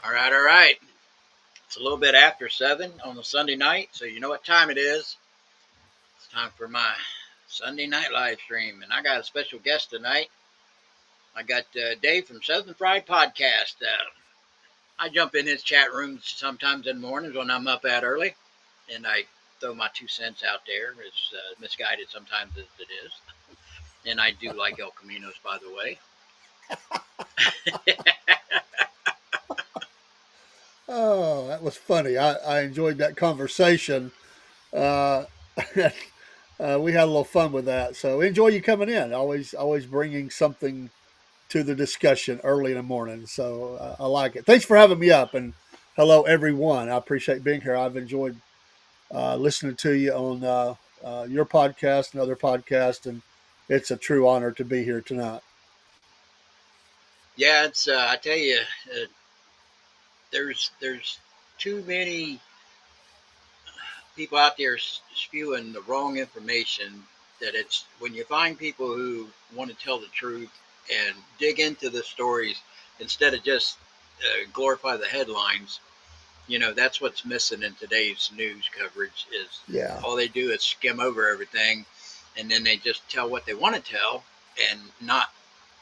All right, all right. It's a little bit after 7 on a Sunday night, so you know what time it is. It's time for my Sunday night live stream, and I got a special guest tonight. I got Dave from Southern Fried Podcast. I jump in his chat rooms sometimes in the mornings when I'm up that early, and I throw my 2 cents out there, as misguided sometimes as it is. And I do like El Caminos, by the way. Oh, that was funny. I enjoyed that conversation. Uh, we had a little fun with that. So enjoy you coming in. Always bringing something to the discussion early in the morning. So I like it. Thanks for having me up. And hello, everyone. I appreciate being here. I've enjoyed listening to you on your podcast and other podcasts. And it's a true honor to be here tonight. Yeah, it's I tell you, there's too many people out there spewing the wrong information. That it's when you find people who want to tell the truth and dig into the stories instead of just glorify the headlines. That's what's missing in today's news coverage. Is Yeah. all they do is skim over everything, and then they just tell what they want to tell, and not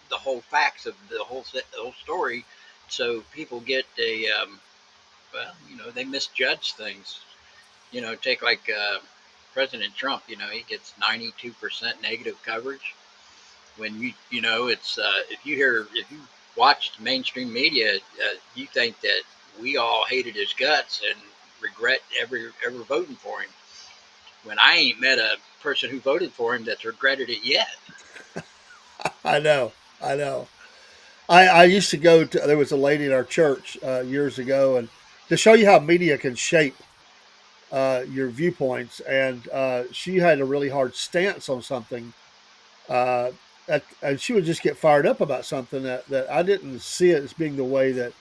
the whole facts of the whole story. So people get well, they misjudge things. Take like President Trump. He gets 92% negative coverage. When it's if you watched mainstream media, you think that we all hated his guts and regret ever voting for him. When I ain't met a person who voted for him that's regretted it yet. I know. I know. I used to go to, there was a lady in our church years ago, and to show you how media can shape your viewpoints. And she had a really hard stance on something. Uh, and she would just get fired up about something that I didn't see it as being the way that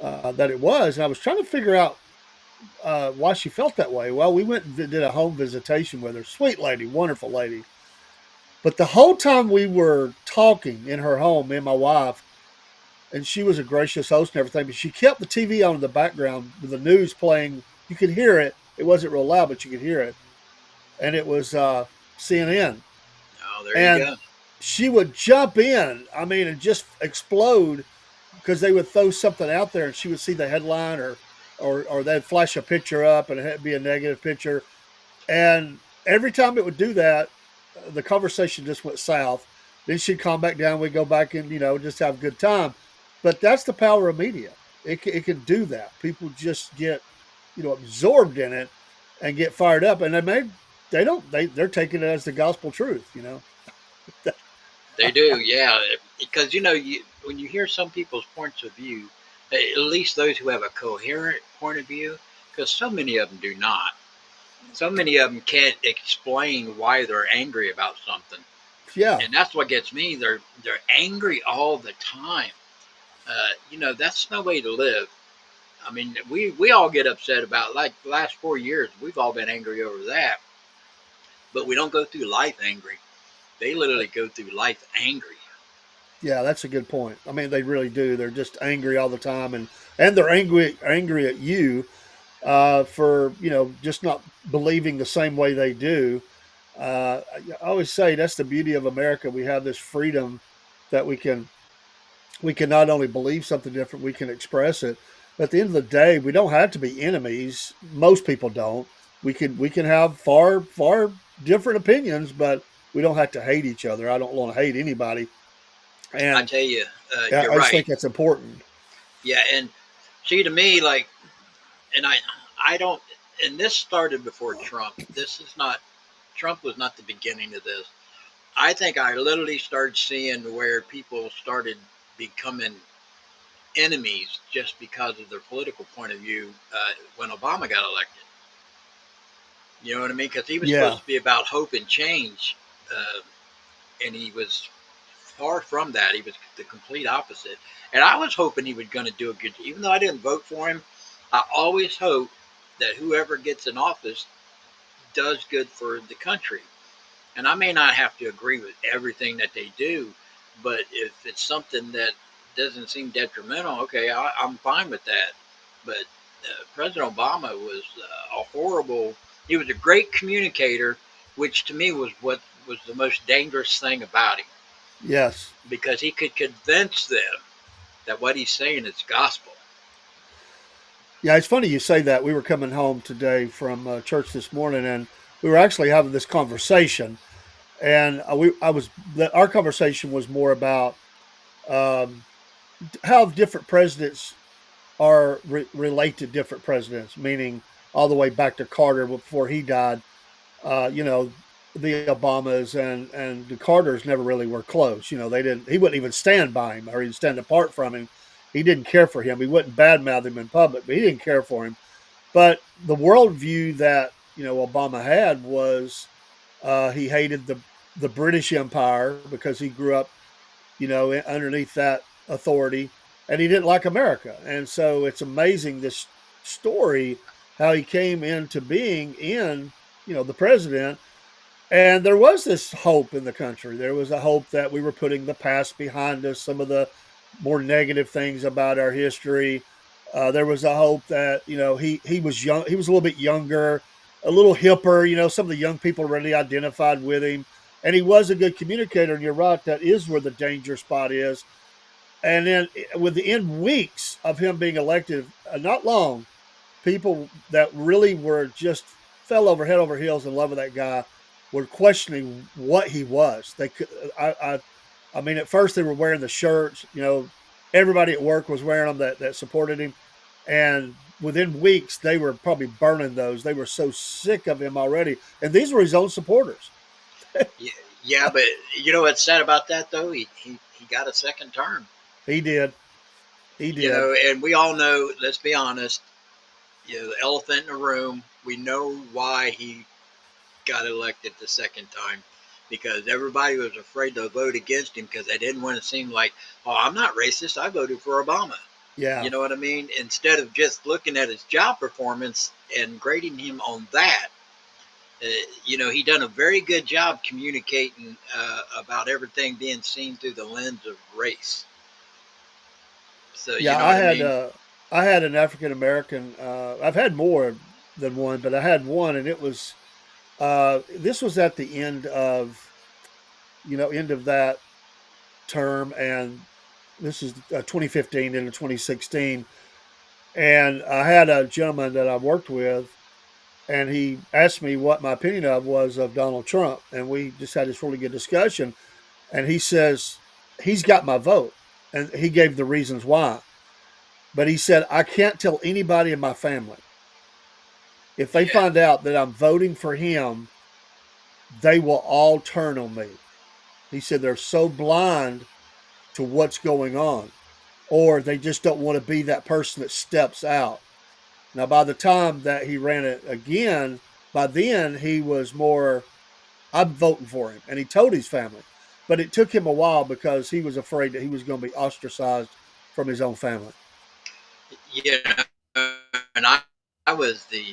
it was. And I was trying to figure out why she felt that way. Well, we went and did a home visitation with her. Sweet lady, wonderful lady. But the whole time we were talking in her home, me and my wife, and she was a gracious host and everything, but she kept the TV on in the background with the news playing. You could hear it. It wasn't real loud, but you could hear it. And it was CNN. Oh, there you And go. she would jump in, I mean, and just explode because they would throw something out there and she would see the headline or they'd flash a picture up and it'd be a negative picture. And every time it would do that, the conversation just went south. Then she'd calm back down. We'd go back and, just have a good time. But that's the power of media. It can do that. People just get, absorbed in it and get fired up. And they're taking it as the gospel truth. They do, yeah. Because when you hear some people's points of view, at least those who have a coherent point of view, because so many of them do not. So many of them can't explain why they're angry about something, Yeah. and that's what gets me. They're angry all the time. That's no way to live. I mean, we all get upset about, like, the last 4 years. We've all been angry over that, but we don't go through life angry. They literally go through life angry. Yeah, that's a good point. I mean, they really do. They're just angry all the time, and they're angry at you for just not believing the same way they do. I always say that's the beauty of America. We have this freedom that we can not only believe something different, we can express it. But at the end of the day, we don't have to be enemies. Most people don't. We can have far different opinions, but we don't have to hate each other. I don't want to hate anybody, I and tell you, you're I just right. think that's important. Yeah, and see, to me, like, and I don't. And this started before Trump. This is not Trump was not the beginning of this. I think I literally started seeing where people started becoming enemies just because of their political point of view when Obama got elected. You know what I mean? Because he was supposed Yeah, to be about hope and change, uh, and he was far from that. He was the complete opposite. And I was hoping he was going to do a good. Even though I didn't vote for him, I always hope that whoever gets in office does good for the country. And I may not have to agree with everything that they do, but if it's something that doesn't seem detrimental, okay, I'm fine with that. But President Obama was a horrible. He was a great communicator, which to me was what was the most dangerous thing about him, Yes. because he could convince them that what he's saying is gospel. Yeah, it's funny you say that. We were coming home today from church this morning, and we were actually having this conversation. And our conversation was more about um, how different presidents relate to different presidents, meaning all the way back to Carter before he died. You know, the Obamas and the Carters never really were close. You know, they didn't. He wouldn't even stand by him, or he'd stand apart from him. He didn't care for him. He wouldn't badmouth him in public, but he didn't care for him. But the worldview that Obama had was he hated the British Empire because he grew up underneath that authority, and he didn't like America. And so it's amazing this story how he came into being in the president. And there was this hope in the country. There was a hope that we were putting the past behind us, some of the more negative things about our history. There was a hope that he was young. He was a little bit younger, a little hipper. Some of the young people really identified with him, and he was a good communicator. And you're right, that is where the danger spot is. And then within weeks of him being elected, not long, people that really were just fell over head over heels in love with that guy were questioning what he was. They could, I mean, at first they were wearing the shirts. Everybody at work was wearing them that supported him, and within weeks they were probably burning those. They were so sick of him already, and these were his own supporters. Yeah, yeah, but you know what's sad about that though? He got a second term. He did. He You did. know, and we all know. Let's be honest. You know, the elephant in the room. We know why he got elected the second time, because everybody was afraid to vote against him because they didn't want to seem like, oh, I'm not racist. I voted for Obama. You Yeah. know what I mean? Instead of just looking at his job performance and grading him on that, uh, he done a very good job communicating about everything being seen through the lens of race. So you Yeah, know what I mean? I had an African American. I've had more than one, but I had one, and it was this was at the end of that term, and this is 2015 into 2016. And I had a gentleman that I worked with, and he asked me what my opinion was of Donald Trump, and we just had this really good discussion. And he says he's got my vote, and he gave the reasons why. But he said I can't tell anybody in my family. If they Yeah, find out that I'm voting for him, they will all turn on me. He said they're so blind to what's going on, or they just don't want to be that person that steps out. Now, by the time that he ran it again, by then he was more, I'm voting for him. And he told his family. But it took him a while because he was afraid that he was going to be ostracized from his own family. you know, and I was the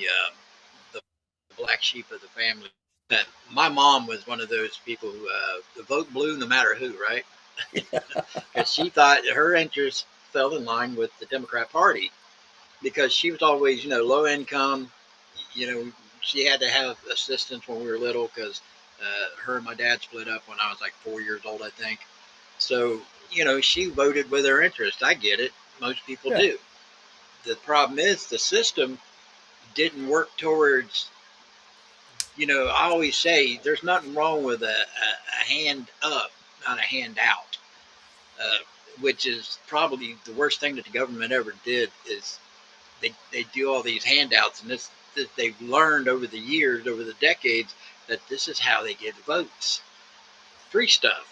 black sheep of the family. That my mom was one of those people who the vote blue no matter who, right? Because she thought her interests fell in line with the Democrat Party, because she was always, low income. You know, she had to have assistance when we were little because her and my dad split up when I was like 4 years old, I think. So, she voted with her interest. I get it. Most people Yeah. do. The problem is the system didn't work towards, I always say there's nothing wrong with a hand up, not a hand out, uh, which is probably the worst thing that the government ever did. Is they do all these handouts, and this they've learned over the years, over the decades, that this is how they get votes. Free stuff.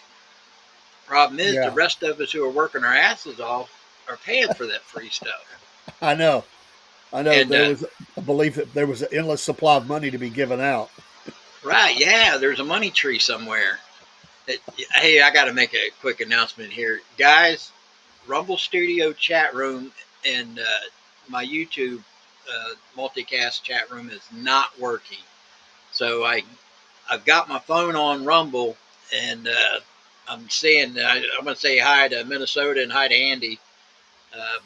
Problem is, the Yeah. rest of us who are working our asses off are paying for that free stuff. I know. I know And there was a belief that there was an endless supply of money to be given out. right, yeah, there's a money tree somewhere. Hey, I got to make a quick announcement here, guys. Rumble Studio chat room and my YouTube multicast chat room is not working. So I've got my phone on Rumble, and I'm saying I'm going to say hi to Minnesota and hi to Andy,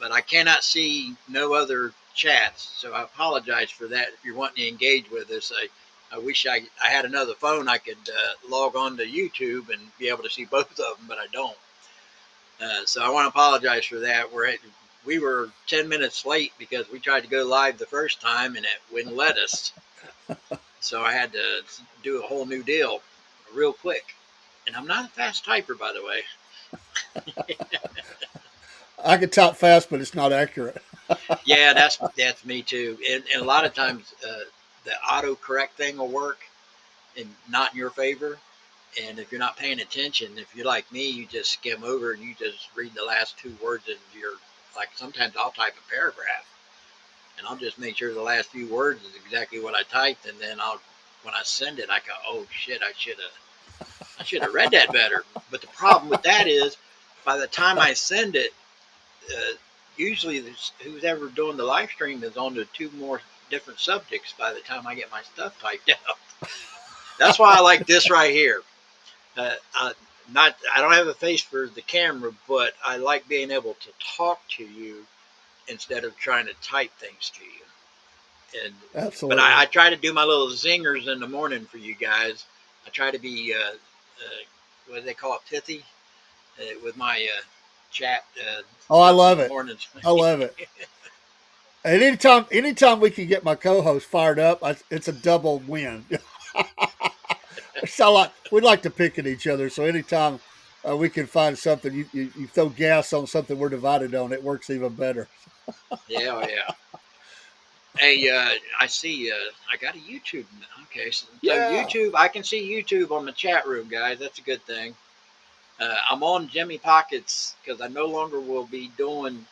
but I cannot see no other chats. So I apologize for that. If you're wanting to engage with us, I wish I had another phone I could log on to YouTube and be able to see both of them, but I don't. So I want to apologize for that. We were 10 minutes late because we tried to go live the first time and it wouldn't let us. So I had to do a whole new deal real quick. And I'm not a fast typer, by the way. I can type fast, but it's not accurate. Yeah, that's me too. And a lot of times the autocorrect thing will work and not in your favor. And if you're not paying attention, if you're like me, you just skim over and you just read the last two words of your, like sometimes I'll type a paragraph and I'll just make sure the last few words is exactly what I typed. And then when I send it, I go, oh shit, I should have read that better. But the problem with that is by the time I send it, uh, usually who's ever doing the live stream is on to two more different subjects by the time I get my stuff typed out. That's why I like this right here. I don't have a face for the camera, but I like being able to talk to you instead of trying to type things to you. But Absolutely. I try to do my little zingers in the morning for you guys. I try to be what do they call it, pithy with my chat Oh, I stuff in love the it. mornings. I love it. And anytime we can get my co-host fired up, it's a double win. So like we like to pick at each other. So anytime we can find something, you throw gas on something we're divided on, it works even better. Yeah, oh yeah. Hey, I see. I got a YouTube. Okay, so Yeah. YouTube, I can see YouTube on the chat room, guys. That's a good thing. I'm on Jimmy Pockets because I no longer will be doing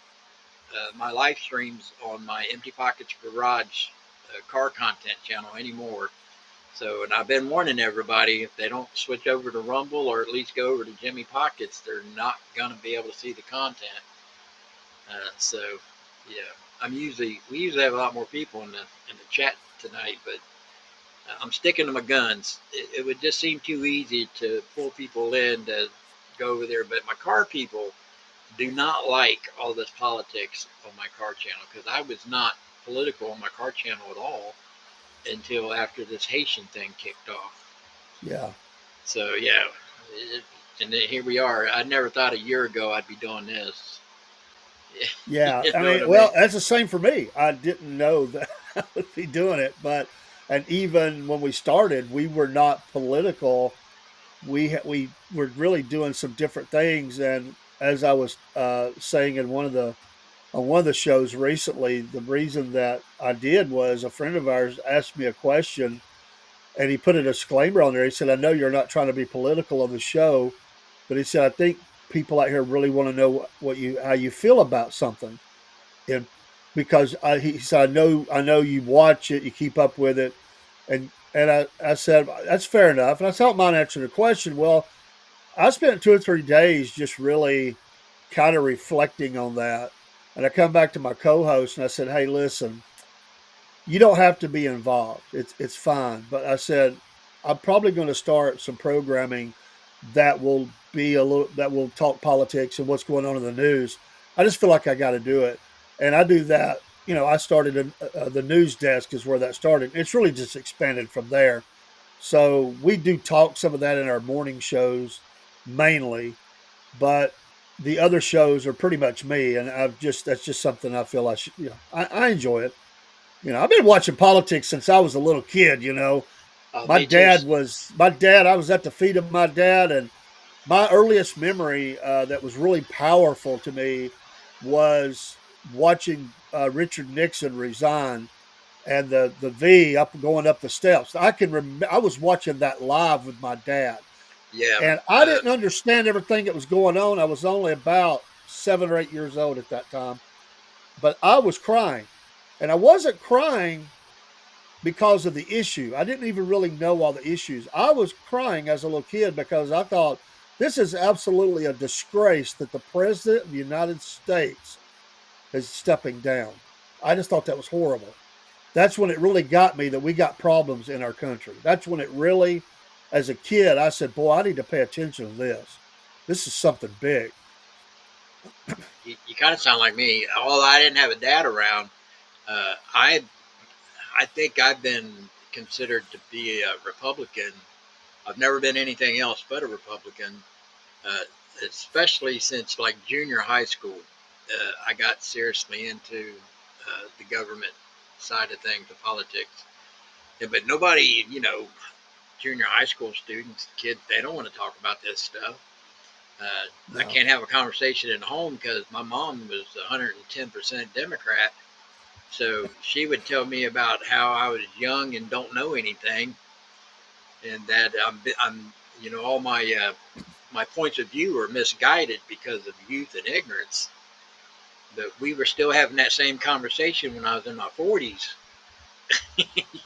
my live streams on my Empty Pockets Garage car content channel anymore. So, and I've been warning everybody if they don't switch over to Rumble or at least go over to Jimmy Pockets, they're not going to be able to see the content. So, yeah, we usually have a lot more people in the chat tonight, but I'm sticking to my guns. It would just seem too easy to pull people in to go over there, but my car people do not like all this politics on my car channel because I was not political on my car channel at all until after this Haitian thing kicked off. Yeah. So yeah, and then here we are. I never thought a year ago I'd be doing this. Yeah, You I know what mean, I mean? well, that's the same for me. I didn't know that I would be doing it, but and even when we started, we were not political. We were really doing some different things, and as I was saying in one of the on one of the shows recently, the reason that I did was a friend of ours asked me a question, and he put a disclaimer on there. He said, "I know you're not trying to be political on the show, but he said I think people out here really want to know what you how you feel about something." And because he said, I know you watch it, you keep up with it, and I said that's fair enough, and I don't mind answering the question. Well, I spent 2 or 3 days just really kind of reflecting on that, and I come back to my co-host and I said, hey, listen, you don't have to be involved. It's fine, but I said I'm probably going to start some programming that will be a little that will talk politics and what's going on in the news. I just feel like I got to do it, and I do that. You know, I started in, the news desk is where that started. It's really just expanded from there. So we do talk some of that in our morning shows mainly, but the other shows are pretty much me, and I've just that's just something I feel I should. You know, I enjoy it. You know, I've been watching politics since I was a little kid. You know, Me too. my dad. I was at the feet of my dad, and my earliest memory that was really powerful to me was watching Richard Nixon resign and the V up going up the steps. I can remember I was watching that live with my dad, Yeah. and I didn't understand everything that was going on. I was only about 7 or 8 years old at that time, but I was crying, and I wasn't crying because of the issue. I didn't even really know all the issues. I was crying as a little kid because I thought this is absolutely a disgrace that the president of the United States is stepping down. I just thought that was horrible. That's when it really got me that we got problems in our country. That's when it really, as a kid, I said, boy, I need to pay attention to this. This is something big. You kind of sound like me. Although I didn't have a dad around, I think I've been considered to be a Republican. I've never been anything else but a Republican, uh, especially since like junior high school. I got seriously into the government side of things, the politics. Yeah, but nobody, junior high school students, kids, they don't want to talk about this stuff. I No. can't have a conversation at home because my mom was 110% Democrat. So she would tell me about how I was young and don't know anything, and that all my points of view are misguided because of youth and ignorance. But we were still having that same conversation when I was in my 40s.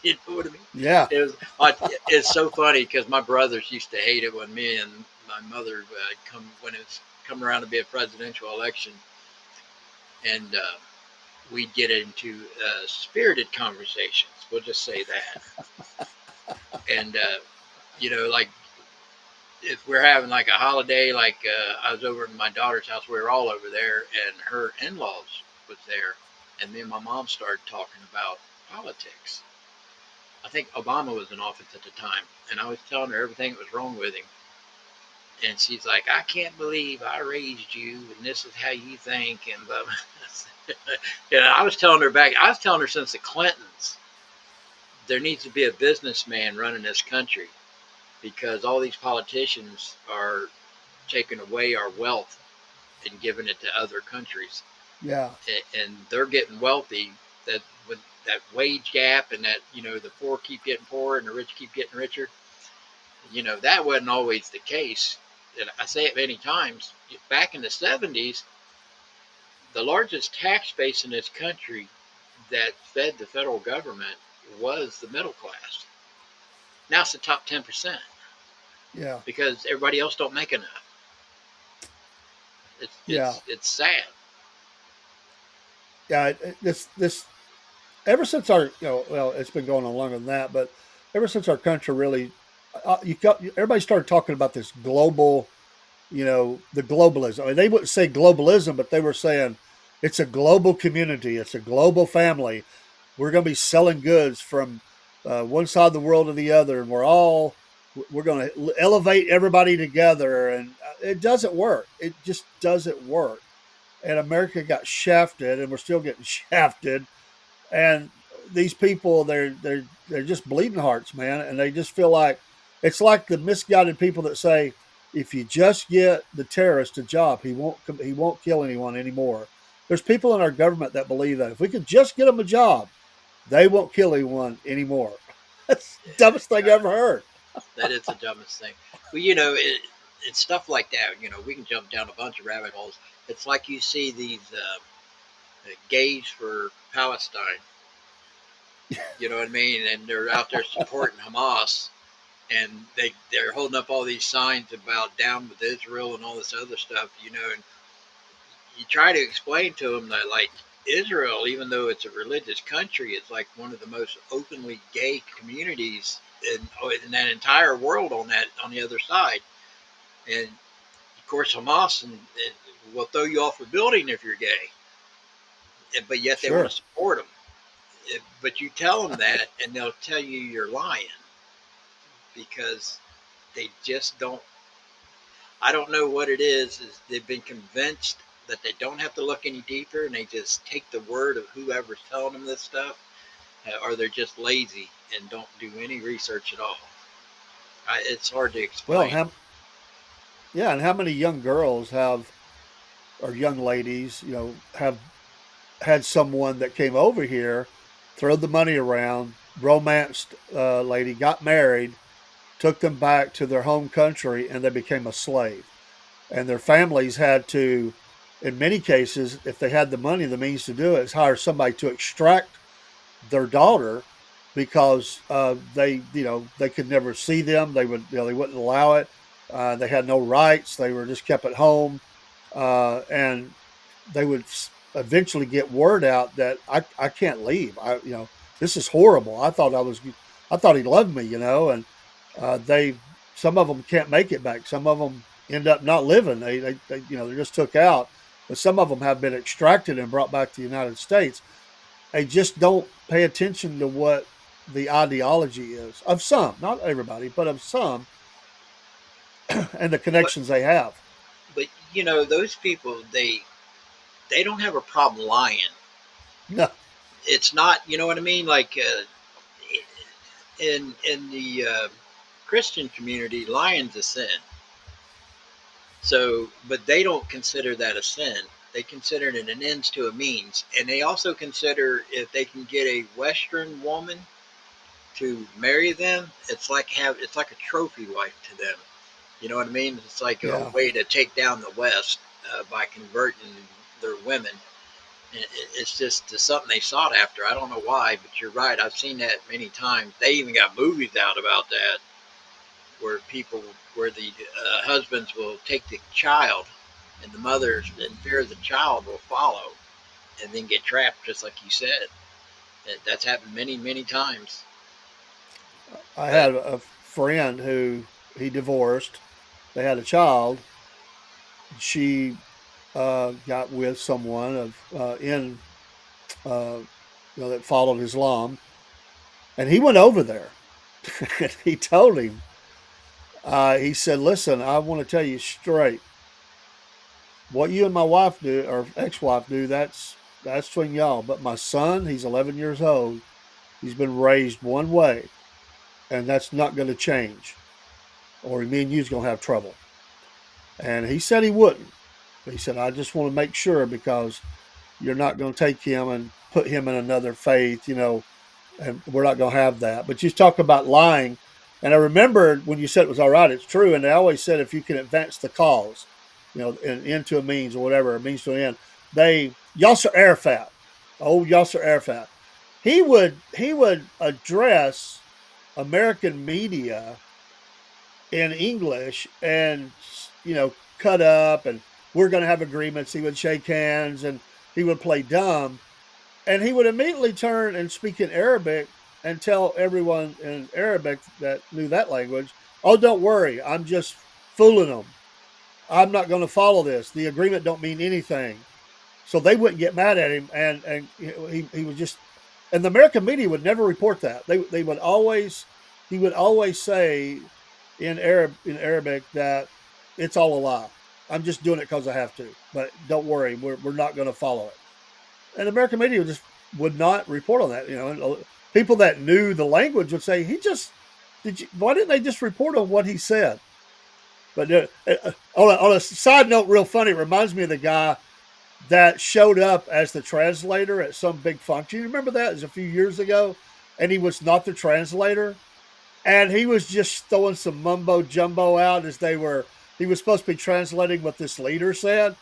You know what I mean? Yeah. It was. It's so funny because my brothers used to hate it when me and my mother come when it's come around to be a presidential election, and we'd get into spirited conversations. We'll just say that, and like if we're having like a holiday, like I was over at my daughter's house, we were all over there, and her in-laws was there, and me and my mom started talking about politics. I think Obama was in office at the time, and I was telling her everything that was wrong with him. And she's like, I can't believe I raised you, and this is how you think. And blah, blah. I was telling her since the Clintons, there needs to be a businessman running this country because all these politicians are taking away our wealth and giving it to other countries. Yeah. And they're getting wealthy. That with that wage gap and that the poor keep getting poorer and the rich keep getting richer. That wasn't always the case. And I say it many times. Back in the 70s, the largest tax base in this country that fed the federal government was the middle class. Now it's the top 10% Yeah. because everybody else don't make enough. It's Yeah. it's it's sad. Yeah. This ever since our well, it's been going on longer than that, but ever since our country really, everybody started talking about this global, the globalism. I mean, they wouldn't say globalism, but they were saying it's a global community, it's a global family. We're going to be selling goods from one side of the world to the other, and we're going to elevate everybody together. And it doesn't work. It just doesn't work. And America got shafted, and we're still getting shafted. And these people, they're just bleeding hearts, man, and they just feel like it's like the misguided people that say, if you just get the terrorist a job, he won't kill anyone anymore. There's people in our government that believe that if we could just get them a job, they won't kill anyone anymore. That's the dumbest thing I ever heard. That is the dumbest thing. Well, it's stuff like that. We can jump down a bunch of rabbit holes. It's like you see these gays for Palestine. You know what I mean? And they're out there supporting Hamas, and they're holding up all these signs about down with Israel and all this other stuff. And you try to explain to them that like Israel, even though it's a religious country, it's like one of the most openly gay communities in that entire world on the other side. And of course, Hamas will throw you off a building if you're gay, but yet they want Sure. to support them. But you tell them that, and they'll tell you you're lying because they just don't. I don't know what it is. Is they've been convinced that they don't have to look any deeper, and they just take the word of whoever's telling them this stuff, or they're just lazy and don't do any research at all. It's hard to Well, explain. yeah, and how many young girls have or young ladies, have had someone that came over here, throw the money around, romanced a lady, got married, took them back to their home country, and they became a slave. And their families had to, in many cases, if they had the money, the means to do it, is hire somebody to extract their daughter because they could never see them. They wouldn't allow it. They had no rights. They were just kept at home, and they would eventually get word out that I can't leave. This is horrible. I thought he loved me, and they some of them can't make it back. Some of them end up not living. They they're just took out. But some of them have been extracted and brought back to the United States. They just don't pay attention to what the ideology is of some, not everybody, but of some, and the But connections they have. but those people, they don't have a problem lying. No, It's not, you know what I mean? Like in the Christian community, lying's a sin. So, but they don't consider that a sin. They consider it an ends to a means, and they also consider if they can get a Western woman to marry them, it's like a trophy wife to them. You know what I mean? It's like a yeah, way to take down the West by converting their women. It's just something they sought after. I don't know why, but you're right. I've seen that many times. They even got movies out about that, where where the husbands will take the child, and the mothers, in fear of the child, will follow, and then get trapped, just like you said. That's happened many, many times. I But had a friend who he divorced. They had a child. She got with someone of in uh, that followed Islam, and he went over there. And he told him, he said, "Listen, I want to tell you straight. What you and my wife do, or ex-wife do, that's between y'all. But my son, he's 11 years old. He's been raised one way, and that's not going to change. Or me and you's going to have trouble." And he said he wouldn't. He said, "I just want to make sure because you're not going to take him and put him in another faith, and we're not going to have that." But you talk about lying, and I remembered when you said it was all right. It's true, and they always said if you can advance the cause, an end to a means or whatever, a means to an end. Yasser Arafat, old Yasser Arafat, he would address American media in English and cut up, and we're going to have agreements. He would shake hands and he would play dumb, and he would immediately turn and speak in Arabic and tell everyone in Arabic that knew that language, "Oh, don't worry, I'm just fooling them. I'm not going to follow this. The agreement don't mean anything." So they wouldn't get mad at him, and he was just, and the American media would never report that. They would always He would always say in Arabic that it's all a lie. I'm just doing it because I have to, but don't worry, we're not going to follow it. And American media just would not report on that. People that knew the language would say, "He just did. Why didn't they just report on what he said?" But on a side note, real funny, it reminds me of the guy that showed up as the translator at some big function. You remember that? It was a few years ago, and he was not the translator, and he was just throwing some mumbo jumbo out as they were. He was supposed to be translating what this leader said.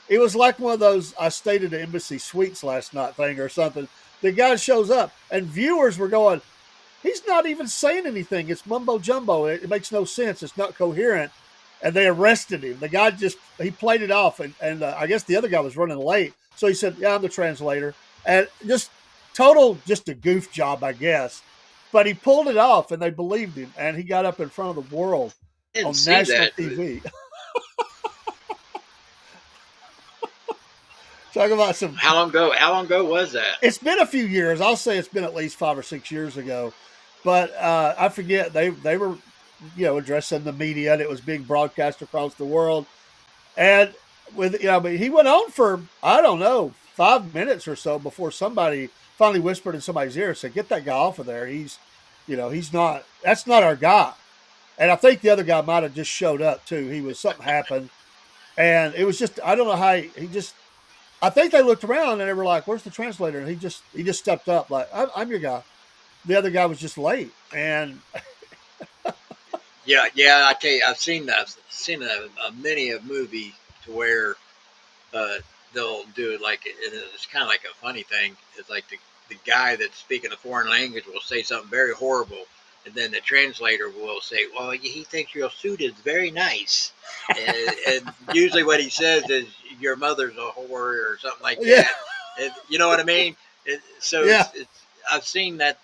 It was like one of those "I stayed at the embassy suites last night" thing or something. The guy shows up, and viewers were going, "He's not even saying anything. It's mumbo jumbo. It makes no sense. It's not coherent." And they arrested him. The guy just he played it off, and I guess the other guy was running late, so he said, "Yeah, I'm the translator," and just a goof job, I guess. But he pulled it off, and they believed him, and he got up in front of the world I didn't on see national that. TV. Talk about some. How long ago? How long ago was that? It's been a few years. I'll say it's been at least 5 or 6 years ago, but I forget they were addressing the media, and it was being broadcast across the world. And but he went on for, I don't know, 5 minutes or so before somebody finally whispered in somebody's ear and said, "Get that guy off of there. He's not. That's not our guy." And I think the other guy might have just showed up too. Something happened, and it was just, I don't know how he just. I think they looked around and they were like, "Where's the translator?" And he just stepped up like, "I'm your guy." The other guy was just late, and Yeah, yeah. I tell you, I've seen that. I've seen a many a movie to where uh, they'll do it like it's kind of like a funny thing. It's like the guy that's speaking a foreign language will say something very horrible, and then the translator will say, "Well, he thinks your suit is very nice," and usually what he says is, "Your mother's a whore" or something like yeah, that. You know what I mean? So yeah, it's I've seen that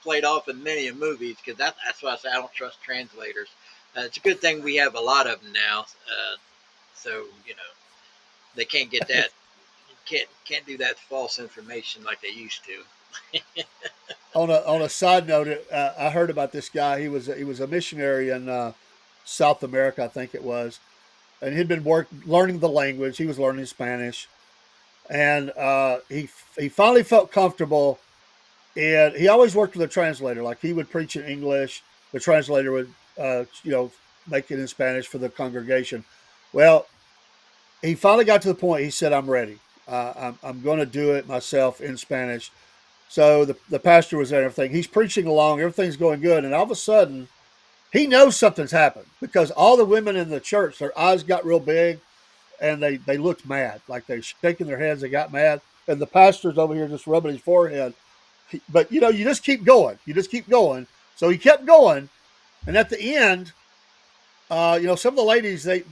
played off in many movies because that's why I say I don't trust translators. It's a good thing we have a lot of them now. So they can't get that. Can't do that false information like they used to. On a side note, I heard about this guy. He was a missionary in South America, I think it was, and he'd been learning the language. He was learning Spanish, and he finally felt comfortable. And he always worked with a translator. Like he would preach in English, the translator would make it in Spanish for the congregation. Well, he finally got to the point. He said, "I'm ready. I'm going to do it myself in Spanish." So the pastor was there and everything. He's preaching along, everything's going good, and all of a sudden he knows something's happened because all the women in the church, their eyes got real big and they looked mad, like they shaking their heads. They got mad, and the pastor's over here just rubbing his forehead. But you just keep going. You just keep going. So he kept going, and at the end, some of the ladies they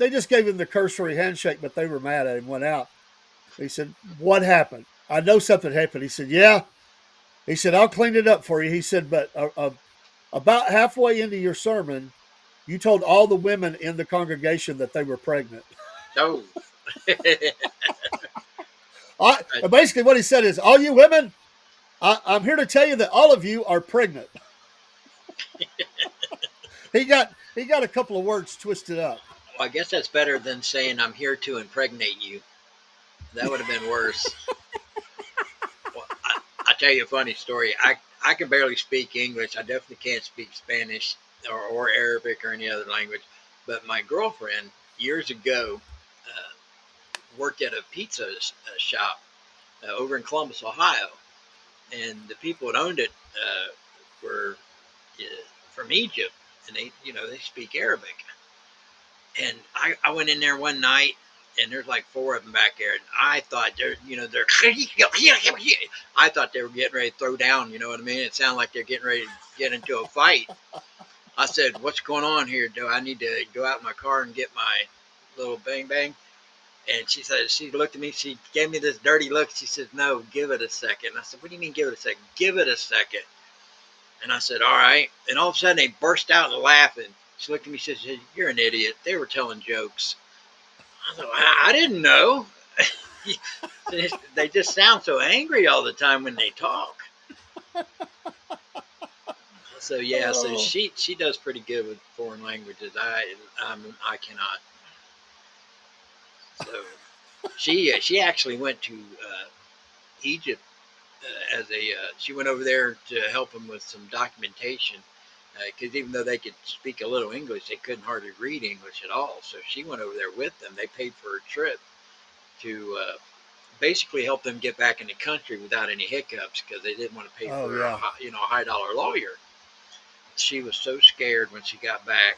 just gave him the cursory handshake, but they were mad at him. Went out. He said, "What happened? I know something happened." He said, "Yeah." He said, "I'll clean it up for you." He said, "But about halfway into your sermon, you told all the women in the congregation that they were pregnant." No. Basically, what he said is, "All you women, I'm here to tell you that all of you are pregnant." He got a couple of words twisted up. Well, I guess that's better than saying I'm here to impregnate you. That would have been worse. Well, I tell you a funny story. I can barely speak English. I definitely can't speak Spanish or Arabic or any other language. But my girlfriend years ago worked at a pizza shop over in Columbus, Ohio, and the people that owned it were uh, from Egypt, and they speak Arabic. And I went in there one night, and there's like four of them back there, and I thought they're I thought they were getting ready to throw down. You know what I mean? It sounded like they're getting ready to get into a fight. I said, "What's going on here? Do I need to go out in my car and get my little bang bang?" And she looked at me, she gave me this dirty look. She said, "No, give it a second." I said, "What do you mean give it a second?" "Give it a second." And I said, "All right." And all of a sudden they burst out laughing. She looked at me, she said, "You're an idiot. They were telling jokes." I thought, I didn't know. They just sound so angry all the time when they talk. So yeah, so Oh, she does pretty good with foreign languages. I cannot. So she actually went to Egypt as a she went over there to help them with some documentation because even though they could speak a little English, they couldn't hardly read English at all. So she went over there with them. They paid for a trip to basically help them get back in the country without any hiccups because they didn't want to pay oh for yeah. a high dollar lawyer. She was so scared when she got back.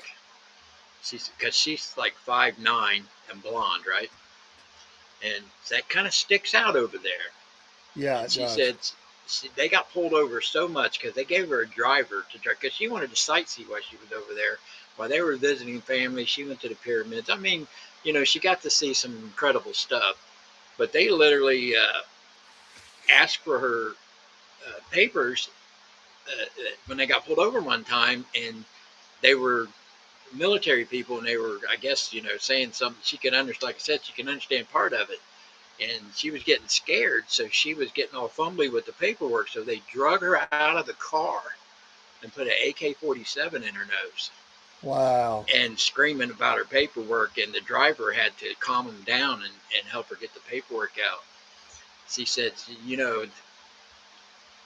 She's like 5'9" and blonde, right? And that kind of sticks out over there. Yeah, And it she does. said they got pulled over so much because they gave her a driver to drive because she wanted to sightsee while she was over there. While they were visiting family, she went to the pyramids. I mean, she got to see some incredible stuff. But they literally asked for her papers when they got pulled over one time, and they were military people, and they were, I guess, saying something she could understand. Like I said, she can understand part of it, and she was getting scared, so she was getting all fumbly with the paperwork. So they drug her out of the car and put an AK-47 in her nose Wow. and screaming about her paperwork. And the driver had to calm them down and help her get the paperwork out. She said,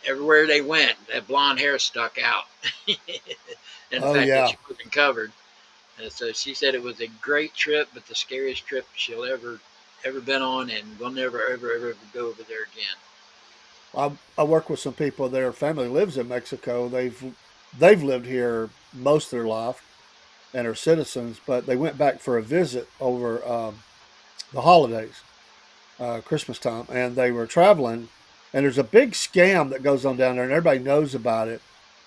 everywhere they went, that blonde hair stuck out, and the Oh fact that yeah. she wasn't covered. And so she said it was a great trip, but the scariest trip she'll ever been on, and we'll never ever go over there again. I work with some people. Their family lives in Mexico. They've lived here most of their life and are citizens, but they went back for a visit over the holidays, Christmas time, and they were traveling. And there's a big scam that goes on down there, and everybody knows about it.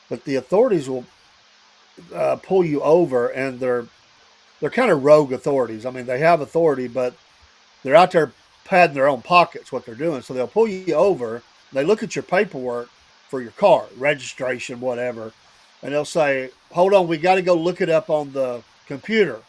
But the authorities will pull you over, and they're kind of rogue authorities. I mean, they have authority, but they're out there padding their own pockets. What they're doing, so they'll pull you over. They look at your paperwork for your car, registration, whatever, and they'll say, "Hold on, we got to go look it up on the computer."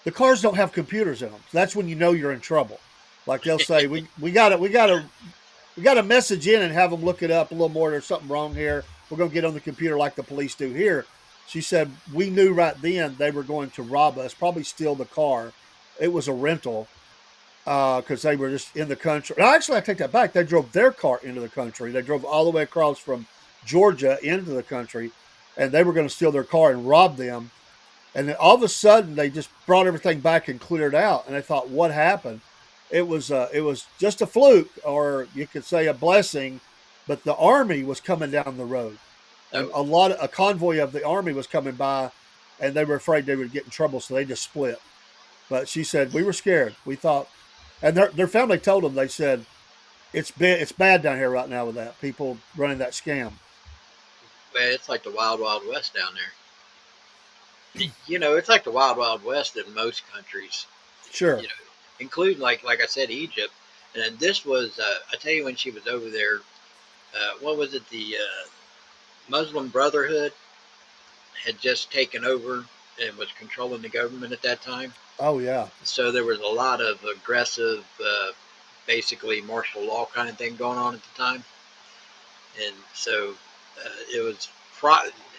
The cars don't have computers in them. So that's when you know you're in trouble. Like they'll say, "We got to message in and have them look it up a little more. There's something wrong here. We're going to get on the computer like the police do here." She said, "We knew right then they were going to rob us, probably steal the car. It was a rental because they were just in the country." Actually, I take that back. They drove their car into the country. They drove all the way across from Georgia into the country, and they were going to steal their car and rob them. And then all of a sudden, they just brought everything back and cleared out. And I thought, what happened? It was just a fluke, or you could say a blessing. But the army was coming down the road, and Oh, a convoy of the army was coming by, and they were afraid they would get in trouble, so they just split. But she said we were scared. We thought, and their family told them. They said it's bad down here right now with that people running that scam. man, it's like the wild, wild west down there. It's like the wild, wild west in most countries. You Sure. know, including like I said, Egypt. And then this was, I tell you, when she was over there, what was it? The Muslim Brotherhood had just taken over and was controlling the government at that time. Oh yeah. So there was a lot of aggressive, basically martial law kind of thing going on at the time. And so it was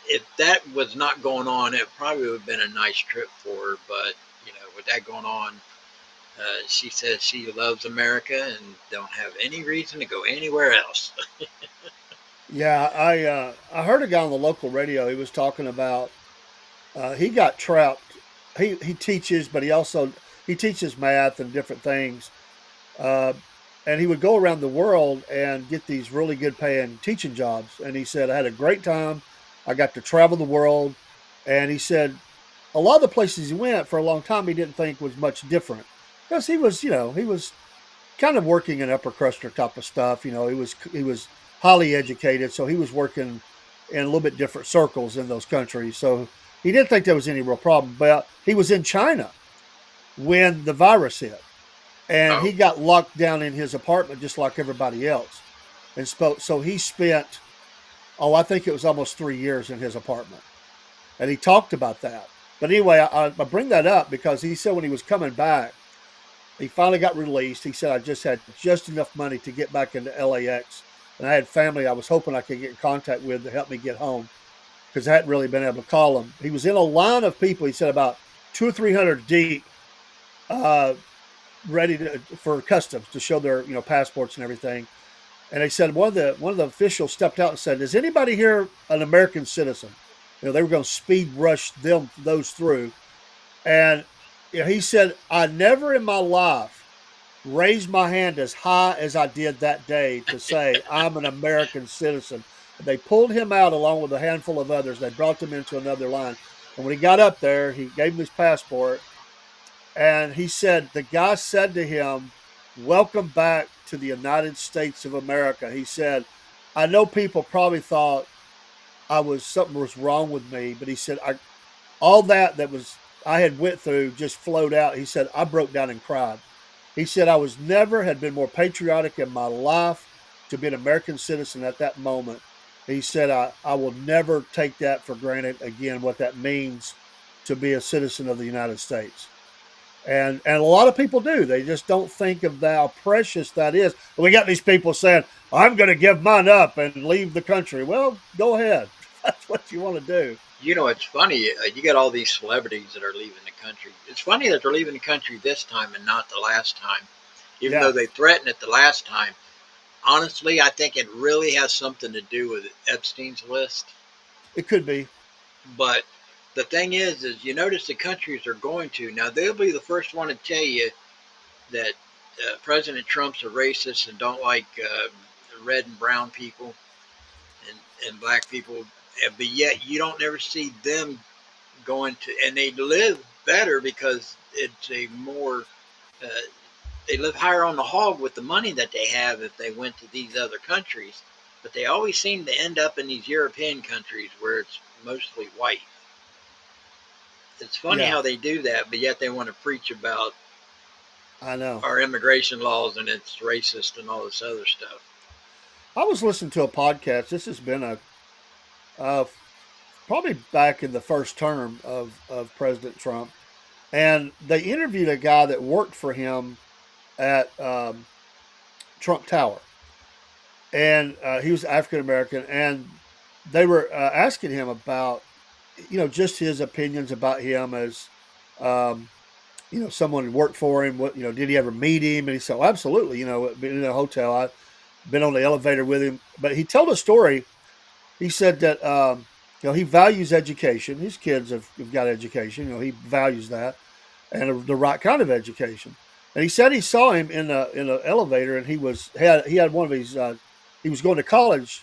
if that was not going on, it probably would have been a nice trip for her. But with that going on, she says she loves America and don't have any reason to go anywhere else. Yeah, I heard a guy on the local radio. He was talking about he got trapped. He teaches, but he teaches math and different things. Uh, and he would go around the world and get these really good paying teaching jobs. And he said, "I had a great time. I got to travel the world." And he said a lot of the places he went for a long time he didn't think was much different because he was kind of working in upper cruster type of stuff. He was highly educated, so he was working in a little bit different circles in those countries. So he didn't think there was any real problem. But he was in China when the virus hit, and Oh, he got locked down in his apartment just like everybody else. And so he spent, I think it was almost 3 years in his apartment, and he talked about that. But anyway, I bring that up because he said when he was coming back, he finally got released. He said, "I just had just enough money to get back into LAX. And I had family I was hoping I could get in contact with to help me get home because I hadn't really been able to call him." He was in a line of people, he said, about two or 300 deep, uh, ready for customs to show their passports and everything. And they said one of the officials stepped out and said, "Is anybody here an American citizen?" They were going to speed rush those through. And he said, "I never in my life raised my hand as high as I did that day to say I'm an American citizen." They pulled him out along with a handful of others. They brought him into another line. And when he got up there, he gave him his passport. And he said, the guy said to him, "Welcome back to the United States of America." He said, "I know people probably thought something was wrong with me, but he said, all that was I had went through just flowed out." He said, "I broke down and cried." He said, "I was never had been more patriotic in my life to be an American citizen at that moment." He said, I will never take that for granted again, what that means to be a citizen of the United States." And a lot of people do. They just don't think of how precious that is. We got these people saying, "I'm going to give mine up and leave the country." Well, go ahead. That's what you want to do. it's funny. You got all these celebrities that are leaving the country. It's funny that they're leaving the country this time and not the last time, even though Yeah, they threatened it the last time. Honestly, I think it really has something to do with Epstein's list. it could be. But the thing is you notice the countries they're going to now. They'll be the first one to tell you that President Trump's a racist and don't like red and brown people and black people. But yet you don't ever see them going to, and they live better because it's a more uh, they live higher on the hog with the money that they have if they went to these other countries. But they always seem to end up in these European countries where it's mostly white. It's funny Yeah, how they do that, but yet they want to preach about I know. our immigration laws and it's racist and all this other stuff. I was listening to a podcast. This has been a probably back in the first term of President Trump, and they interviewed a guy that worked for him at Trump Tower, and he was African American, and they were asking him about, just his opinions about him as, um, someone who worked for him. What, did he ever meet him? And he said, well, absolutely. Been in a hotel. I've been on the elevator with him. But he told a story. He said that, he values education. His kids have got education. He values that, and the right kind of education. And he said he saw him in an elevator, and he had one of his he was going to college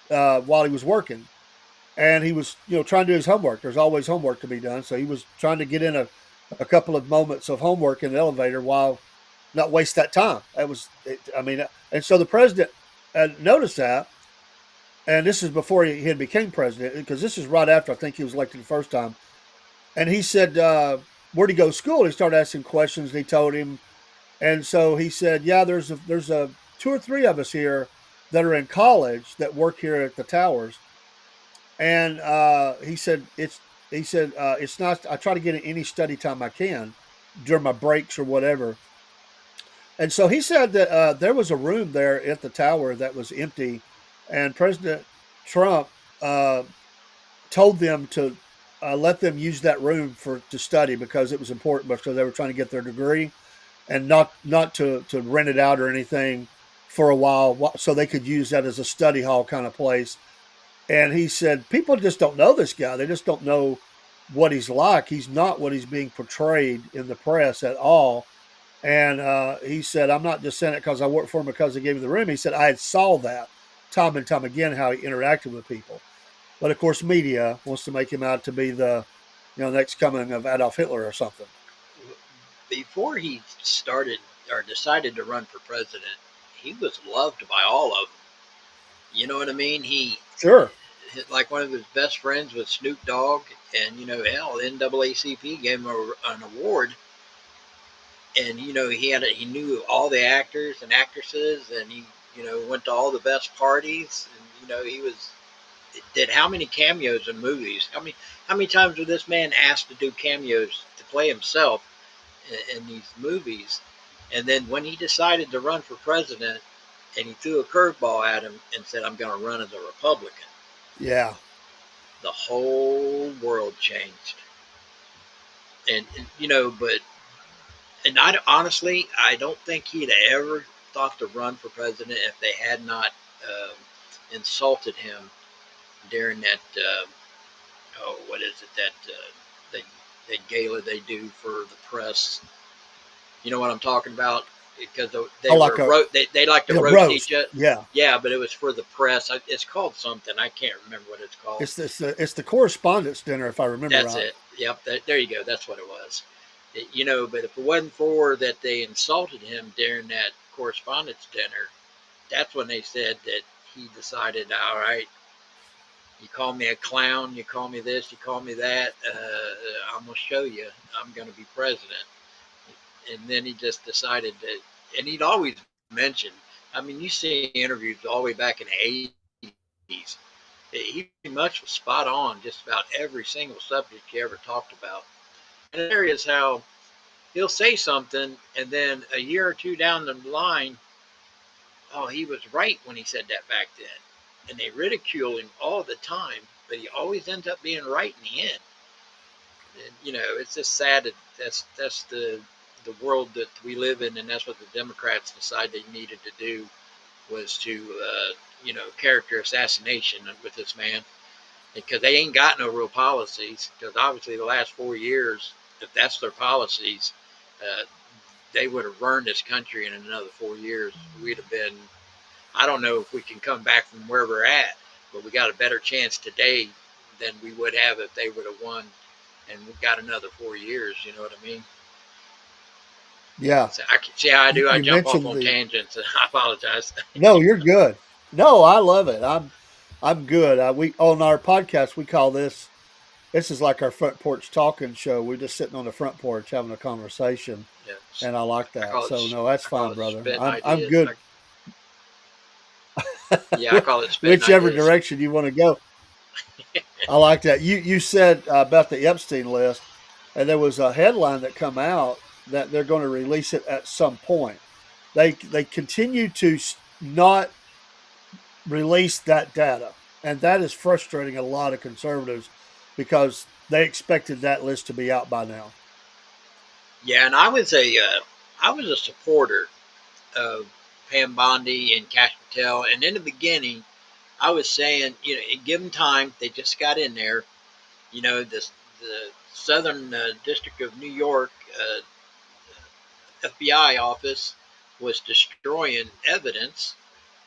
while he was working, and he was trying to do his homework. There's always homework to be done, so he was trying to get in a couple of moments of homework in the elevator while not waste that time. And so the president noticed that, and this is before he had became president, because this is right after I think he was elected the first time. And he said, "Where'd he go to school?" He started asking questions. And he told him, and so he said, "Yeah, there's a two or three of us here that are in college that work here at the towers." And it's not. I try to get in any study time I can during my breaks or whatever. And so he said that there was a room there at the tower that was empty, and President Trump uh, told them to let them use that room to study because it was important because they were trying to get their degree, and not to rent it out or anything for a while, so they could use that as a study hall kind of place. And he said people just don't know this guy. They just don't know what he's like. He's not what he's being portrayed in the press at all. And he said, I'm not just saying it because I worked for him because they gave me the room. He said, I had saw that time and time again, how he interacted with people. But of course, media wants to make him out to be the next coming of Adolf Hitler or something. Before he started or decided to run for president, he was loved by all of them. You know what I mean? Sure. Like one of his best friends was Snoop Dogg, and hell, NAACP gave him an award, and he knew all the actors and actresses, and he went to all the best parties, and he did how many cameos in movies? How many times was this man asked to do cameos to play himself in these movies? And then when he decided to run for president, and he threw a curveball at him and said, "I'm going to run as a Republican," Yeah. the whole world changed. But I honestly, I don't think he'd ever thought to run for president if they had not insulted him during that. What is it that that gala they do for the press? You know what I'm talking about? Because Oh, like a they like to roast roast. each other. Yeah. Yeah, but it was for the press. It's called something. I can't remember what it's called. It's the correspondence dinner, if I remember That's right. it. Yep. There you go. That's what it was. But if it wasn't for that they insulted him during that correspondence dinner, that's when they said that he decided, all right, you call me a clown, you call me this, you call me that, I'm going to show you I'm going to be president. And then he just decided that, and he'd always mentioned, you see interviews all the way back in the 80s. He pretty much was spot on just about every single subject he ever talked about. And there is how he'll say something, and then a year or two down the line, oh, he was right when he said that back then. And they ridicule him all the time, but he always ends up being right in the end. And it's just sad that that's the world that we live in, and that's what the Democrats decided they needed to do was to character assassination with this man, because they ain't got no real policies. Because obviously the last 4 years, if that's their policies, uh, they would have burned this country in another 4 years. We'd have been, I don't know if we can come back from where we're at, but we got a better chance today than we would have if they would have won and we got another 4 years. You know what I mean? Yeah. So I can see how I do. I You jump off mentioned on the tangents. I apologize. No, you're good. No, I love it. I'm good. We on our podcast we call this is like our front porch talking show. We're just sitting on the front porch having a conversation, Yeah, and I like I that. call So it no, that's I call fine, it brother. spitting I'm ideas. good. Yeah, I call it spitting Whichever ideas. direction you want to go. I like that. You said about the Epstein list, and there was a headline that come out that they're going to release it at some point. They continue to not release that data, and that is frustrating a lot of conservatives because they expected that list to be out by now. Yeah, and I was a supporter of Pam Bondi and Cash Patel, and in the beginning, I was saying, give them time. They just got in there. The Southern District of New York FBI office was destroying evidence,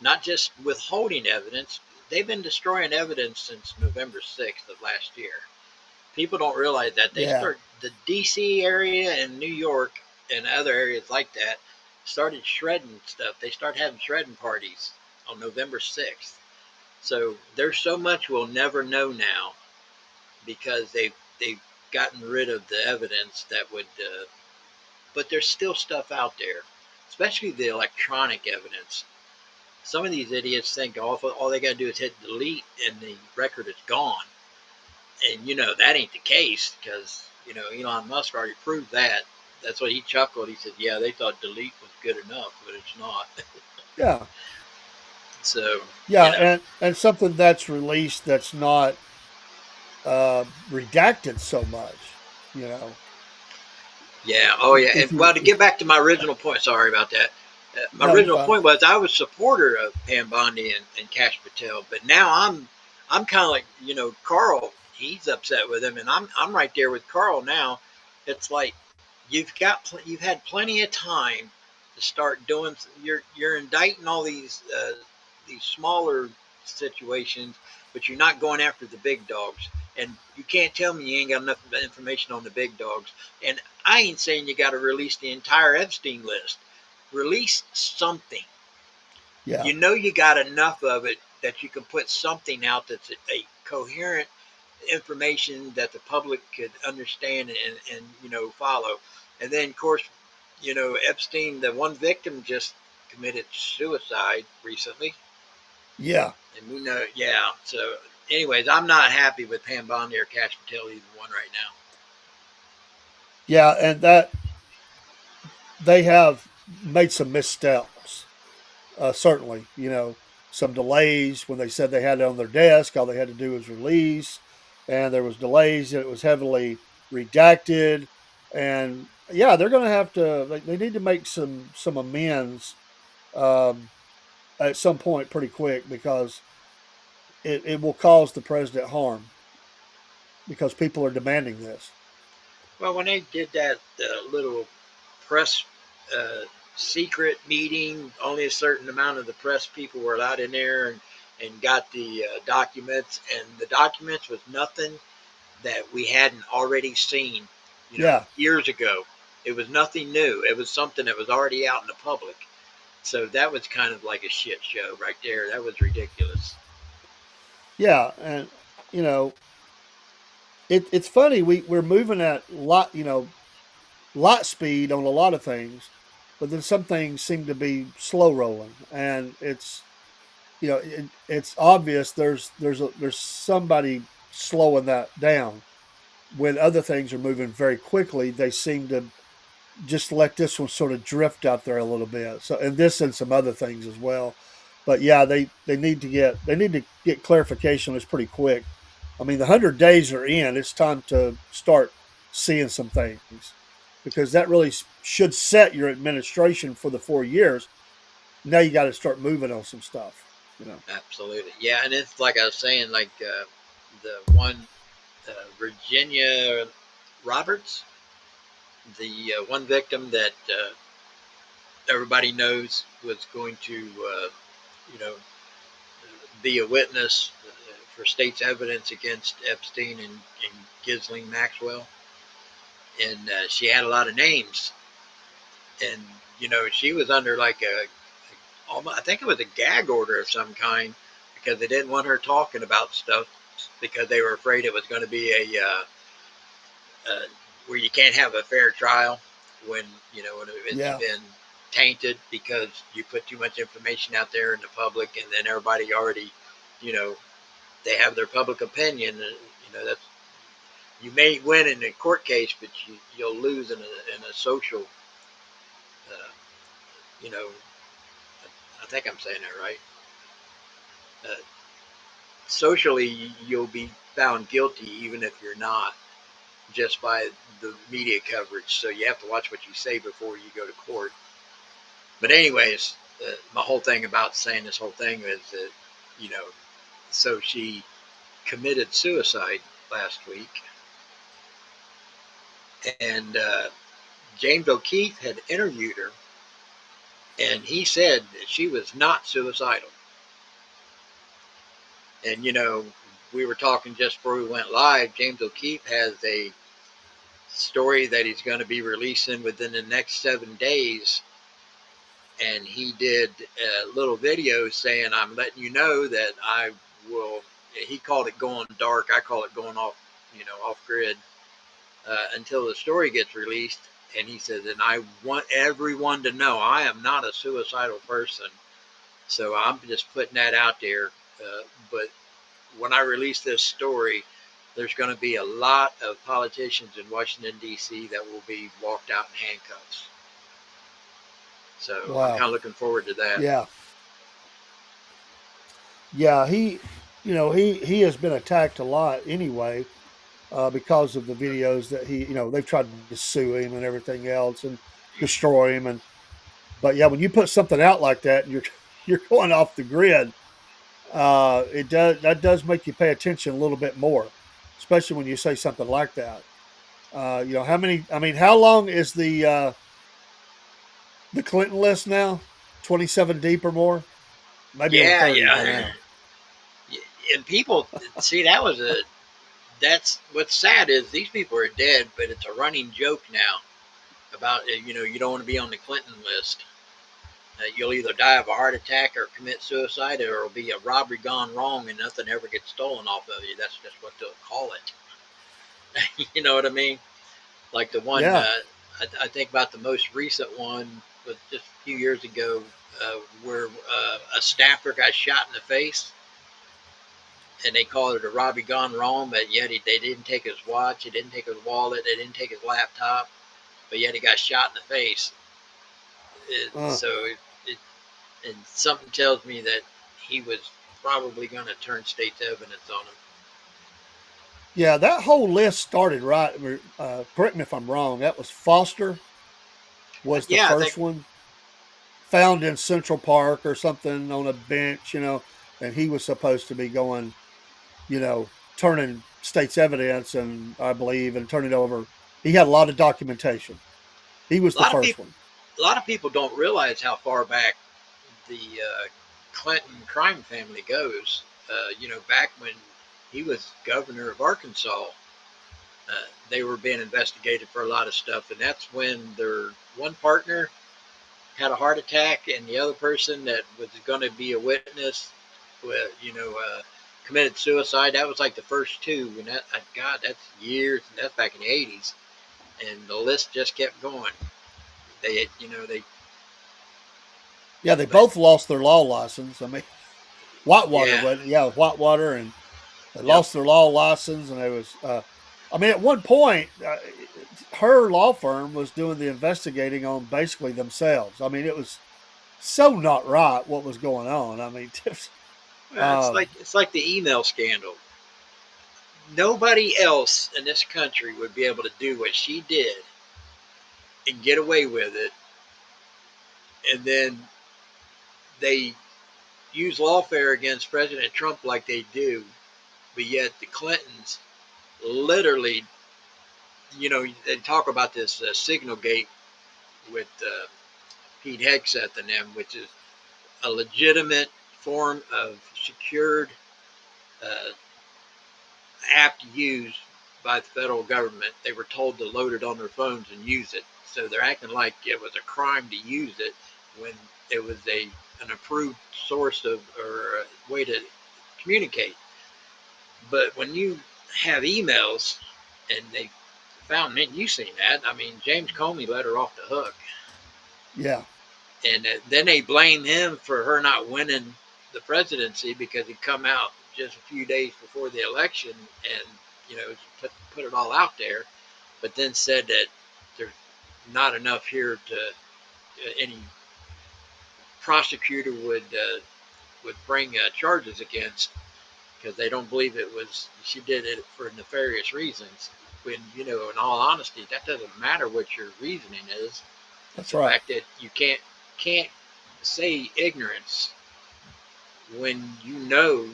not just withholding evidence. They've been destroying evidence since November 6th of last year. People don't realize that Yeah, the DC area and New York and other areas like that started shredding stuff. They started having shredding parties on November 6th. So there's so much we'll never know now because they've gotten rid of the evidence that would. But there's still stuff out there, especially the electronic evidence. Some of these idiots think all they got to do is hit delete and the record is gone. And that ain't the case because Elon Musk already proved that. That's what he chuckled. He said, "Yeah, they thought delete was good enough, but it's not." yeah, So yeah, and something that's released that's not redacted so much. You know, yeah, oh yeah. if And you well, to get back to my original point, sorry about that. My no, you're original fine. point was I was a supporter of Pam Bondi and Cash Patel, but now I'm kind of like Carl. He's upset with him, and I'm right there with Carl now. It's like you've had plenty of time to start doing. You're indicting all these smaller situations, but you're not going after the big dogs. And you can't tell me you ain't got enough information on the big dogs. And I ain't saying you got to release the entire Epstein list. Release something. Yeah, You got enough of it that you can put something out that's a coherent information that the public could understand and follow. And then, of course, Epstein, the one victim, just committed suicide recently, yeah, and yeah. So, anyways, I'm not happy with Pam Bondi or Cash Patel, either one right now. yeah, and that they have made some missteps. Certainly, some delays when they said they had it on their desk. All they had to do was release, and there was delays, and it was heavily redacted. And yeah, they're going to have to. They need to make some amends um, at some point pretty quick because it will cause the president harm because people are demanding this. Well, when they did that little press uh, secret meeting, only a certain amount of the press people were allowed in there and got the documents, and the documents was nothing that we hadn't already seen, Yeah, years ago. It was nothing new. It was something that was already out in the public. So that was kind of like a shit show right there. That was ridiculous. yeah, and you know it's funny we're moving at lot speed on a lot of things, but then some things seem to be slow rolling, and it's obvious there's somebody slowing that down. When other things are moving very quickly, they seem to just let this one sort of drift out there a little bit. So, and this and some other things as well. But yeah, they need to get clarification. It's pretty quick. I mean, the 100 days are in. It's time to start seeing some things because that really should set your administration for the 4 years. Now you got to start moving on some stuff. You know. Absolutely. Yeah, and it's like I was saying, like the one Virginia Roberts, the one victim that everybody knows was going to, you know, be a witness for state's evidence against Epstein and Ghislaine Maxwell, and she had a lot of names, and she was under like I think it was a gag order of some kind because they didn't want her talking about stuff because they were afraid it was going to be where you can't have a fair trial when when it's Yeah. been tainted because you put too much information out there in the public and then everybody already you know they have their public opinion. And, that's, you may win in a court case, but you'll lose in a social. Uh, you know, I think I'm saying that right. Uh, Socially, you'll be found guilty even if you're not, just by the media coverage. So you have to watch what you say before you go to court. But anyways, my whole thing about saying this whole thing is that, you know, so she committed suicide last week, and James O'Keefe had interviewed her, and he said that she was not suicidal. And we were talking just before we went live. James O'Keefe has a story that he's going to be releasing within the next 7 days, and he did a little video saying, "I'm letting you know that I will." He called it going dark. I call it going off, off grid until the story gets released. And he says, "And I want everyone to know I am not a suicidal person. So I'm just putting that out there. But when I release this story, there's going to be a lot of politicians in Washington, D.C. that will be walked out in handcuffs." So I'm Wow. kind of looking forward to that. Yeah. Yeah. He has been attacked a lot anyway, because of the videos that they've tried to sue him and everything else and destroy him. But yeah, when you put something out like that and you're you're going off the grid, that does make you pay attention a little bit more, especially when you say something like that. How many? I mean, how long is the Clinton list now? 27 deep or more? Maybe over Yeah, 30 by yeah. now. And people see that's what's sad is these people are dead, but it's a running joke now about you don't want to be on the Clinton list. You'll either die of a heart attack or commit suicide, or it'll be a robbery gone wrong and nothing ever gets stolen off of you. That's just what they'll call it. You know what I mean? Like the one, Yeah. I think about the most recent one was just a few years ago, where a staffer got shot in the face, and they called it a robbery gone wrong. But yet they didn't take his watch, they didn't take his wallet, they didn't take his laptop, but yet he got shot in the face. Uh, So it, and something tells me that he was probably going to turn state's evidence on him. yeah, that whole list started right. Correct me if I'm wrong. That was Foster was the Yeah, I think first one, found in Central Park or something on a bench, and he was supposed to be going, turning state's evidence, and I believe, and turn it over. He had a lot of documentation. He was a the lot of first people, one. a lot of people don't realize how far back the Clinton crime family goes. Back when he was governor of Arkansas, they were being investigated for a lot of stuff, and that's when their one partner had a heart attack, and the other person that was going to be a witness, committed suicide. That was like the first two, and God, that's years, and that's back in the '80s, and the list just kept going. They, Yeah, they but both lost their law license. I mean, Whitewater, yeah, but yeah, Whitewater, and they yep. lost their law license, and it was. I mean, at one point, her law firm was doing the investigating on basically themselves. I mean, it was so not right what was going on. I mean, Well, it's like the email scandal. Nobody else in this country would be able to do what she did and get away with it, and then they use lawfare against President Trump like they do, but yet the Clintons literally, they talk about this signal gate with Pete Hegseth and them, which is a legitimate form of secured uh, app used by the federal government. They were told to load it on their phones and use it. So they're acting like it was a crime to use it when it was an approved source of or a way to communicate. But when you have emails and they found me, you seen that. I mean, James Comey let her off the hook. yeah, And then they blame him for her not winning the presidency because he come out just a few days before the election, and put it all out there, but then said that there's not enough here to any prosecutor would bring charges against, because they don't believe it was she did it for nefarious reasons. When in all honesty, that doesn't matter what your reasoning is. It's That's the right. fact that you can't say ignorance when you know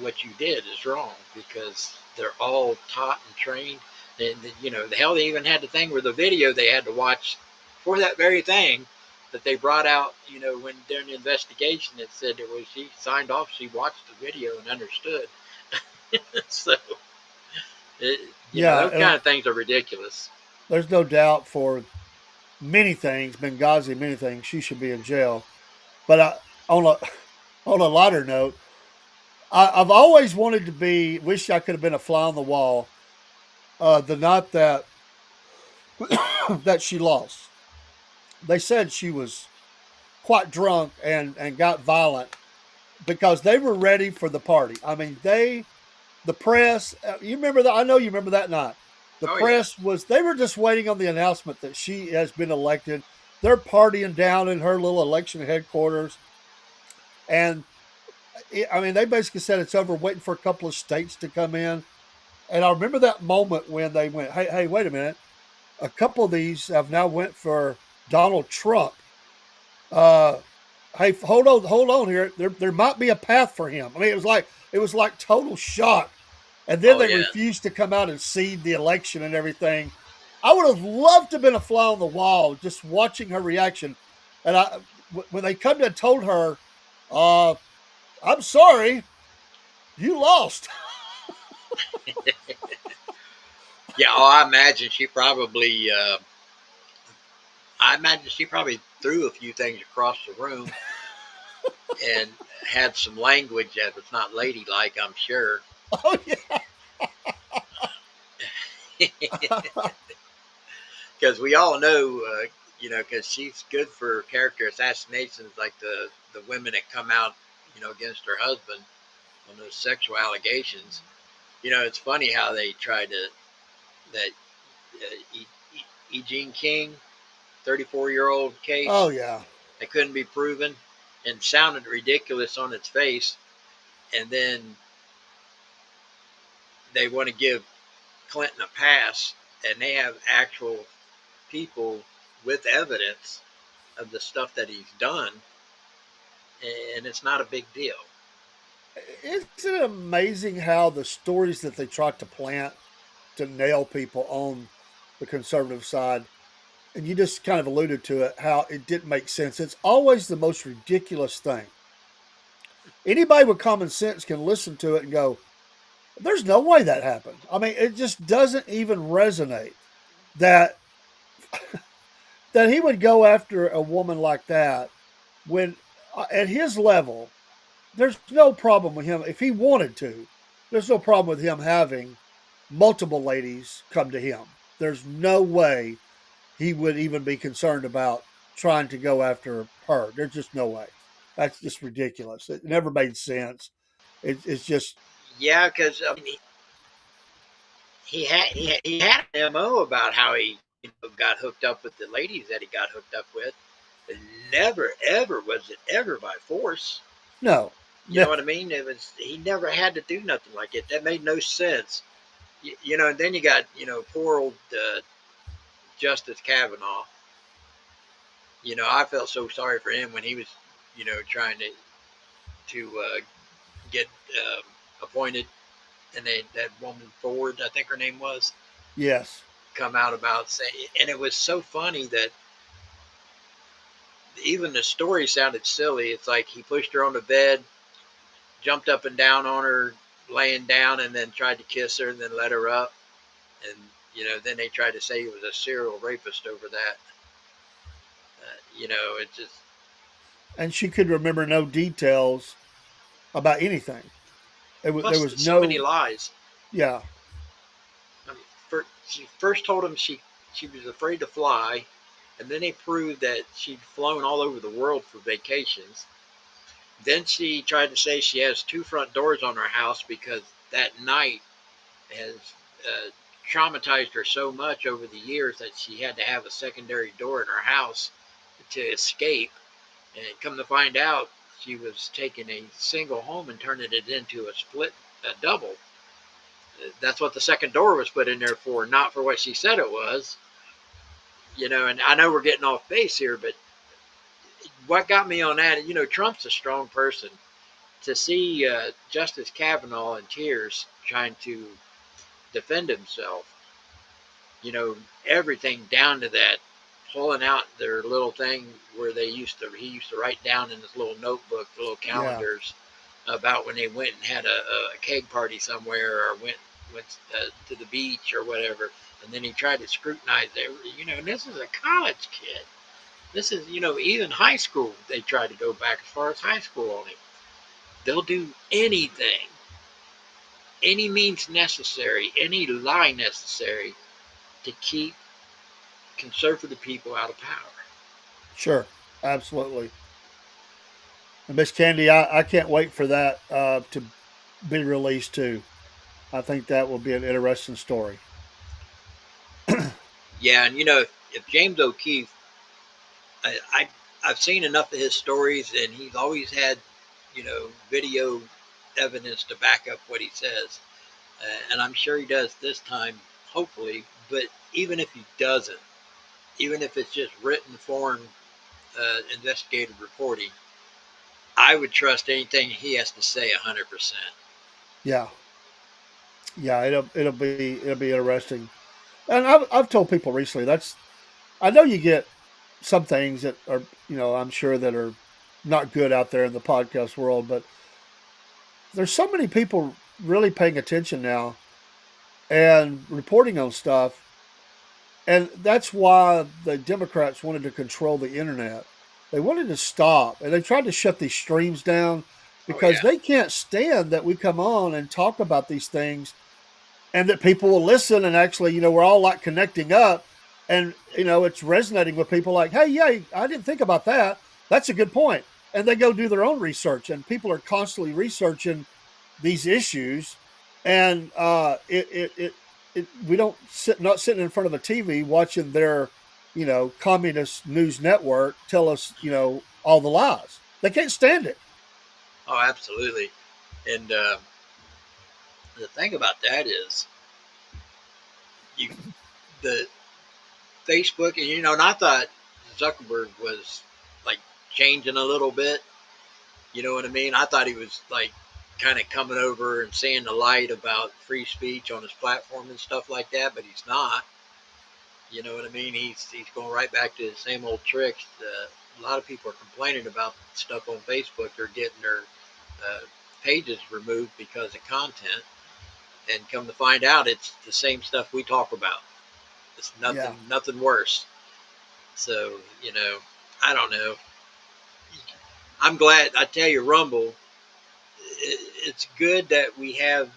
what you did is wrong, because they're all taught and trained. And the hell, they even had the thing where the video they had to watch for that very thing that they brought out. When during the investigation, it said it was she signed off. She watched the video and understood. So, Yeah, those kind of things are ridiculous. there's no doubt for many things, Benghazi, many things, she should be in jail. But on a on a lighter note, I've always wanted to be. Wish I could have been a fly on the wall. The night that that she lost, they said she was quite drunk and got violent because they were ready for the party. I mean, the press. You remember that? I know you remember that night. The Oh yeah. press was. They were just waiting on the announcement that she has been elected. They're partying down in her little election headquarters, and I mean, they basically said it's over, waiting for a couple of states to come in. And I remember that moment when they went, "Hey, wait a minute! A couple of these have now went for Donald Trump. Uh, hey, hold on here. There might be a path for him." I mean, it was like total shock. And then Oh they yeah. refused to come out and cede the election and everything. I would have loved to have been a fly on the wall, just watching her reaction. And when they come to and told her, uh, "I'm sorry, you lost." Yeah. Oh, I imagine she probably threw a few things across the room and had some language that was not ladylike, I'm sure. Oh yeah. Because we all know, because she's good for character assassinations, like the women that come out, against her husband on those sexual allegations. It's funny how they tried to that Eugene King, 34-year-old Oh case yeah. that couldn't be proven and sounded ridiculous on its face, and then they want to give Clinton a pass, and they have actual people with evidence of the stuff that he's done, and it's not a big deal. Isn't it amazing how the stories that they try to plant to nail people on the conservative side, and you just kind of alluded to it, how it didn't make sense. It's always the most ridiculous thing. Anybody with common sense can listen to it and go, "There's no way that happened." I mean, it just doesn't even resonate that that he would go after a woman like that when at his level, there's no problem with him if he wanted to. There's no problem with him having multiple ladies come to him. There's no way he would even be concerned about trying to go after her. There's just no way. That's just ridiculous. It never made sense. It's just Yeah, because I mean, he had an mo about how he got hooked up with the ladies that he got hooked up with. But never ever was it ever by force. no, You know no. what I mean? It was he never had to do nothing like it. That made no sense. And then you got poor old Justice Kavanaugh. I felt so sorry for him when he was trying to get appointed, and that woman Ford, I think her name was, Yes, come out about saying, and it was so funny that even the story sounded silly. It's like he pushed her on the bed, jumped up and down on her, laying down, and then tried to kiss her, and then let her up, and then they tried to say he was a serial rapist over that. It just and she could remember no details about anything. There plus was so many no. lies. Yeah, I mean, she first told him she was afraid to fly, and then they proved that she'd flown all over the world for vacations. Then she tried to say she has two front doors on her house because that night has uh, traumatized her so much over the years that she had to have a secondary door in her house to escape. And come to find out, she was taking a single home and turning it into a double. That's what the second door was put in there for, not for what she said it was. And I know we're getting off base here, but what got me on that, Trump's a strong person. To see Justice Kavanaugh in tears trying to defend himself, everything down to that, pulling out their little thing where he used to write down in his little notebook, the little Yeah. calendars about when they went and had a keg party somewhere or went to the beach or whatever. And then he tried to scrutinize every, and this is a college kid. This is, even high school, they tried to go back as far as high school on him. They'll do anything, any means necessary, any lie necessary to keep conservative people out of power. Sure. Absolutely. And Miss Candy, I can't wait for that to be released too. I think that will be an interesting story. Yeah, and if James O'Keefe, I, I I've seen enough of his stories, and he's always had, video evidence to back up what he says, and I'm sure he does this time, hopefully. But even if he doesn't, even if it's just written form, investigative reporting, I would trust anything he has to say 100%. Yeah. Yeah. It'll be interesting. And I've told people recently that's I know you get some things that are I'm sure that are not good out there in the podcast world, but there's so many people really paying attention now and reporting on stuff. And that's why the Democrats wanted to control the internet. They wanted to stop, and they tried to shut these streams down Oh because yeah. they can't stand that we come on and talk about these things and that people will listen and actually, we're all like connecting up and, it's resonating with people like, hey, yeah, I didn't think about that. That's a good point. And they go do their own research, and people are constantly researching these issues. And we don't not sitting in front of a TV watching their, communist news network tell us, all the lies. They can't stand it. Oh, absolutely. And the thing about that is, you the Facebook, and and I thought Zuckerberg was like changing a little bit. You know what I mean? I thought he was like kind of coming over and seeing the light about free speech on his platform and stuff like that, but he's not. You know what I mean? He's going right back to the same old tricks. A lot of people are complaining about stuff on Facebook. They're getting their uh, pages removed because of content, and come to find out, it's the same stuff we talk about. It's Yeah. nothing worse. So I don't know. I'm glad. I tell you, Rumble. It's good that we have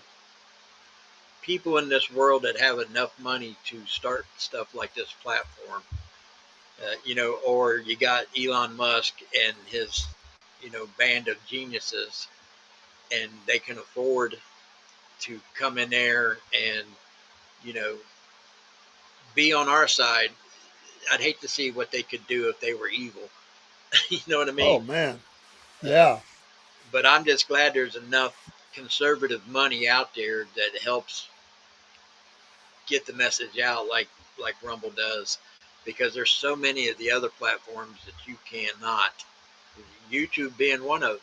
people in this world that have enough money to start stuff like this platform. Or you got Elon Musk and his, band of geniuses, and they can afford to come in there and, you know, be on our side. I'd hate to see what they could do if they were evil. You know what I Oh mean? man. Uh, Yeah. but I'm just glad there's enough conservative money out there that helps get the message out like Rumble does, because there's so many of the other platforms that you cannot. YouTube being one of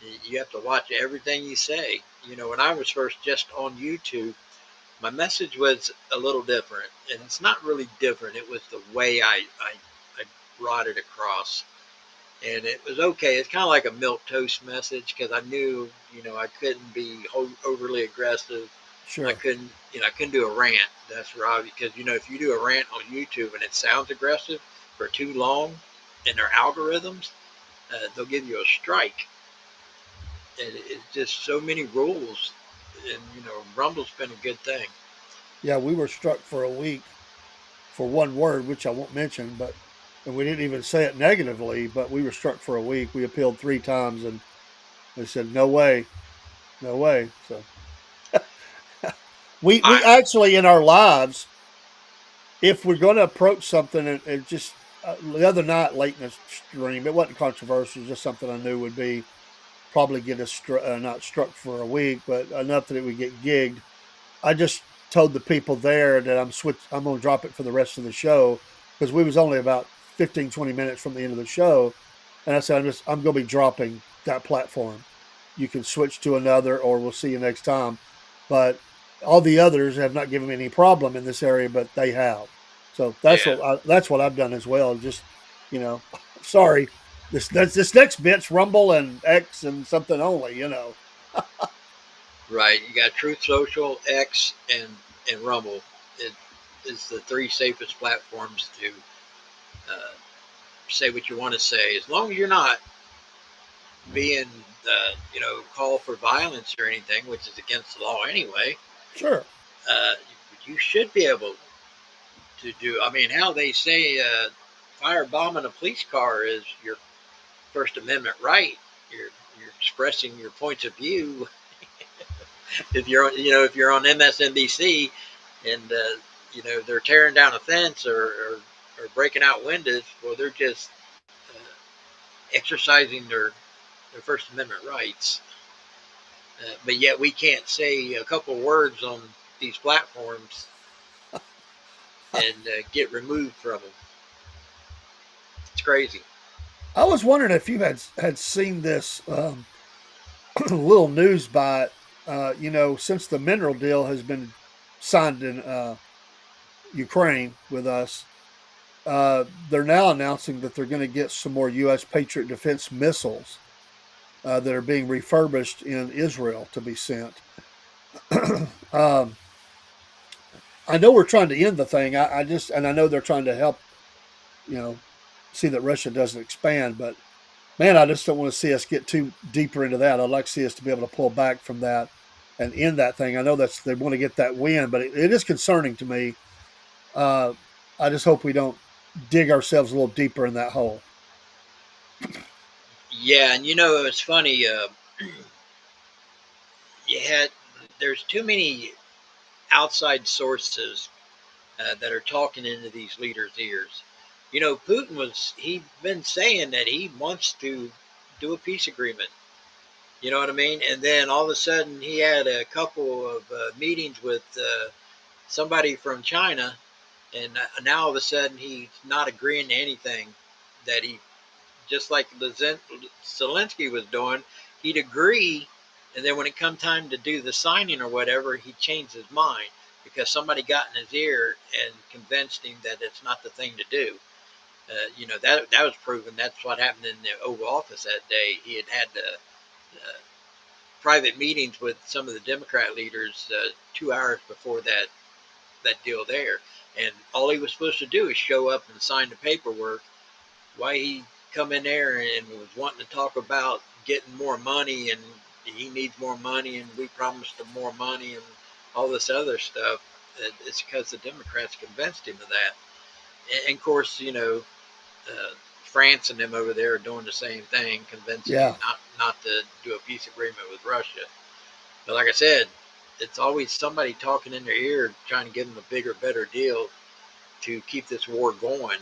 them. You have to watch everything you say. When I was first just on YouTube, my message was a little different, and it's not really different. It was the way I brought it across, and it was okay. It's kind of like a milk toast message because I knew, I couldn't be overly aggressive. I Sure. couldn't, I couldn't do a rant. That's right, because if you do a rant on YouTube and it sounds aggressive for too long, in their algorithms, they'll give you a strike. And it's just so many rules, and Rumble's been a good thing. Yeah, we were struck for a week for one word, which I won't mention, but and we didn't even say it negatively, but we were struck for a week. We appealed 3 times, and they said no way, no way. So we I, actually in our lives, if we're going to approach something, and just the other night late in the stream, it wasn't controversial, just something I knew would be probably get us not struck for a week, but enough that it would get gigged. I just told the people there that I'm going to drop it for the rest of the show because we was only about 15, 20 minutes from the end of the show, and I said I'm going to be dropping that platform. You can switch to another, or we'll see you next time. But all the others have not given me any problem in this area, but they have. So yeah, that's what I've done as well. Just sorry, this next bit's Rumble and X and something only. right. You got Truth Social, X, and Rumble. It is the three safest platforms to uh, say what you want to say, as long as you're not being, call for violence or anything, which is against the law anyway. Sure. Uh, you should be able to do. I mean, how they say firebombing a police car is your First Amendment right. You're expressing your points of view. If you're on MSNBC and they're tearing down a fence or breaking out windows, well, they're just uh, exercising their First Amendment rights. But yet we can't say a couple words on these platforms and get removed from them. It's crazy. I was wondering if you had seen this little news bite. Since the mineral deal has been signed in Ukraine with us, they're now announcing that they're going to get some more U.S. Patriot defense missiles that are being refurbished in Israel to be sent. um, I know we're trying to end the thing. I know they're trying to help, you know, see that Russia doesn't expand, but man, I just don't want to see us get too deeper into that. I'd like to see us to be able to pull back from that and end that thing. I know they want to get that win, but it is concerning to me. Uh, I just hope we don't dig ourselves a little deeper in that hole. Yeah, and it's funny. You had There's too many outside sources that are talking into these leaders' ears. Putin he'd been saying that he wants to do a peace agreement. You know what I mean? And then all of a sudden, he had a couple of meetings with somebody from China, and now all of a sudden he's not agreeing to anything that he just like Zelensky was doing. He'd agree, and then when it come time to do the signing or whatever, he changed his mind because somebody got in his ear and convinced him that it's not the thing to do. That was proven. That's what happened in the Oval Office that day. He had private meetings with some of the Democrat leaders 2 hours before that deal there, and all he was supposed to do is show up and sign the paperwork. Why he come in there and was wanting to talk about getting more money and he needs more money and we promised him more money and all this other stuff. It's because the Democrats convinced him of that. And of course, France and them over there are doing the same thing, convincing him Yeah, not to do a peace agreement with Russia. But like I said, it's always somebody talking in their ear, trying to give them a bigger, better deal to keep this war going.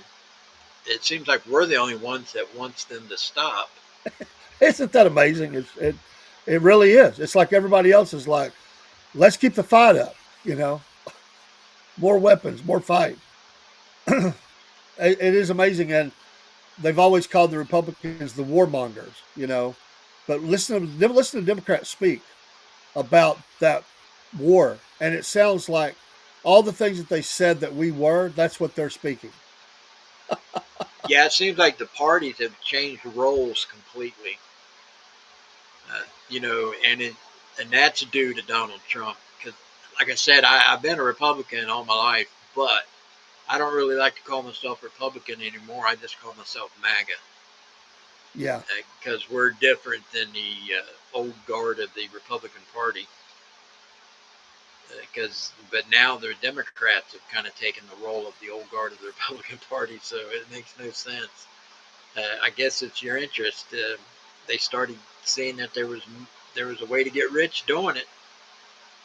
It seems like we're the only ones that wants them to stop. isn't that amazing? It really is. It's like everybody else is like, let's keep the fight up. More weapons, more fight. It is amazing, and they've always called the Republicans the warmongers. But listen to Democrats speak about that war, and it sounds like all the things that they said that we were. That's what they're speaking. Yeah, it seems like the parties have changed roles completely. And that's due to Donald Trump. Because, like I said, I've been a Republican all my life, but I don't really like to call myself Republican anymore. I just call myself MAGA Yeah, because we're different than the old guard of the Republican Party. But now the Democrats have kind of taken the role of the old guard of the Republican Party, so it makes no sense. I guess it's your interest. They started seeing that there was a way to get rich doing it.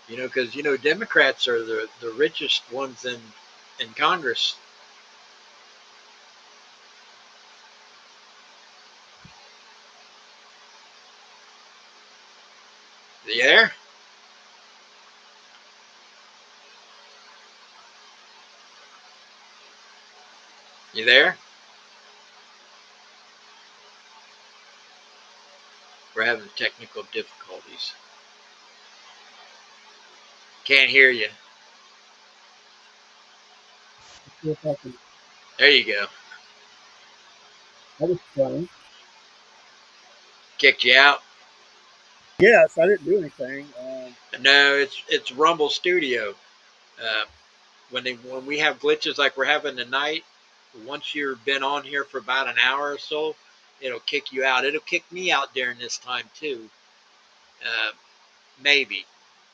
Because Democrats are the richest ones in Congress. You there? You there? We're having technical difficulties. Can't hear you. See if I can. There you go. That was funny. Kicked you out? Yes, I didn't do anything. No, it's Rumble Studio. Uh, when we have glitches like we're having tonight, once you've been on here for about an hour or so, it'll kick you out. It'll kick me out during this time too. Uh, Maybe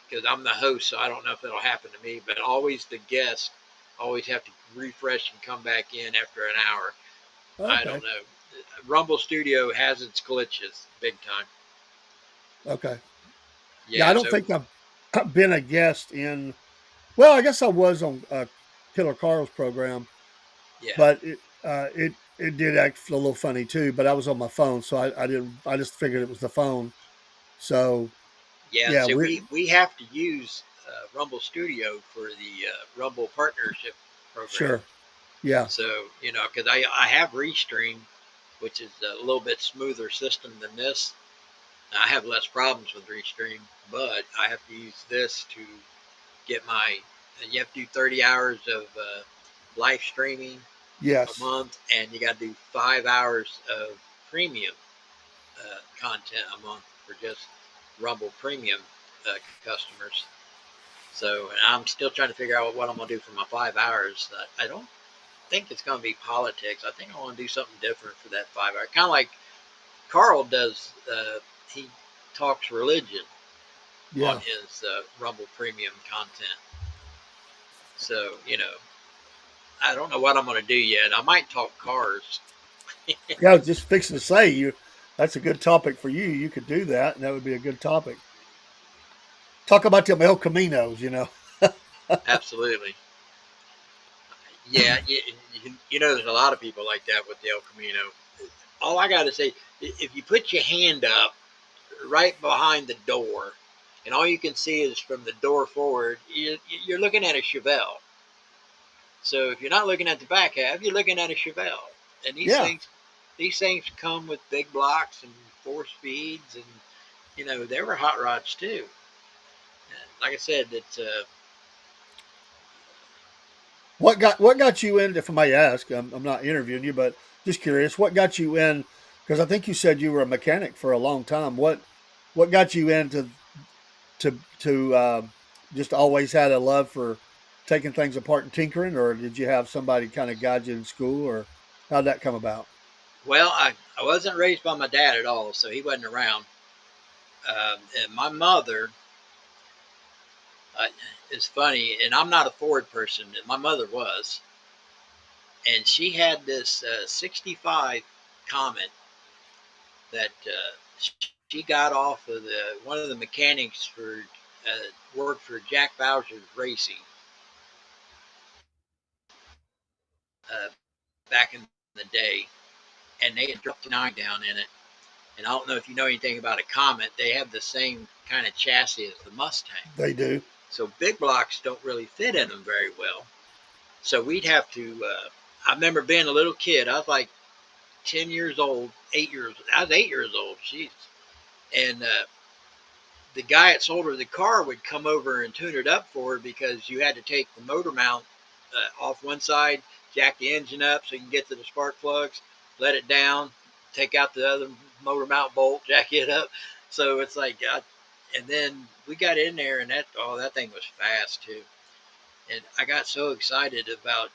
because I'm the host, so I don't know if it'll happen to me. But always the guest always have to refresh and come back in after an hour. I Okay. don't know. Rumble Studio has its glitches big time. Okay. Yeah, I Yeah. don't So think I've been a guest in. Well, I guess I was on Killer Carl's program, yeah. but it did act a little funny too. But I was on my phone, so I didn't. I just figured it was the phone. So Yeah, yeah, so we we have to use Rumble Studio for the Rumble Partnership Program. sure. Yeah. So because I have Restream, which is a little bit smoother system than this. I have less problems with Restream, but I have to use this to get my. You have to do 30 hours of live streaming a Yes. month, and you got to do 5 hours of premium content a month for just Rumble Premium customers. So I'm still trying to figure out what I'm gonna do for my 5 hours. I don't think it's gonna be politics. I think I want to do something different for that 5 hour. Kind of like Carl does. He talks religion on Yeah. his Rumble Premium content. So I don't know what I'm gonna do yet. I might talk cars. Yeah. I was just fixing to say you. That's a good topic for you. You could do that, and that would be a good topic. Talk about them El Caminos. Absolutely. Yeah, there's a lot of people like that with the El Camino. All I got to say, if you put your hand up right behind the door, and all you can see is from the door forward, you're looking at a Chevelle. So if you're not looking at the back half, you're looking at a Chevelle. And Yeah. these things come with big blocks and 4 speeds, and they were hot rods too. And like I said, it's What got you in? If I may ask, I'm not interviewing you, but just curious. What got you in? Because I think you said you were a mechanic for a long time. What got you into to just always had a love for taking things apart and tinkering, or did you have somebody kind of guide you in school, or how'd that come about? well, I wasn't raised by my dad at all, so he wasn't around. And my mother uh, is funny, and I'm not a Ford person, and my mother was, and she had this 65 Comet that she got off of one of the mechanics for worked for Jack Bowser's Racing uh, back in the day, and they had dropped 9 down in it. And I don't know if you know anything about a Comet; they have the same kind of chassis as the Mustang, They do. so big blocks don't really fit in them very well. So we'd have to. I remember being a little kid. I was like 10 years old, 8 years. I was 8 years old. Jeez. And the guy that sold her the car would come over and tune it up for her because you had to take the motor mount off one side, jack the engine up so you can get to the spark plugs, let it down, take out the other motor mount bolt, jack it up. So it's like, and then we got in there, and that thing was fast too. And I got so excited about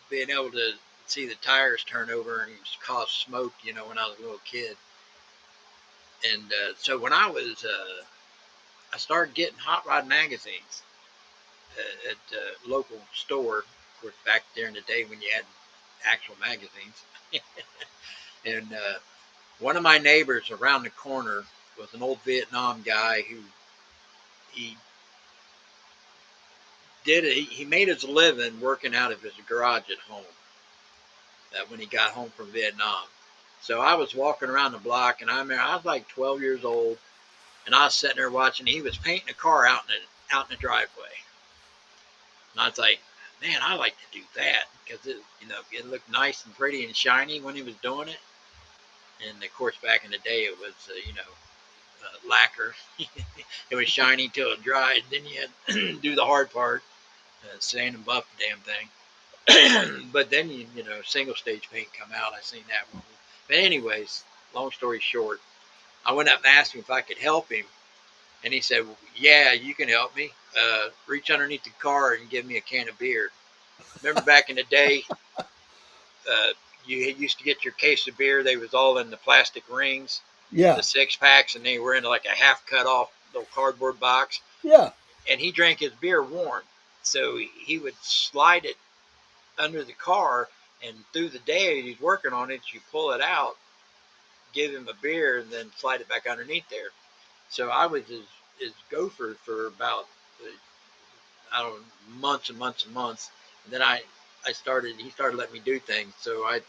being able to see the tires turn over and cause smoke, when I was a little kid. And so when I started getting hot rod magazines. at a local store. Of course, back there in the day when you had actual magazines. And one of my neighbors around the corner was an old Vietnam guy who he he made his living working out of his garage at home. When he got home from Vietnam. So I was walking around the block, and I remember I was like 12 years old, and I was sitting there watching. He was painting a car out in the driveway, and I was like, man, I like to do that because it looked nice and pretty and shiny when he was doing it. And of course, back in the day, it was lacquer. It was shiny till it dried. Then you had to do the hard part, sand and buff the damn thing. But then single stage paint come out. I seen that one. But anyways, long story short, I went up and asked him if I could help him, and he said, well, "Yeah, you can help me. Reach underneath the car and give me a can of beer." Remember back in the day, you used to get your case of beer. They was all in the plastic rings, the Yeah. 6 packs, and they were in like a half cut off little cardboard box. Yeah. And he drank his beer warm, so he would slide it under the car, and through the day he's working on it, you pull it out, give him a beer, and then slide it back underneath there. So I was his gopher for about I don't know, months and months and months, and then he started letting me do things. So I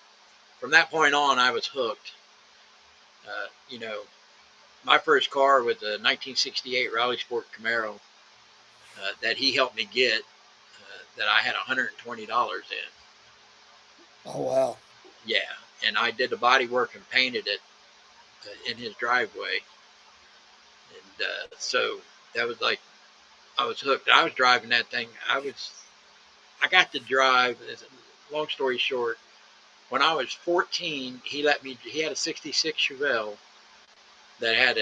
from that point on I was hooked. Uh, you know, my first car was a 1968 Rally Sport Camaro that he helped me get. That I had $120 in. Oh wow. Yeah, and I did the body work and painted it in his driveway, and so that was like I was hooked. I was driving that thing. I got to drive. Long story short, when I was 14, he let me. He had a '66 Chevelle that had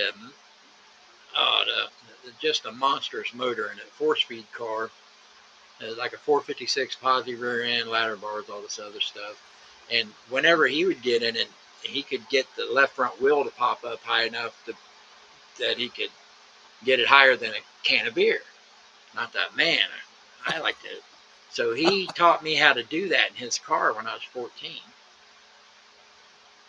just a monstrous motor in it, 4-speed car, like a 456 posi rear end, ladder bars, all this other stuff. And whenever he would get in it, he could get the left front wheel to pop up high enough that he could get it higher than a can of beer. And I thought, man, I like to. So he taught me how to do that in his car when I was 14.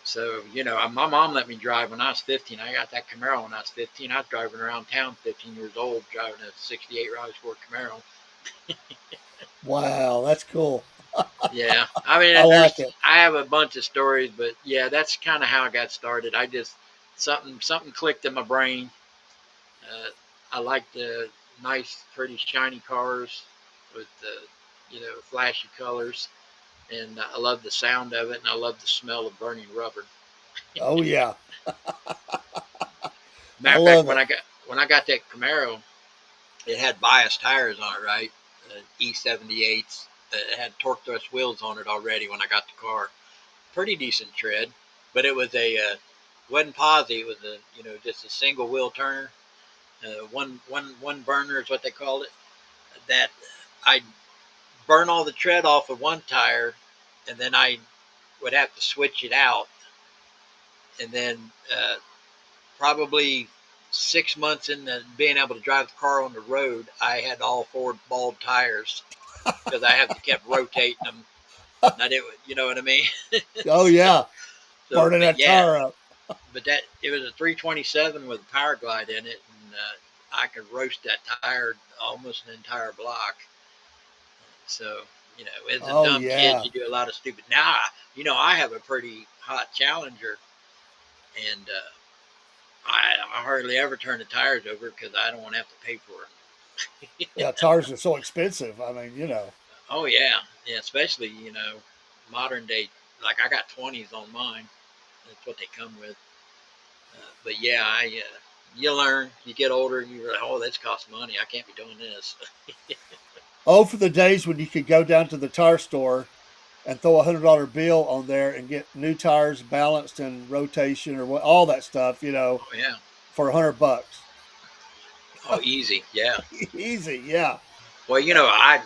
So, my mom let me drive when I was 15. I got that Camaro when I was 15. I was driving around town 15 years old, driving a '68 Rally Sport Camaro. Wow, that's cool. Yeah. I mean, I like it. I have a bunch of stories, but yeah, that's kind of how I got started. I just, something clicked in my brain. Uh, I like the nice, pretty, shiny cars with the, flashy colors. And I love the sound of it, and I love the smell of burning rubber. Oh yeah. I Matter of fact, love it. when I got that Camaro, it had bias tires on it, right? E78s. It had torque thrust wheels on it already when I got the car. Pretty decent tread, but it was wasn't posi. It was just a single wheel turner. One burner is what they called it. That I burn all the tread off of one tire, and then I would have to switch it out, and then probably 6 months into being able to drive the car on the road, I had all 4 bald tires because I have to kept rotating them. And I didn't, you know what I mean? Oh so, yeah. Burning but that yeah, tire up. but that it was a 327 with a power glide in it, and I could roast that tire almost an entire block. So as a Oh dumb kid, yeah. you do a lot of stupid. Now, I have a pretty hot Challenger, and I hardly ever turn the tires over because I don't want to have to pay for it. Yeah, tires are so expensive. I mean, Oh yeah, yeah, especially modern day. Like I got 20s on mine. That's what they come with. But yeah, you learn, you get older, and you're like, oh, this costs money. I can't be doing this. oh, for the days when you could go down to the tire store and throw $100 bill on there and get new tires balanced and rotation or what, all that stuff, Oh yeah. for $100. Oh, easy. Yeah. Easy, yeah. Well, I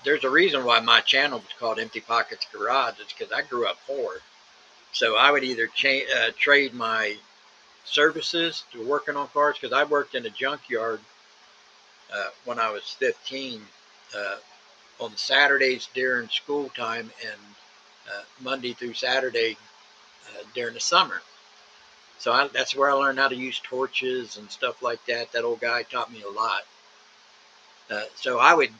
there's a reason why my channel was called Empty Pockets Garage. It's because I grew up poor, so I would either trade my services to working on cars because I worked in a junkyard when I was 15. uh, on Saturdays during school time and Monday through Saturday during the summer. So that's where I learned how to use torches and stuff like that. That old guy taught me a lot. So I would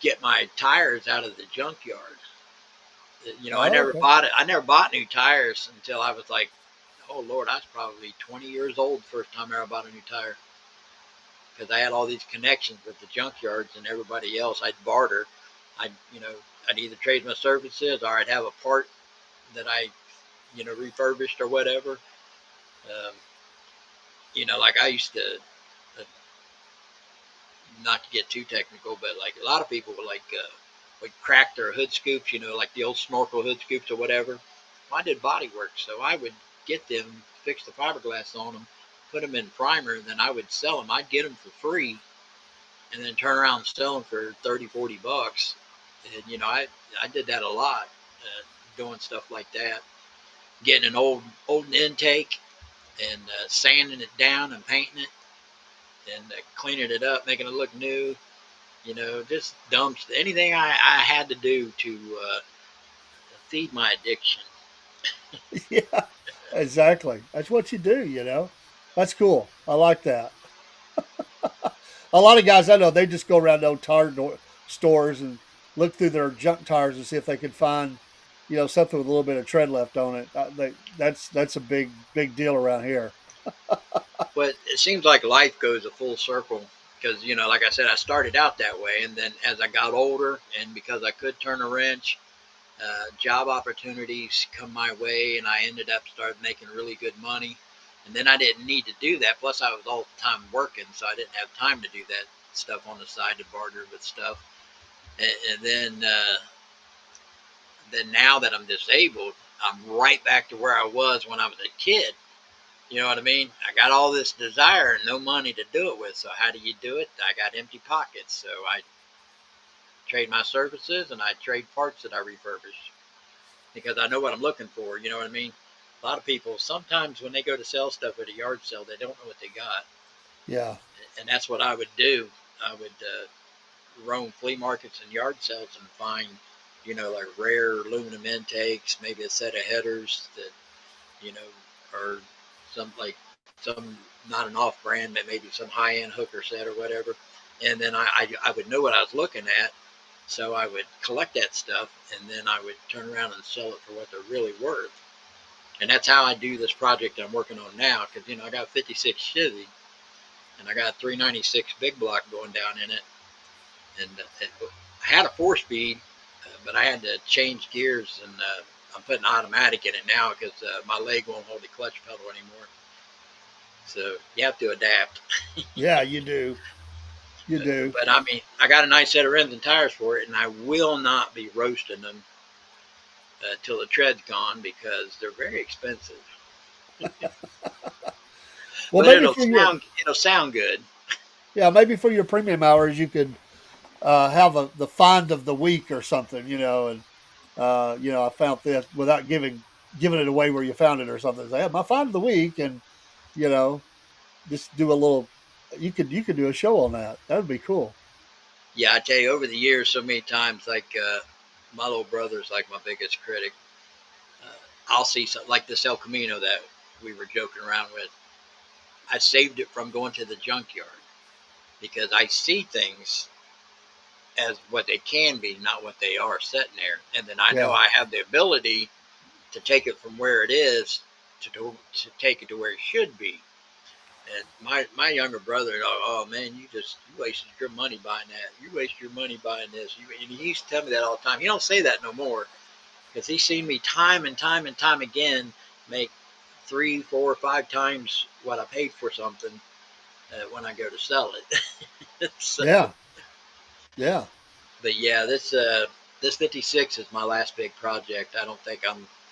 get my tires out of the junkyard. I Oh, never okay. bought it. I never bought new tires until I was like, oh Lord, I was probably 20 years old the first time I ever bought a new tire because I had all these connections with the junkyards and everybody else. I'd barter. I'd either trade my services or I'd have a part that I refurbished or whatever. Um, like I used to, uh, not to get too technical, but like a lot of people would crack their hood scoops, like the old snorkel hood scoops or whatever. Well, I did body work, so I would get them, fix the fiberglass on them, put them in primer, and then I would sell them. I'd get them for free, and then turn around and sell them for 30, $40. And I did that a lot, doing stuff like that, getting an old intake and sanding it down and painting it and cleaning it up, making it look new. Just dumps, anything I had to do to feed my addiction. Yeah, exactly. That's what you do, you know. That's cool. I like that. A lot of guys I know, they just go around to old stores and look through their junk tires and see if they can find, something with a little bit of tread left on it. That's a big deal around here. But it seems like life goes a full circle because, like I said, I started out that way. And then as I got older and because I could turn a wrench, job opportunities come my way and I ended up started making really good money. And then I didn't need to do that. Plus, I was all the time working, so I didn't have time to do that stuff on the side to barter with stuff. And then now that I'm disabled, I'm right back to where I was when I was a kid. You know what I mean? I got all this desire and no money to do it with. So how do you do it? I got empty pockets. So I trade my services and I trade parts that I refurbish because I know what I'm looking for. You know what I mean? A lot of people sometimes when they go to sell stuff at a yard sale, they don't know what they got, Yeah. and that's what I would do. I would roam flea markets and yard sales and find, like rare aluminum intakes, maybe a set of headers that you know, or some like some not an off brand, but maybe some high end hooker set or whatever. And then I would know what I was looking at, so I would collect that stuff, and then I would turn around and sell it for what they're really worth. And that's how I do this project I'm working on now, because I got 56 Chevy, and I got 396 big block going down in it, and I had a 4 speed, but I had to change gears, and I'm putting automatic in it now because my leg won't hold the clutch pedal anymore. So you have to adapt. Yeah, you do. You do. But I mean, I got a nice set of rims and tires for it, and I will not be roasting them till the tread's gone because they're very expensive. Well, But maybe for your it'll sound good. yeah, maybe for your premium hours, you could have the find of the week or something, and I found this without giving it away where you found it or something. Say, hey, my find of the week, and you know, just do a little. You could do a show on that. That would be cool. Yeah, I tell you, over the years, so many times, like my little brother's like my biggest critic. Uh, I'll see something like this El Camino that we were joking around with. I saved it from going to the junkyard because I see things as what they can be, not what they are sitting there. And then I know Yeah, I have the ability to take it from where it is to take it to where it should be. And my younger brother, oh man, you wasted your money buying that. You wasted your money buying this. And he used to tell me that all the time. He don't say that no more because he's seen me time and time and time again make 3, 4, 5 times what I paid for something when I go to sell it. So, yeah, yeah. but yeah, this 56 is my last big project. I don't think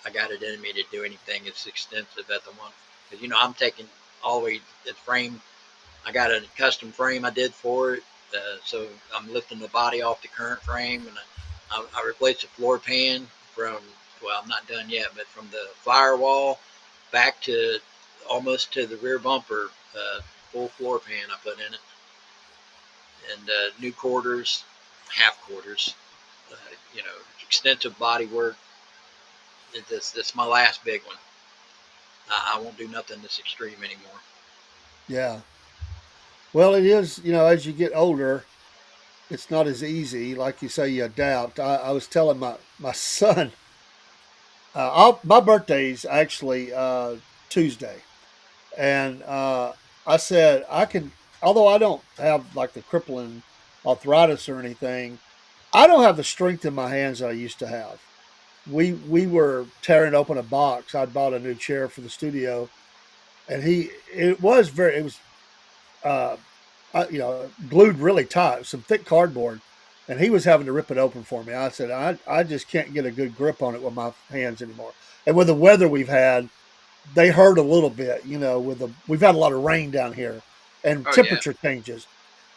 I got it in me to do anything as extensive as I want because I'm taking all the way the frame. I got a custom frame I did for it, so I'm lifting the body off the current frame, and I replaced the floor pan from I'm not done yet, but from the firewall back to almost to the rear bumper, full floor pan I put in it, and new quarters. half quarters. Uh, Extensive body work. This my last big one. I won't do nothing this extreme anymore. Yeah. Well, it is, as you get older, it's not as easy. Like you say, you adapt. I was telling my son, my birthday's actually Tuesday. And I said, although I don't have like the crippling arthritis or anything, I don't have the strength in my hands that I used to have. We were tearing open a box. I'd bought a new chair for the studio, and it was uh, glued really tight, some thick cardboard, and he was having to rip it open for me. I said, I just can't get a good grip on it with my hands anymore. And with the weather we've had, they hurt a little bit, we've had a lot of rain down here and Oh yeah. temperature changes,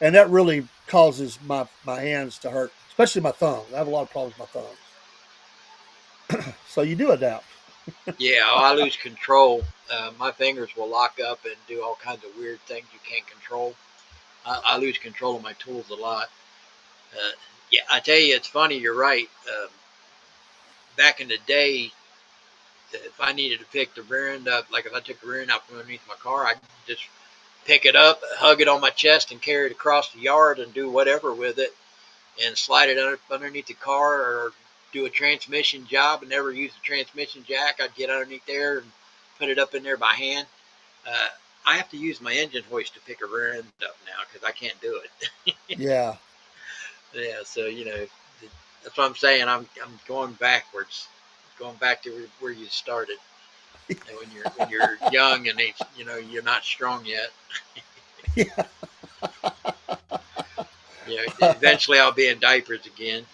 and that really causes my hands to hurt, especially my thumbs. I have a lot of problems with my thumbs. So you do adapt. Yeah, I lose control. My fingers will lock up and do all kinds of weird things you can't control. I lose control of my tools a lot. Uh, yeah, I tell you, it's funny. You're right. Back in the day, if I needed to pick the rear end up, like if I took the rear end out from underneath my car, I could just pick it up, hug it on my chest, and carry it across the yard and do whatever with it, and slide it underneath the car, or do a transmission job and never use the transmission jack. I'd get underneath there and put it up in there by hand. Uh, I have to use my engine hoist to pick a rear end up now because I can't do it. Yeah. Yeah, so that's what I'm saying. I'm going backwards, going back to where you started. And when you're young and you're not strong yet. Yeah. Eventually I'll be in diapers again.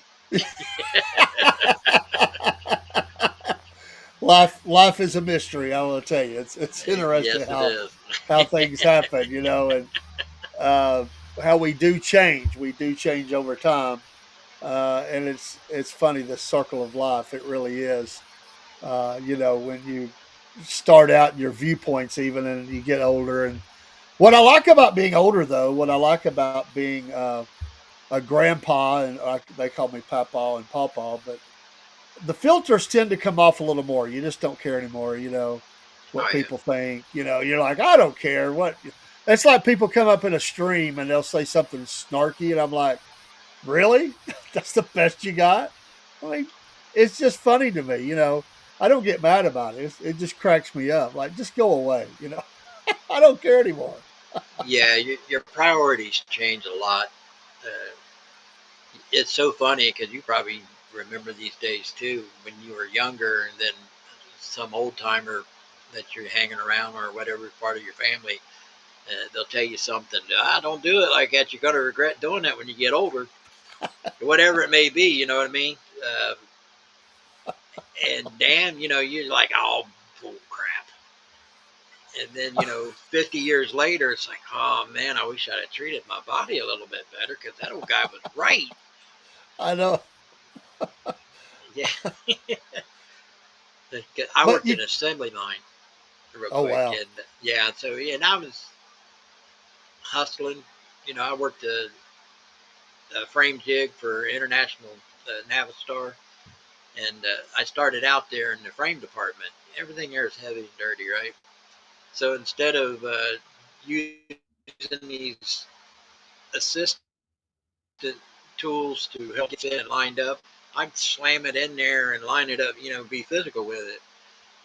Life is a mystery. I want to tell you, it's interesting Yes, it is. how things happen, and uh, how we do change. We do change over time, and it's funny, the circle of life. It really is. When you start out your viewpoints, even, and you get older. And what I like about being older, though, what I like about being a grandpa, and they call me Papa and Pawpaw, but the filters tend to come off a little more. You just don't care anymore. What Oh yeah. people think. You're like, I don't care. What? It's like people come up in a stream and they'll say something snarky, and I'm like, really? That's the best you got? I mean, it's just funny to me. I don't get mad about it. It just cracks me up. Like, just go away. I don't care anymore. Yeah, your priorities change a lot. Uh, it's so funny because you probably remember these days too when you were younger, and then some old timer that you're hanging around or whatever part of your family, they'll tell you something. Don't do it like that. You're gonna regret doing that when you get older, whatever it may be. You know what I mean? Uh, and damn, you're like, oh, bull crap. And then 50 years later, it's like, oh man, I wish I'd have treated my body a little bit better because that old guy was right. I know, Yeah, I but worked you. in an assembly line real Oh quick, wow. and yeah, so yeah, and I was hustling. I worked a frame jig for International Navistar, and I started out there in the frame department. Everything there is heavy and dirty, right? So instead of using these assistant tools to help get it lined up, I'd slam it in there and line it up, be physical with it.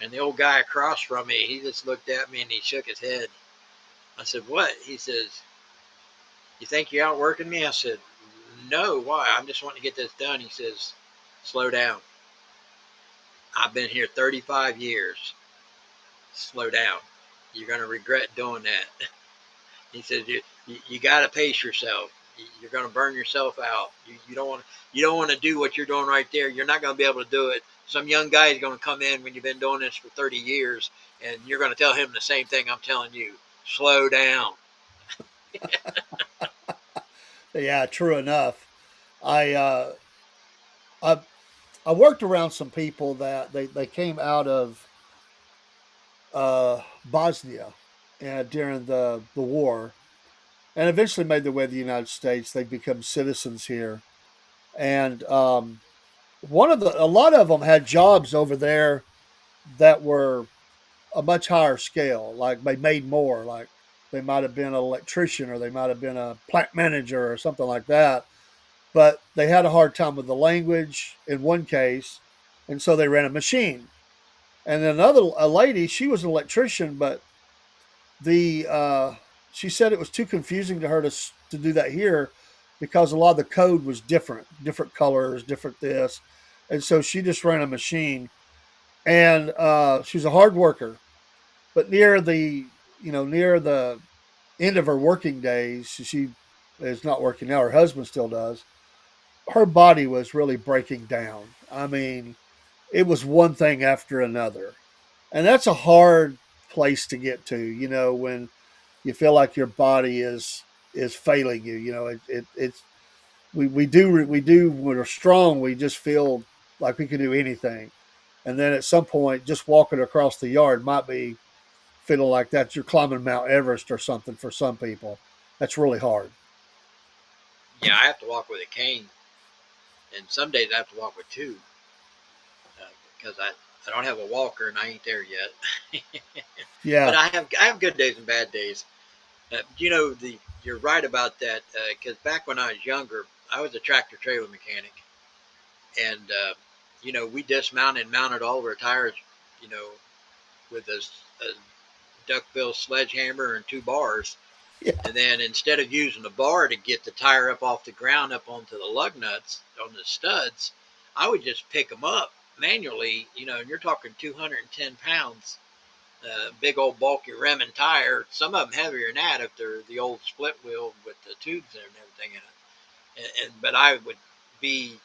And the old guy across from me, he just looked at me and he shook his head. I said, "What?" He says, "You think you're outworking me?" I said, "No, why? I'm just wanting to get this done." He says, "Slow down. I've been here 35 years. Slow down. You're going to regret doing that." He says, "You got to pace yourself. You're going to burn yourself out. You don't want to do what you're doing right there. You're not going to be able to do it. Some young guy is going to come in when you've been doing this for 30 years, and you're going to tell him the same thing I'm telling you. Slow down." Yeah, true enough. I I I worked around some people that they came out of Bosnia during the war, and eventually made their way to the United States. They become citizens here, And a lot of them had jobs over there that were a much higher scale. Like they made more. Like they might have been an electrician or they might have been a plant manager or something like that. But they had a hard time with the language in one case, and so they ran a machine. And then a lady, she was an electrician, but the she said it was too confusing to her to do that here because a lot of the code was different colors, different this, and so she just ran a machine. And she was a hard worker, but near the end of her working days, she is not working now. Her husband still does. Her body was really breaking down. I mean, it was one thing after another, and that's a hard place to get to. When you feel like your body is failing you. It's we do when we're strong. We just feel like we can do anything, and then at some point, just walking across the yard might be feeling like that you're climbing Mount Everest or something for some people. That's really hard. Yeah, I have to walk with a cane, and some days I have to walk with two because I don't have a walker and I ain't there yet. But Yeah, I have good days and bad days. You're right about that because back when I was younger, I was a tractor trailer mechanic, and we dismounted and mounted all of our tires, you know, with a duckbill sledgehammer and two bars. yeah, And then instead of using a bar to get the tire up off the ground up onto the lug nuts on the studs, I would just pick them up manually. And you're talking 210 pounds, big old bulky rim and tire. Some of them heavier than that if they're the old split wheel with the tubes and everything in it. But I would be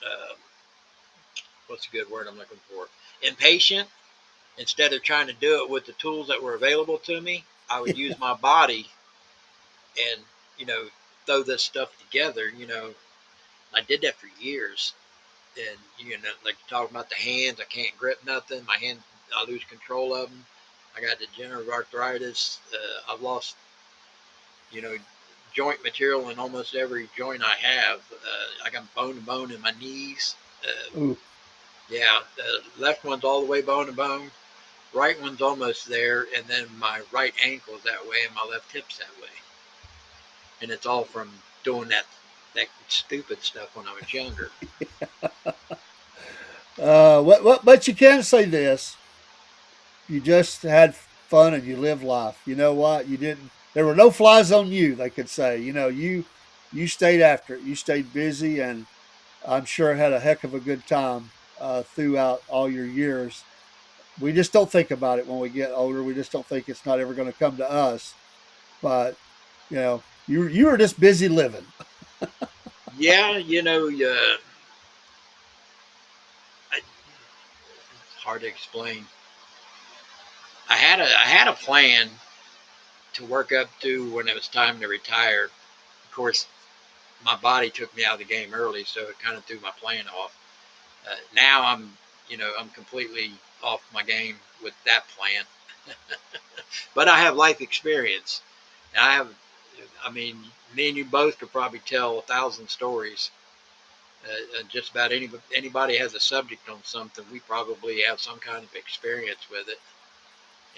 uh, what's a good word I'm looking for? Impatient. Instead of trying to do it with the tools that were available to me, I would use my body and you know throw this stuff together. I did that for years, and like you talking about the hands, I can't grip nothing. My hands, I lose control of them. I got degenerative arthritis. I've lost you know joint material in almost every joint I have. I got bone to bone in my knees. Uh, ooh, yeah, the left one's all the way bone to bone. Right one's almost there, and then my right ankle's that way, and my left hip's that way. And it's all from doing that stupid stuff when I was younger. but you can say this: you just had fun and you lived life. You know what? You didn't. There were no flies on you. They could say. You stayed after it. You stayed busy, and I'm sure had a heck of a good time throughout all your years. We just don't think about it when we get older. We just don't think it's not ever going to come to us. But you were just busy living. Yeah, it's hard to explain. I had a plan to work up to when it was time to retire. Of course, my body took me out of the game early, so it kind of threw my plan off. Now I'm completely off my game with that plan. But I have life experience. I mean, me and you both could probably tell 1,000 stories. Just about anybody has a subject on something, we probably have some kind of experience with it,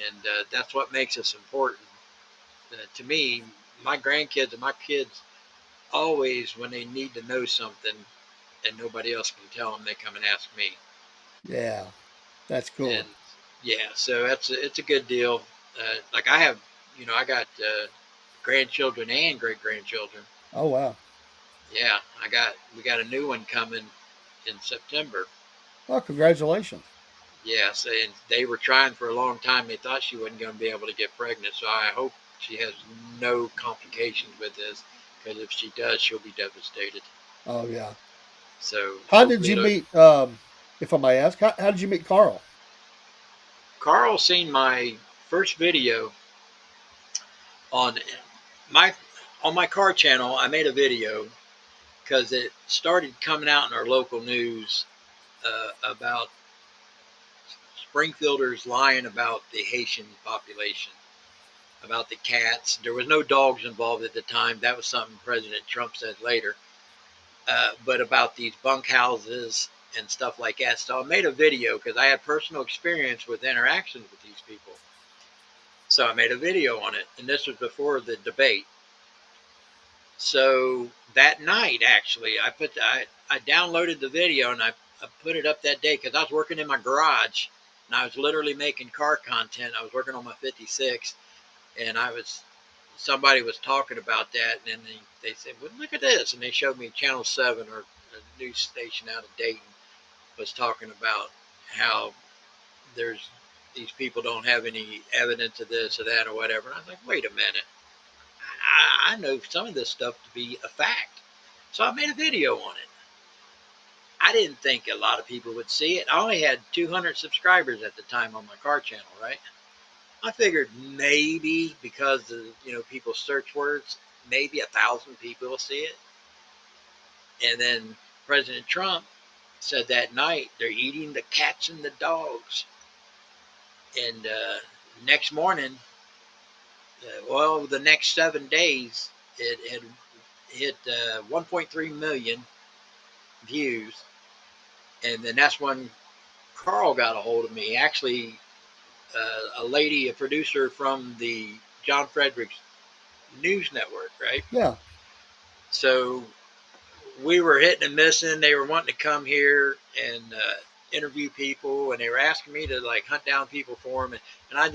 and that's what makes us important. To me, my grandkids and my kids always, when they need to know something and nobody else can tell them, they come and ask me. Yeah, that's And cool. yeah, so it's a good deal. Like I got grandchildren and great grandchildren. Oh wow. Yeah, we got a new one coming in September. Well, congratulations. Yes, and they were trying for a long time. They thought she wasn't going to be able to get pregnant, so I hope she has no complications with this. Because if she does, she'll be devastated. Oh yeah. So How did hopefully you it'll. meet? If I may ask, how did you meet Carl? Carl seen my first video on my on my car channel. I made a video because it started coming out in our local news about Springfielders lying about the Haitian population, about the cats. There was no dogs involved at the time. That was something President Trump said later. but about these bunk houses and stuff like that. So I made a video because I had personal experience with interactions with these people. So I made a video on it, and this was before the debate. So that night, actually, I downloaded the video and I put it up that day because I was working in my garage and I was literally making car content. I was working on my '56, and somebody was talking about that, and then they said, "Well, look at this," and they showed me Channel 7 or a news station out of Dayton was talking about how there's these people don't have any evidence of this or that or whatever. And I was like, wait a minute. I know some of this stuff to be a fact. So I made a video on it. I didn't think a lot of people would see it. I only had 200 subscribers at the time on my car channel, right? I figured maybe because of people's search words, maybe 1,000 people will see it. And then President Trump said that night they're eating the cats and the dogs. And next morning, the next 7 days, it had hit 1.3 million views. And then that's when Carl got a hold of me. Actually, a producer from the John Fredericks News Network, right? Yeah. So we were hitting and missing. They were wanting to come here and interview people, and they were asking me to like hunt down people for them. And I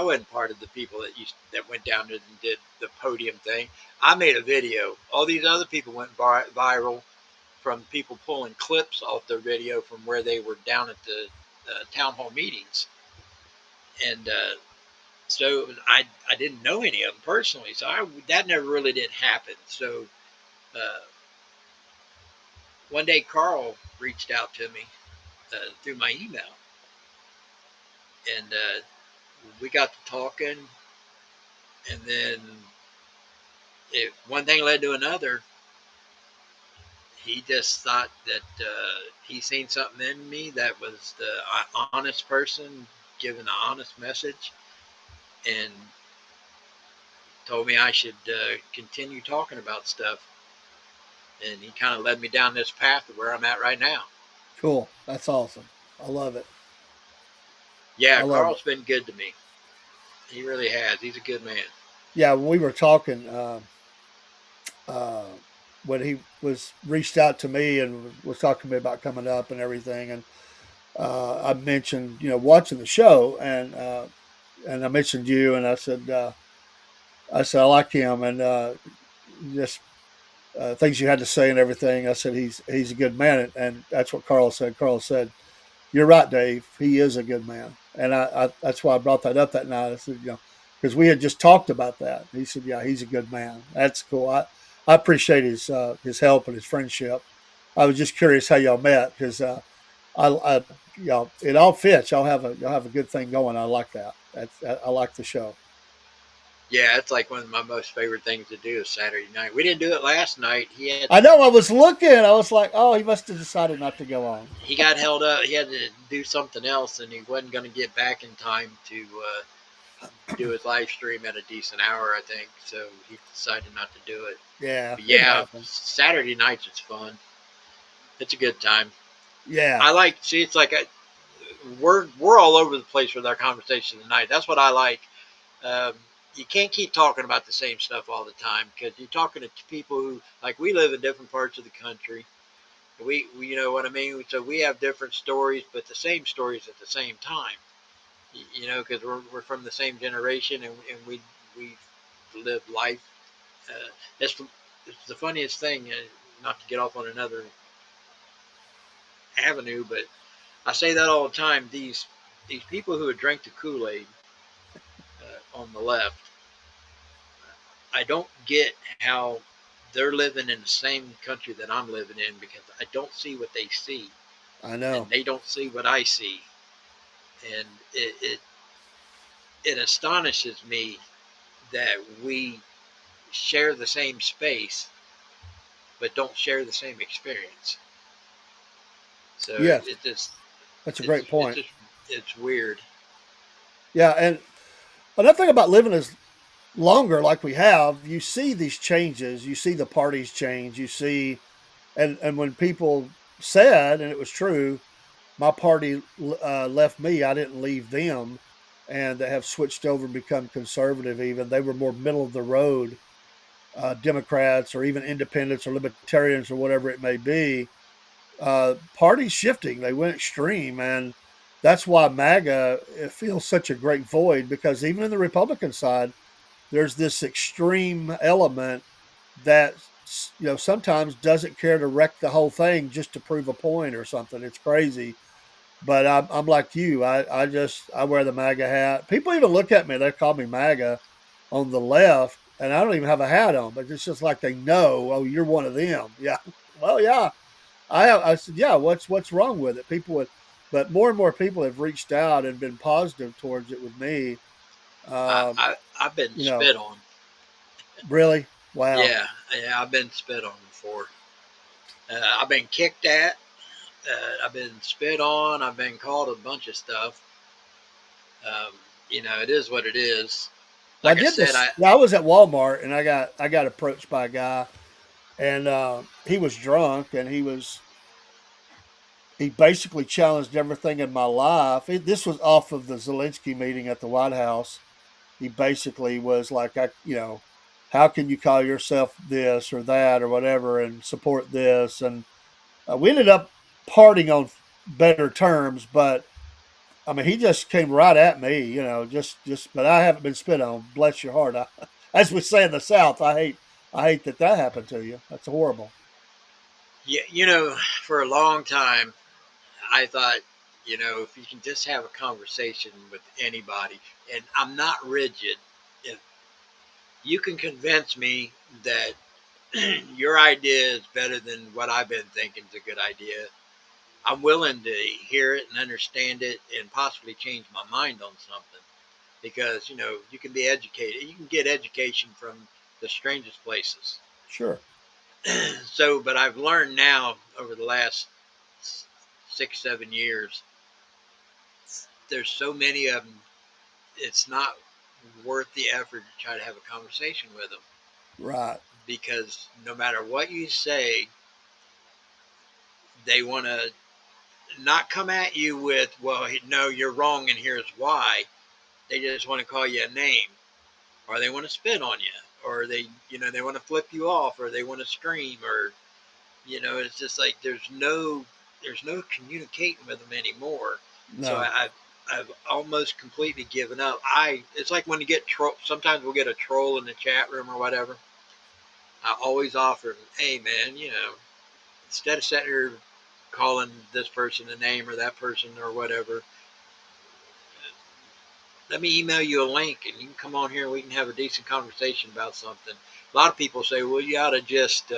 wasn't part of the people that went down and did the podium thing. I made a video. All these other people went viral from people pulling clips off their video from where they were down at the town hall meetings. And so I didn't know any of them personally, so that never really did happen. So uh, one day Carl reached out to me through my email, and we got to talking, and then one thing led to another. He just thought that he seen something in me that was the honest person giving an honest message, and told me I should continue talking about stuff. And he kind of led me down this path of where I'm at right now. Cool. That's awesome. I love it. Yeah, I love it. Carl's been good to me. He really has. He's a good man. Yeah, when we were talking, uh, when he was reached out to me and was talking to me about coming up and everything, and I mentioned watching the show, and I mentioned you, and I said I like him, and just things you had to say and everything. I said he's a good man, and that's what Carl said. Carl said, "You're right, Dave. He is a good man," and I that's why I brought that up that night. I said, because we had just talked about that. He said, "Yeah, he's a good man. That's cool." I appreciate his help and his friendship. I was just curious how y'all met because I it all fits. Y'all have a good thing going. I like that. I like the show. Yeah, it's like one of my most favorite things to do is Saturday night. We didn't do it last night. I know. I was looking. I was like, oh, he must have decided not to go on. He got held up. He had to do something else, and he wasn't going to get back in time to do his live stream at a decent hour, I think. So he decided not to do it. Yeah, But it yeah, happens. Saturday nights it's fun. It's a good time. Yeah, I like. See, it's like we're all over the place with our conversation tonight. That's what I like. Um, you can't keep talking about the same stuff all the time because you're talking to people who like we live in different parts of the country. We you know what I mean. So we have different stories, but the same stories at the same time. Because we're from the same generation and we live life. Uh, it's the funniest thing. Not to get off on another avenue, but I say that all the time. These people who drink the Kool-Aid on the left, I don't get how they're living in the same country that I'm living in because I don't see what they see I and know. they don't see what I see, and it astonishes me that we share the same space but don't share the same experience. So Yes, that's a it's great it's point. just it's weird. Yeah, and another thing about living as longer like we have, you see these changes. You see the parties change. You see And when people said, and it was true, my party left me, I didn't leave them, and they have switched over and become conservative. Even they were more middle of the road Democrats or even independents or libertarians or whatever it may be. Parties shifting, they went extreme, and that's why MAGA it feels such a great void because even in the Republican side, there's this extreme element that sometimes doesn't care to wreck the whole thing just to prove a point or something. It's crazy, but I'm like you. I wear the MAGA hat. People even look at me. They call me MAGA on the left, and I don't even have a hat on. But it's just like they know. Oh, you're one of them. Yeah. Well, yeah. I said, yeah. What's wrong with it? People would, but more and more people have reached out and been positive towards it with me. I, Um, I I've been you know, spit on. really, wow. Yeah, yeah, I've been spit on before. I've been kicked at. I've been spit on. I've been called a bunch of stuff. Um, it is what it is. Well, I Like I did said, this. Yeah, I was at Walmart and I got approached by a guy, and he was drunk and he basically challenged everything in my life. This was off of the Zelensky meeting at the White House. He basically was like, how can you call yourself this or that or whatever and support this? And we ended up parting on better terms, but I mean, he just came right at me, but I haven't been spit on. Bless your heart. As we say in the South, I hate that happened to you. That's horrible. yeah, for a long time, I thought, if you can just have a conversation with anybody, and I'm not rigid, if you can convince me that your idea is better than what I've been thinking is a good idea, I'm willing to hear it and understand it and possibly change my mind on something because you can be educated. You can get education from the strangest places. Sure. So, but I've learned now over the last 6, 7 years, there's so many of them. It's not worth the effort to try to have a conversation with them Right. because no matter what you say, they want to not come at you with, well, no, you're wrong and here's why. They just want to call you a name, or they want to spit on you, or they want to flip you off, or they want to scream, or it's just like there's no communicating with them anymore. So No. I've almost completely given up. It's like when you get sometimes we'll get a troll in the chat room or whatever. I always offer them, hey man, instead of sitting here calling this person a name or that person or whatever, let me email you a link and you can come on here and we can have a decent conversation about something. A lot of people say, well, you ought to just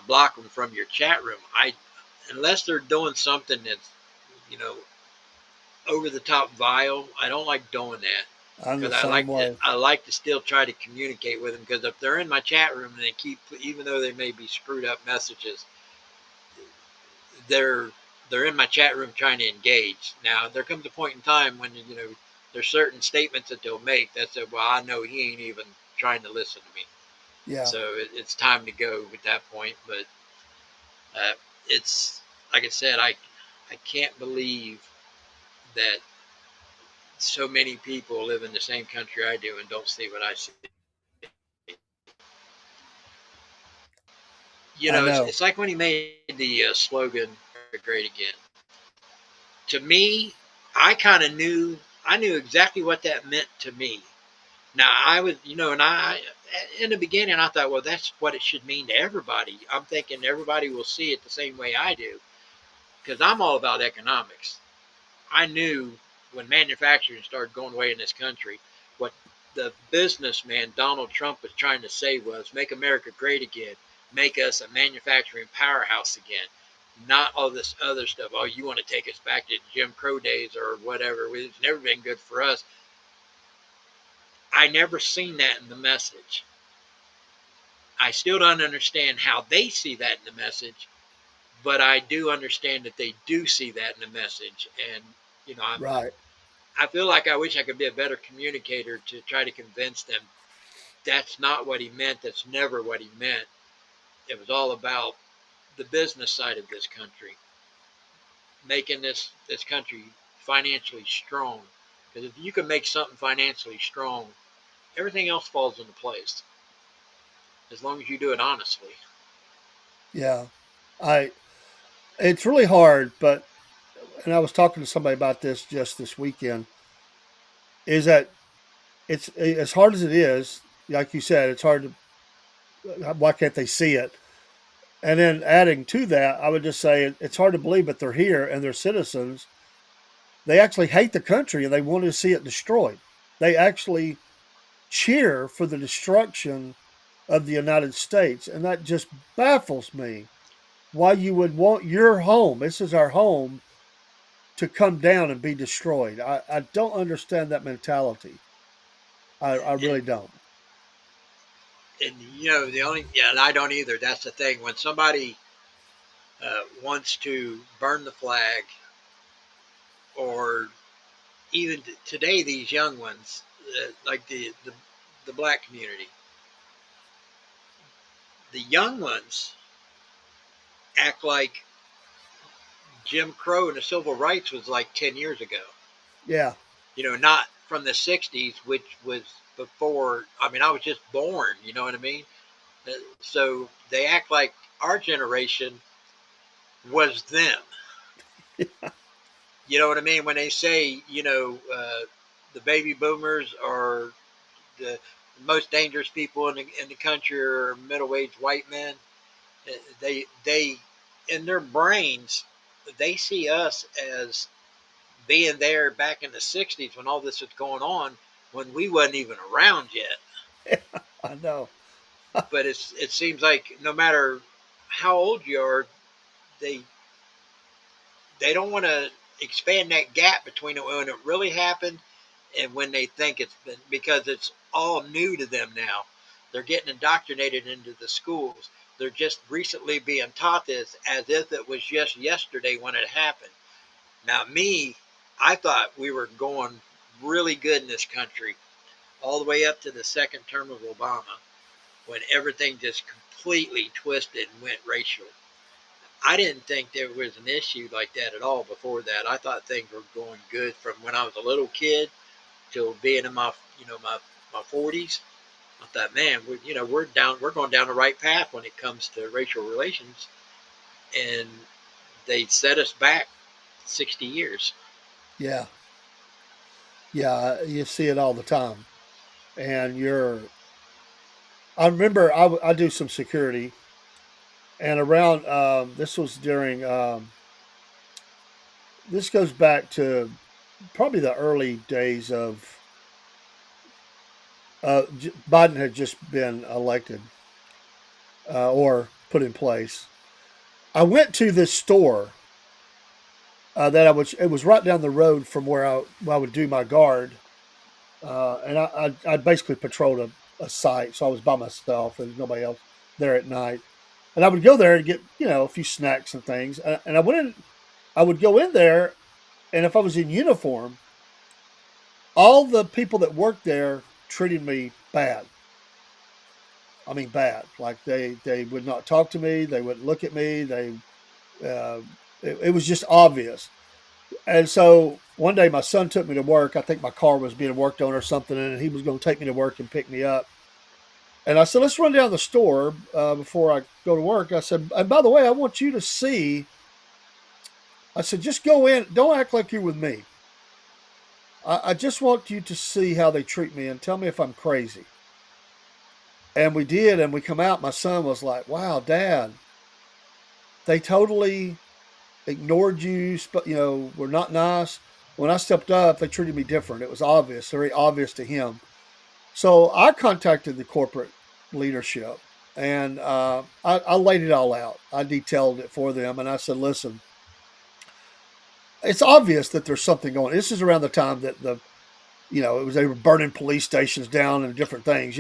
block them from your chat room. Unless they're doing something that's you know over the top vile, I don't like doing that I'm the because same way. I like to still try to communicate with them because if they're in my chat room and they keep, even though they may be screwed up messages, they're they're in my chat room trying to engage. Now there comes a point in time when there's certain statements that they'll make that say, well, I know he ain't even trying to listen to me, Yeah. so it's time to go at that point. But it's like I said, I can't believe that so many people live in the same country I do and don't see what I see. I know. It's like when he made the slogan "Great Again." To me, I knew exactly what that meant to me. Now I was, and I in the beginning I thought, well, that's what it should mean to everybody. I'm thinking everybody will see it the same way I do because I'm all about economics. I knew when manufacturing started going away in this country, what the businessman Donald Trump was trying to say was make America great again, make us a manufacturing powerhouse again, not all this other stuff. Oh, you want to take us back to Jim Crow days or whatever? It's never been good for us. I never seen that in the message. I still don't understand how they see that in the message, but I do understand that they do see that in the message. And Right. I feel like I wish I could be a better communicator to try to convince them that's not what he meant. That's never what he meant. It was all about the business side of this country, making this country financially strong. Because if you can make something financially strong, everything else falls into place as long as you do it honestly. Yeah. I it's really hard, but and I was talking to somebody about this just this weekend, is that it's as hard as it is, like you said, it's hard to why can't they see it? And then adding to that, I would just say it's hard to believe, but they're here and they're citizens. They actually hate the country and they want to see it destroyed. They actually cheer for the destruction of the United States. And that just baffles me why you would want your home, this is our home, to come down and be destroyed. I don't understand that mentality. I And really don't. the only yeah, and I don't either. That's the thing. When somebody wants to burn the flag, or even today, these young ones, like the black community, the young ones act like Jim Crow and the civil rights was like 10 years ago. Yeah. Not from the 60s, which was before, I mean, I was just born, you know what I mean? So they act like our generation was them. You know what I mean? When they say, the baby boomers are the most dangerous people in the country are middle-aged white men. They in their brains they see us as being there back in the 60s when all this was going on, when we wasn't even around yet. I know. But it seems like no matter how old you are, they they don't want to expand that gap between when it really happened and when they think it's been, because it's all new to them now. They're getting indoctrinated into the schools. They're just recently being taught this as if it was just yesterday when it happened. Now, me, I thought we were going really good in this country all the way up to the second term of Obama, when everything just completely twisted and went racial. I didn't think there was an issue like that at all before that. I thought things were going good from when I was a little kid till being in my 40s. I thought, man, we're going down the right path when it comes to racial relations, and they set us back 60 years. Yeah. Yeah. You see it all the time. And I remember I do some security, and around this was during this goes back to probably the early days of Biden had just been elected or put in place. I went to this store that it was right down the road from where I would do my guard, and I basically patrolled a site, so I was by myself and nobody else there at night, and I would go there and get a few snacks and things, and I would go in there, and if I was in uniform, all the people that worked there treated me bad. I mean, bad. Like they would not talk to me. They wouldn't look at me. Uh, it was just obvious. And so one day my son took me to work. I think my car was being worked on or something, and he was going to take me to work and pick me up. And I said, let's run down the store before I go to work. I said, and by the way, I want you to see. I said, just go in. Don't act like you're with me. I just want you to see how they treat me and tell me if I'm crazy. And we did, and we come out. My son was like, wow, Dad, they totally ignored you, were not nice. When I stepped up, they treated me different. It was obvious, very obvious to him. So I contacted the corporate leadership and I laid it all out. I detailed it for them and I said, listen, it's obvious that there's something going on. This is around the time that they were burning police stations down and different things.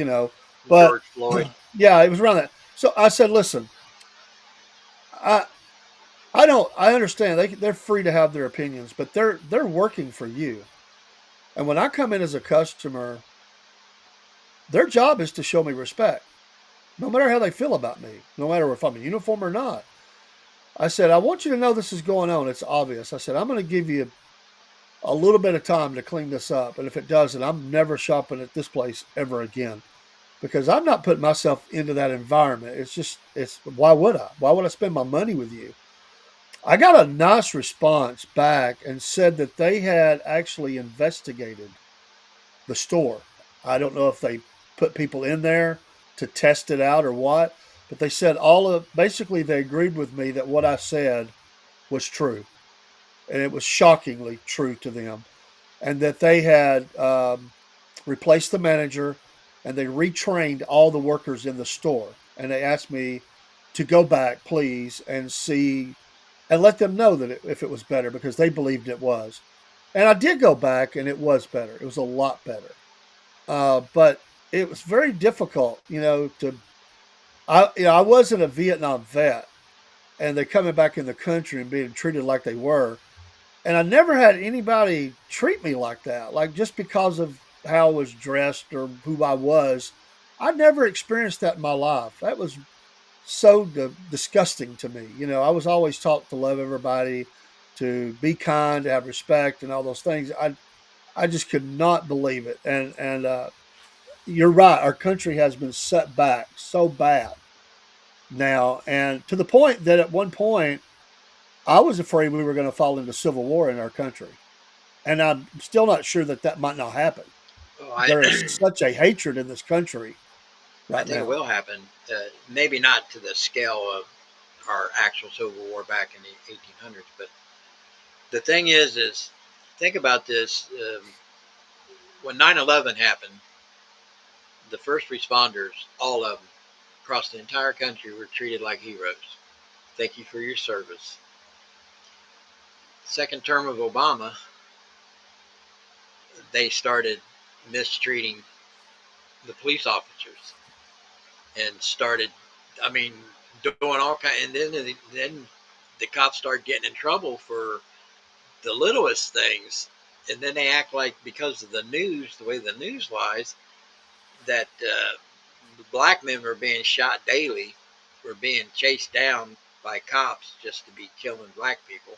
But George Floyd. yeah, it was around that. So I said, listen, I, I understand they're free to have their opinions, but they're working for you. And when I come in as a customer, their job is to show me respect. no matter how they feel about me, no matter if I'm in uniform or not. I said, I want you to know this is going on. It's obvious. I said, I'm going to give you a little bit of time to clean this up. And if it doesn't, I'm never shopping at this place ever again because I'm not putting myself into that environment. Why would I? Why would I spend my money with you? I got a nice response back and said that they had actually investigated the store. I don't know if they put people in there to test it out or what, but they said basically they agreed with me that what I said was true, and it was shockingly true to them, and that they had replaced the manager and they retrained all the workers in the store, and they asked me to go back, please, and see and let them know that if it was better because they believed it was. And I did go back, and it was better. It was a lot better. But it was very difficult, I wasn't a Vietnam vet, and they're coming back in the country and being treated like they were, and I never had anybody treat me like that, like just because of how I was dressed or who I was. I never experienced that in my life. That was so disgusting to me. I was always taught to love everybody, to be kind, to have respect, and all those things. I just could not believe it. And you're right. Our country has been set back so bad now, and to the point that at one point I was afraid we were going to fall into civil war in our country, and I'm still not sure that that might not happen. Well, There is such a hatred in this country I right think it now. will happen. Maybe not to the scale of our actual Civil War back in the 1800s, but the thing is think about this. When 9/11 happened, the first responders, all of them, across the entire country, were treated like heroes. Thank you for your service. Second term of Obama, they started mistreating the police officers and started, I mean, doing all kind. And then the cops started getting in trouble for the littlest things. And then they act like because of the news, the way the news lies, that black men were being shot daily, were being chased down by cops just to be killing black people.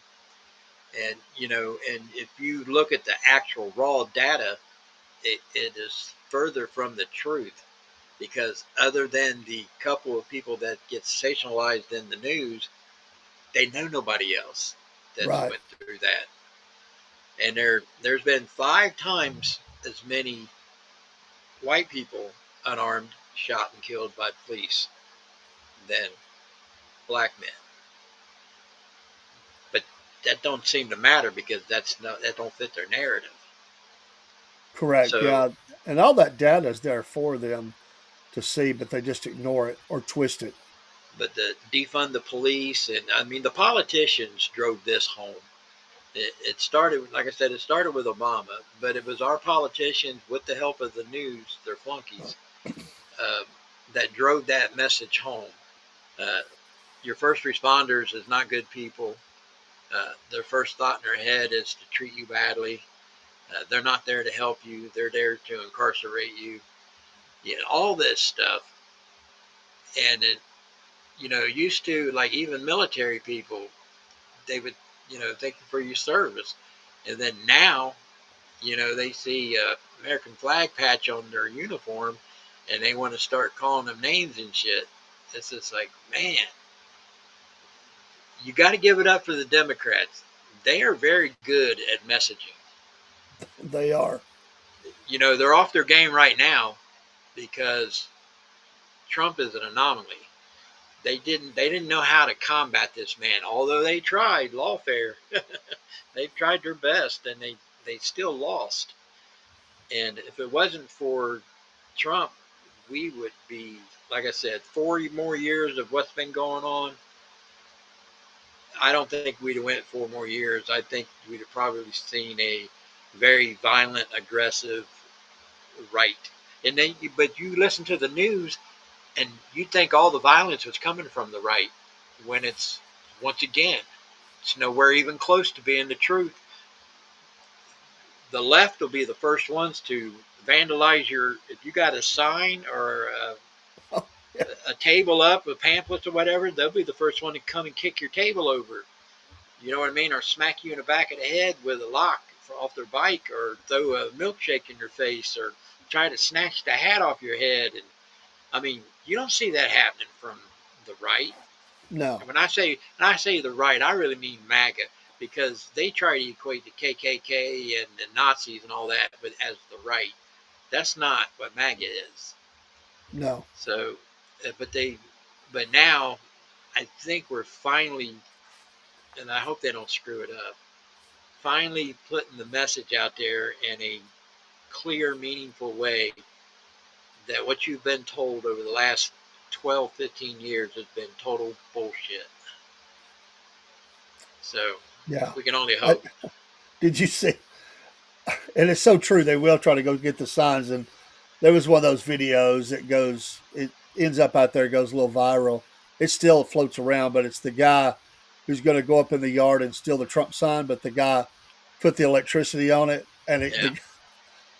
And and if you look at the actual raw data, it is further from the truth because other than the couple of people that get sensationalized in the news, they know nobody else that's Right. went through that. And there's been 5 times as many white people unarmed shot and killed by police than black men. But that don't seem to matter because that don't fit their narrative. Correct. So, Yeah. And all that data is there for them to see, but they just ignore it or twist it. but the defund the police, and I mean the politicians drove this home. It started, like I said, it started with Obama, but it was our politicians, with the help of the news, their flunkies, uh, that drove that message home. Uh, your first responders is not good people. Their first thought in their head is to treat you badly. They're not there to help you. They're there to incarcerate you. All this stuff. And it, used to, like, even military people, they would, thank you for your service. And then now, they see a American flag patch on their uniform and they want to start calling them names and shit. It's just like, man, you got to give it up for the Democrats. They are very good at messaging. They are. They're off their game right now because Trump is an anomaly. They didn't know how to combat this man, although they tried lawfare. They tried their best and they still lost. And if it wasn't for Trump, we would be, like I said, 40 more years of what's been going on. I don't think we'd have went 4 more years. I think we'd have probably seen a very violent, aggressive right. And then, but you listen to the news, and you think all the violence was coming from the right, when it's, once again, it's nowhere even close to being the truth. The left will be the first ones to vandalize your, if you got a sign or a table up with pamphlets or whatever, they'll be the first one to come and kick your table over. You know what I mean? Or smack you in the back of the head with a lock off their bike, or throw a milkshake in your face, or try to snatch the hat off your head. And I mean, you don't see that happening from the right. No. And when I say the right, I really mean MAGA, because they try to equate the KKK and the Nazis and all that with as the right. That's not what MAGA is. No. So, but now I think we're finally, and I hope they don't screw it up, finally putting the message out there in a clear, meaningful way that what you've been told over the last 12, 15 years has been total bullshit. So Yeah. we can only I, hope. did you see? And it's so true. They will try to go get the signs. And there was one of those videos that goes, it ends up out there, goes a little viral. It still floats around, but it's the guy who's going to go up in the yard and steal the Trump sign, but the guy put the electricity on it. And Yeah.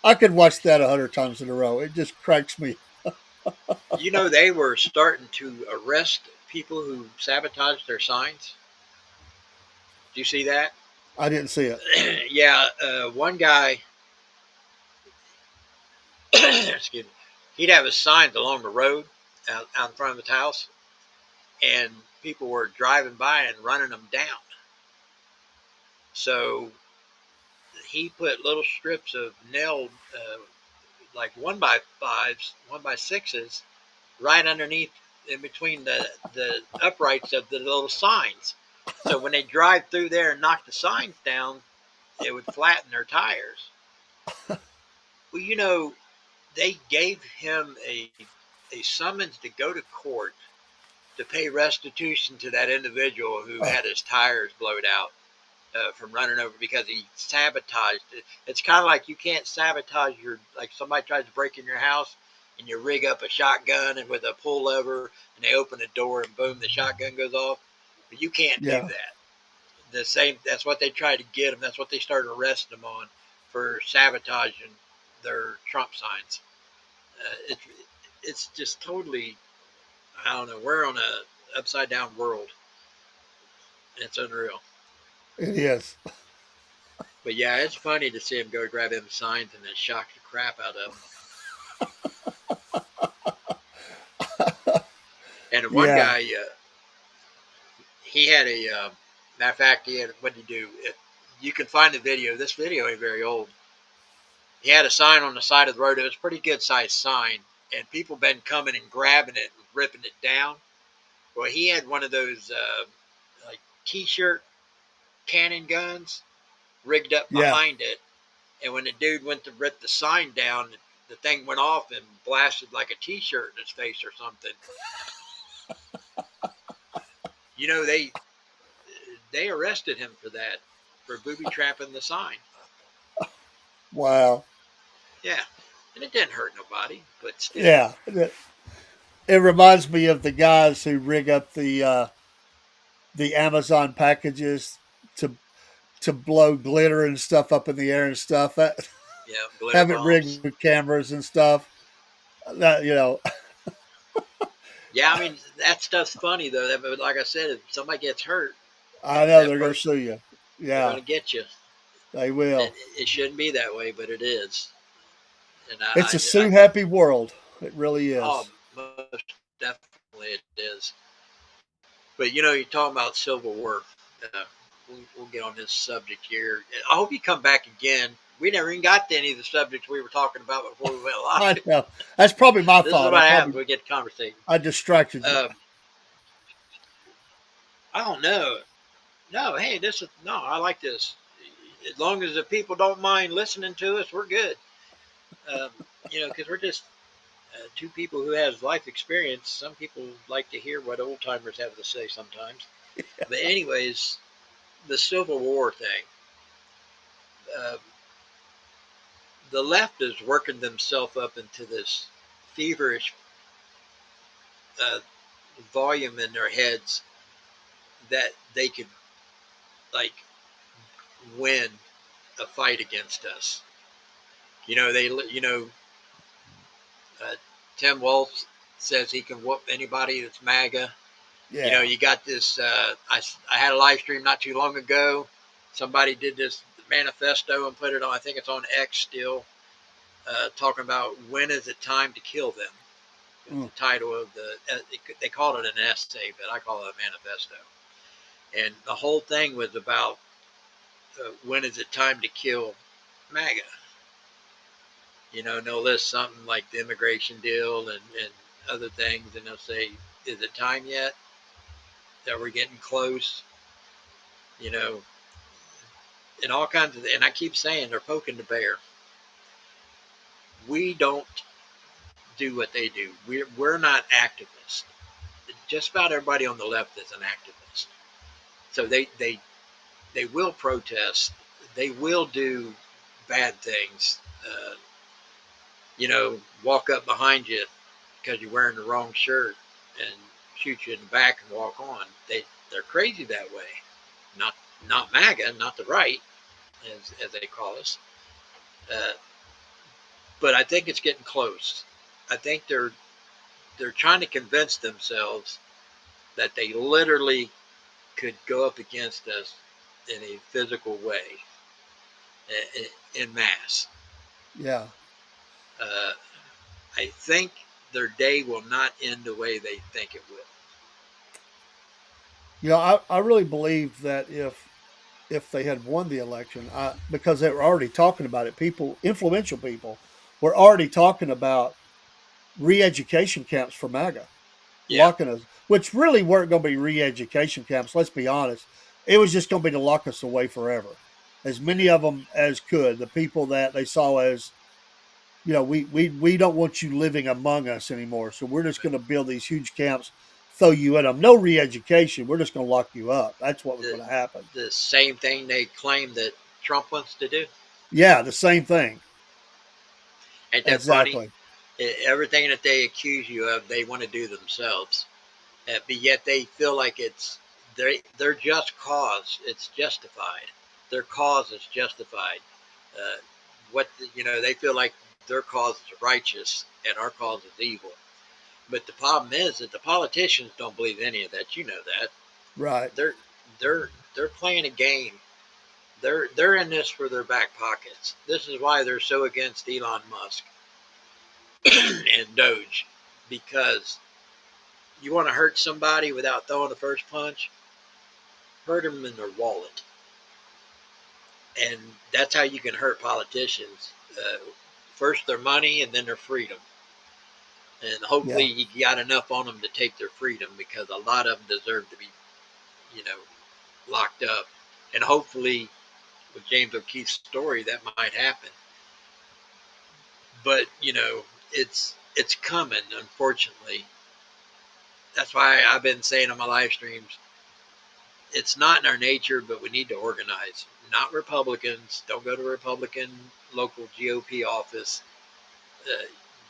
I could watch that 100 times in a row. It just cracks me. You know, they were starting to arrest people who sabotaged their signs. Do you see that? I didn't see it. Yeah, one guy, excuse me, he'd have his signs along the road out in front of his house, and people were driving by and running them down. So he put little strips of nailed, like 1x5s, 1x6s, right underneath, in between the uprights of the little signs. So when they drive through there and knock the signs down, it would flatten their tires. Well, you know, they gave him a summons to go to court to pay restitution to that individual who Oh, had his tires blowed out from running over because he sabotaged it. It's kind of like you can't sabotage like somebody tries to break in your house and you rig up a shotgun and with a pull lever and they open the door and boom, the shotgun goes off. But you can't do yeah. that. The same. That's what they tried to get him. That's what they started arresting him on, for sabotaging their Trump signs. It's just totally. I don't know. We're on a upside down world. It's unreal. It is. But yeah, it's funny to see him go grab them signs and then shock the crap out of them. And one Yeah. guy, he had a matter of fact, he had what did he do? You can find the video. This video ain't very old. He had a sign on the side of the road. It was a pretty good sized sign, and people been coming and grabbing it and ripping it down. Well, he had one of those like T-shirt cannon guns rigged up Yeah. behind it, and when the dude went to rip the sign down, the thing went off and blasted like a T-shirt in his face or something. You know, they arrested him for that, for booby trapping the sign. Wow. Yeah, and it didn't hurt nobody, but still. Yeah. It reminds me of the guys who rig up the Amazon packages to blow glitter and stuff up in the air and stuff. That Yeah, glitter have it bombs. rigged with cameras and stuff. That Yeah, I mean that stuff's funny though. But like I said, if somebody gets hurt, I know that they're going to person, sue you. they're Yeah, going to get you. they And will. it shouldn't be that way, but it is. And It's a sue happy world. It really oh, is. most definitely it is. But you know, you're talking about Civil War. Uh, we'll get on this subject here. I hope you come back again. We never even got to any of the subjects we were talking about before we went I live. know. That's probably my This is fault. what happens when we get conversating. I distracted you. Um, I don't know. No, hey, this is no. I like this. As long as the people don't mind listening to us, we're good. Um, you know, because we're just two people who has life experience. Some people like to hear what old timers have to say sometimes. But anyways, the Civil War thing. Uh, the left is working themselves up into this feverish uh, volume in their heads that they could like win a fight against us. You know, uh, Tim Wolf says he can whoop anybody that's MAGA. Yeah. You got this. I had a live stream not too long ago. Somebody did this manifesto and put it on. I think it's on X still, talking about when is it time to kill them. Mm. The title of they called it an essay, but I call it a manifesto. And the whole thing was about when is it time to kill MAGA. They'll list something like the immigration deal and other things, and they'll say, is it time yet? That we're getting close? You know, and all kinds of, and I keep saying they're poking the bear. We don't do what they do. We're not activists. Just about everybody on the left is an activist. So they will protest. They will do bad things. Walk up behind you because you're wearing the wrong shirt and shoot you in the back and walk on. They're crazy that way. Not MAGA, not the right, as they call us. Uh, but I think it's getting close. I think they're trying to convince themselves that they literally could go up against us in a physical way, in mass. Yeah. Uh, I think their day will not end the way they think it will. I really believe that if they had won the election, because they were already talking about it, influential people, were already talking about re-education camps for MAGA, Yeah, locking us, which really weren't going to be re-education camps. Let's be honest; it was just going to be to lock us away forever, as many of them as could. The people that they saw as, we don't want you living among us anymore, so we're just going to build these huge camps, throw you in them. No re-education. We're just going to lock you up. That's what was the going to happen. the same thing they claim that Trump wants to do. Yeah, the same thing. Ain't that funny? Exactly. Everything that they accuse you of, they want to do themselves, but yet they feel like it's their just cause. It's justified. Their cause is justified. Uh, they feel like their cause is righteous and our cause is evil. But the problem is that the politicians don't believe any of that. You know that Right. they're they're playing a game. They're in this for their back pockets. This is why they're so against Elon Musk and DOGE, because you want to hurt somebody without throwing the first punch, hurt them in their wallet, and that's how you can hurt politicians. First their money, and then their freedom, and hopefully Yeah. you got enough on them to take their freedom, because a lot of them deserve to be, you know, locked up, and hopefully with James O'Keefe's story that might happen. But it's coming, unfortunately. That's why I've been saying on my live streams, it's not in our nature, but we need to organize. Not Republicans. Don't go to a Republican local GOP office. Uh,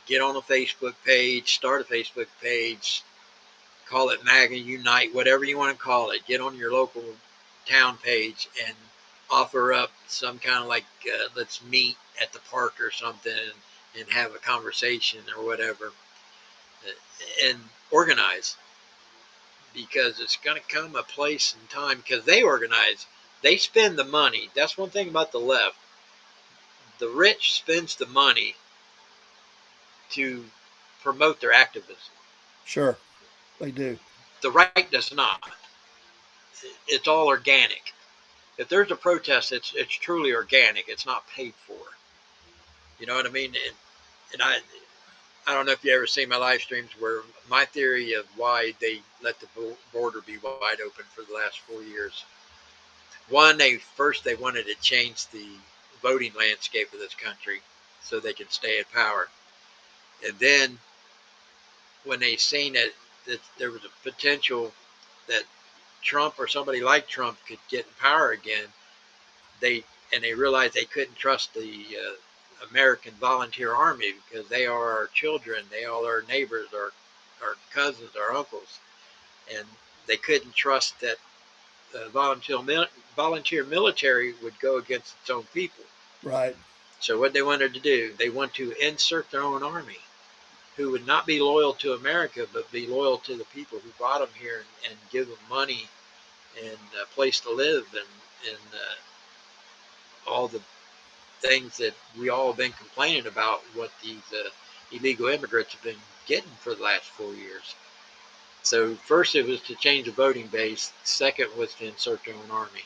get on a Facebook page, start a Facebook page, call it MAGA Unite, whatever you want to call it. Get on your local town page and offer up some kind of like, let's meet at the park or something, and have a conversation or whatever, and organize, because it's going to come a place and time, because they organize, they spend the money. That's one thing about the left. The rich spends the money to promote their activism. Sure. They do. The right does not. It's all organic. If there's a protest, it's truly organic. It's not paid for. You know what I mean? And I don't know if you ever see my live streams, where my theory of why they let the border be wide open for the last 4 years. One, they wanted to change the voting landscape of this country so they could stay in power. And then when they seen that there was a potential that Trump or somebody like Trump could get in power again, they realized they couldn't trust the American volunteer army, because they are our children, they all are neighbors, our cousins, our uncles, and they couldn't trust that volunteer military would go against its own people. Right. So what they wanted to do, they want to insert their own army. who would not be loyal to America, but be loyal to the people who brought them here and give them money and a place to live and all the things that we all have been complaining about what these illegal immigrants have been getting for the last 4 years. So first it was to change the voting base. Second was to insert their own army.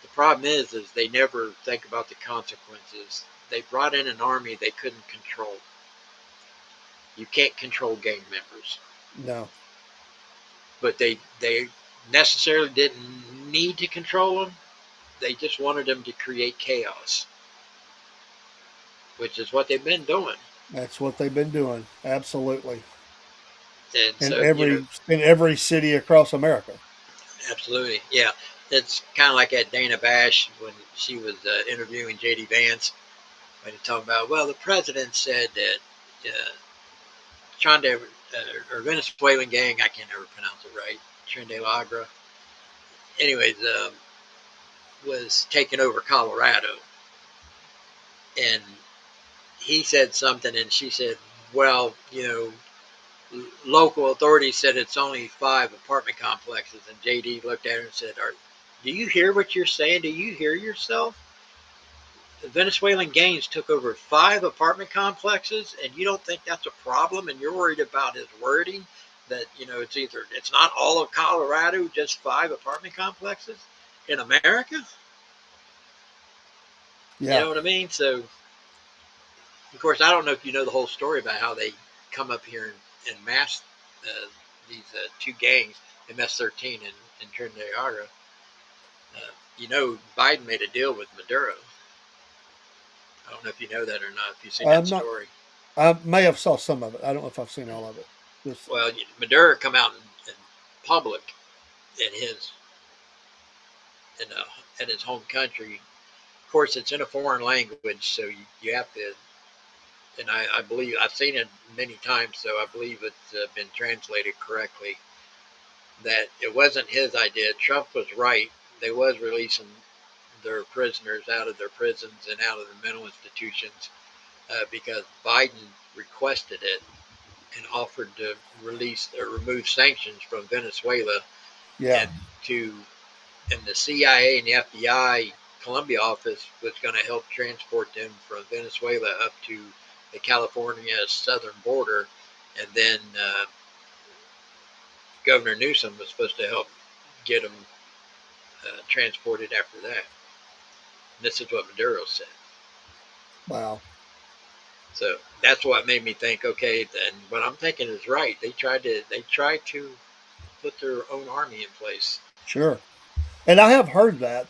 The problem is they never think about the consequences. They brought in an army they couldn't control. You can't control gang members, No. but they necessarily didn't need to control them. They just wanted them to create chaos, which is what they've been doing. That's what they've been doing. Absolutely. And In so, every city across America. absolutely, yeah. It's kind of like at Dana Bash when she was interviewing J.D. Vance, when he talked about, well, the president said that Chande or Venezuelan gang, I can't ever pronounce it right, Trinde Lagra, anyways, was taking over Colorado. And he said something, and she said, well, local authorities said it's only 5 apartment complexes. And JD looked at her and said, do you hear what you're saying? Do you hear yourself? The Venezuelan gangs took over 5 apartment complexes, and you don't think that's a problem, and you're worried about his wording that, it's not all of Colorado, just 5 apartment complexes in America? You Yeah. know what I mean? So, of course, I don't know if you know the whole story about how they come up here and mass these 2 gangs, MS-13 and Trinidad. Biden made a deal with Maduro. I don't know if you know that or not. If you've seen that I'm not. story. I may have saw some of it. I don't know if I've seen all of it. Just, Well, Maduro come out in public in his in his home country. Of course, it's in a foreign language, so you have to. And I believe I've seen it many times, so I believe it's been translated correctly. That it wasn't his idea. Trump was right. They was releasing their prisoners out of their prisons and out of the mental institutions because Biden requested it and offered to release or remove sanctions from Venezuela yeah. and and the CIA and the FBI Colombia office was going to help transport them from Venezuela up to the California southern border, and then Governor Newsom was supposed to help get them transported after that. And this is what Maduro said. Wow. So that's what made me think. Okay, then what I'm thinking is right. They tried to put their own army in place. Sure. And I have heard that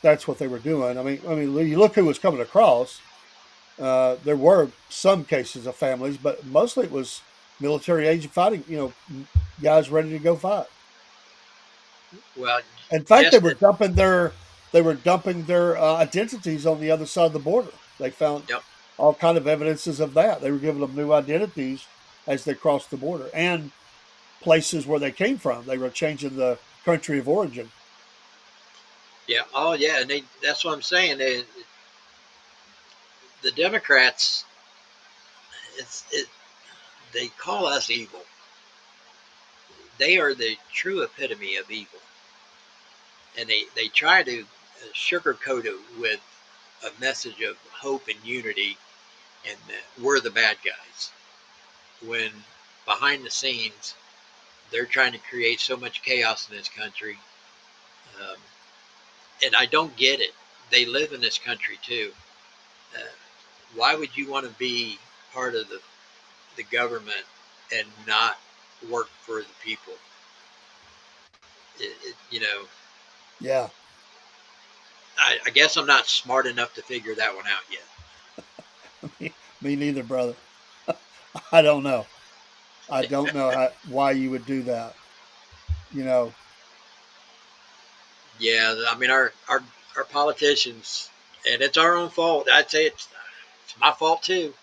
that's what they were doing. I mean, you look who was coming across. There were some cases of families, but mostly it was military age fighting. Guys ready to go fight. Well, In fact, they just were dumping their identities on the other side of the border. They found yep, all kind of evidences of that. They were giving them new identities as they crossed the border and places where they came from. They were changing the country of origin. yeah, oh yeah, and that's what I'm saying. The Democrats, it's it, they call us evil. They are the true epitome of evil, and they try to sugarcoat it with a message of hope and unity, and that we're the bad guys. When behind the scenes, they're trying to create so much chaos in this country, um, and I don't get it. They live in this country too. Uh, why would you want to be part of the government and not work for the people? It, it, you know, Yeah, I guess I'm not smart enough to figure that one out yet. me neither, brother. I don't know. I don't know why you would do that. You know, Yeah, I mean our politicians, and it's our own fault. I'd say it's my fault too.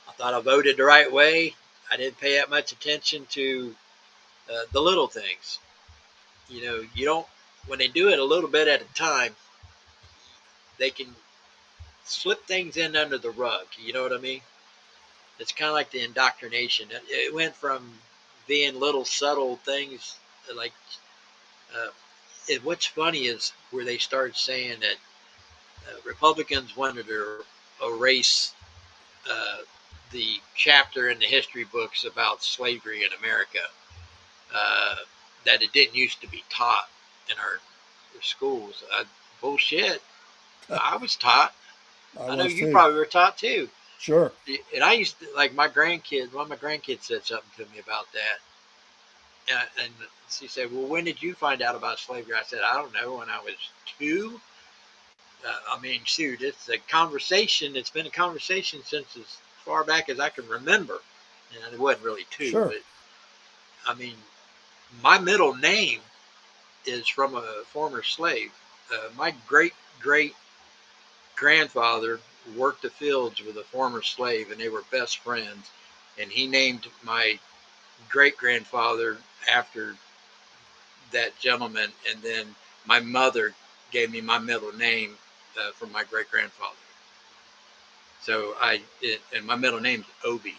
I thought I voted the right way. I didn't pay that much attention to the little things. You don't when they do it a little bit at a time, they can slip things in under the rug. You know what I mean? It's kind of like the indoctrination. It went from being little subtle things like uh, what's funny is where they started saying that Republicans wanted to erase uh, the chapter in the history books about slavery in America, uh, that it didn't used to be taught in our schools. Bullshit. I was taught. I I know was you too. probably were taught too. Sure. And I used to, like my grandkids, one of my grandkids said something to me about that. And she said, "Well, when did you find out about slavery?" I said, "I don't know, when I was 2." I mean, shoot, it's a conversation. It's been a conversation since as far back as I can remember. And it wasn't really 2, Sure. but I mean, my middle name is from a former slave. My great great grandfather worked the fields with a former slave, and they were best friends. And he named my great grandfather after that gentleman, and then my mother gave me my middle name from my great grandfather. So and my middle name's Obi.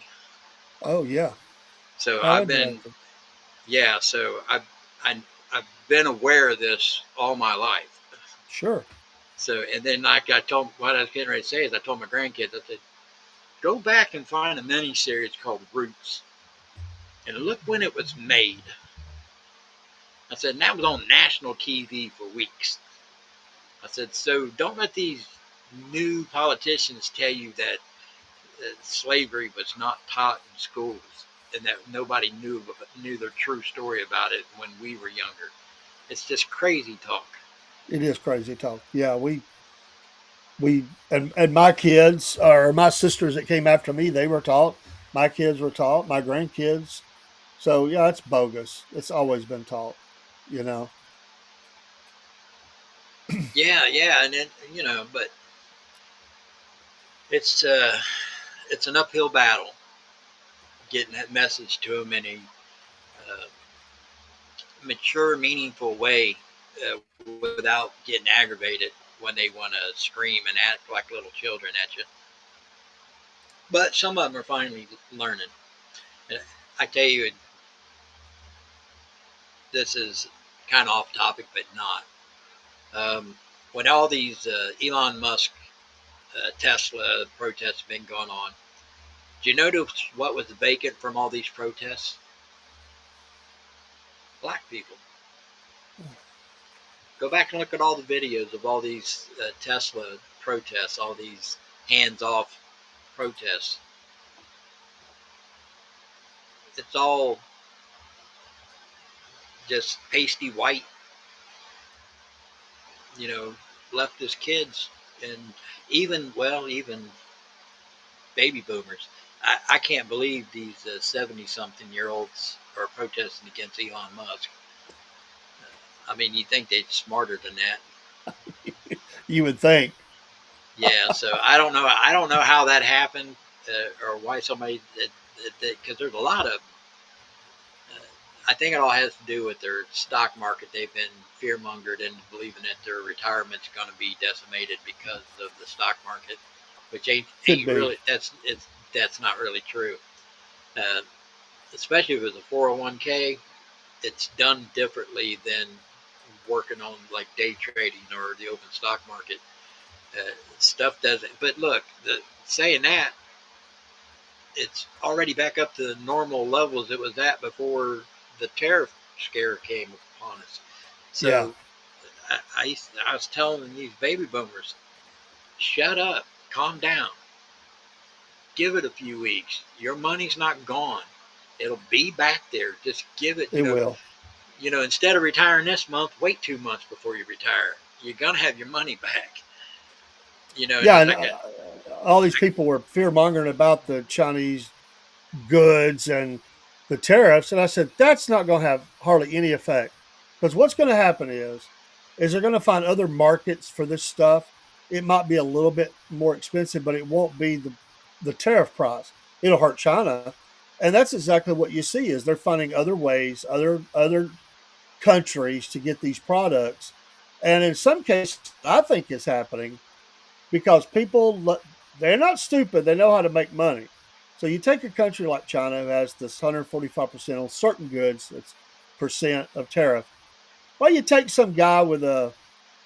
Oh yeah. So How I've been, interesting. yeah. So I, I've been aware of this all my life. Sure. So and then like I told, what I was getting ready to say is I told my grandkids, I said, go back and find a mini series called Roots, and look when it was made. I said, and that was on national TV for weeks. I said, so don't let these new politicians tell you that slavery was not taught in schools and that nobody knew the true story about it when we were younger. It's just crazy talk. It is crazy talk. Yeah, and my kids or my sisters that came after me, they were taught. My kids were taught. My grandkids. So yeah, it's bogus. It's always been taught. You know. Yeah, yeah, and then but it's it's an uphill battle getting that message to them in a uh, mature, meaningful way uh, without getting aggravated when they want to scream and act like little children at you. But some of them are finally learning. And I tell you, this is kind of off topic, but not. Um, when all these Elon Musk, Tesla protests have been going on, do you notice what was vacant from all these protests? Black people. Go back and look at all the videos of all these Tesla protests, all these hands-off protests. It's all just pasty white, you know, leftist kids, and even baby boomers. I can't believe these 70-something-year-olds are protesting against Elon Musk. I mean, you think they're smarter than that. You would think. Yeah, so I don't know. I don't know how that happened, or why somebody because there's a lot of. I think it all has to do with their stock market. They've been fear mongered into believing that their retirement's going to be decimated because of the stock market, which Could ain't be. really. That's not really true. Uh, Especially if it's a 401k, it's done differently than working on like day trading or the open stock market. Stuff doesn't. But look, saying that, it's already back up to the normal levels it was at before the tariff scare came upon us. Yeah. So I was telling these baby boomers, shut up, calm down, give it a few weeks. Your money's not gone. It'll be back there. Just give it, It will. instead of retiring this month, wait 2 months before you retire. You're gonna have your money back. And Yeah, it's and like all these people were fear mongering about the Chinese goods and the tariffs, and I said that's not going to have hardly any effect because what's going to happen is they're going to find other markets for this stuff. It might be a little bit more expensive, but it won't be the tariff price. It'll hurt China, and that's exactly what you see is they're finding other ways, other countries to get these products, and in some cases, I think it's happening because people they're not stupid; they know how to make money. So you take a country like China who has this 145% on certain goods, that's percent of tariff. Well, you take some guy with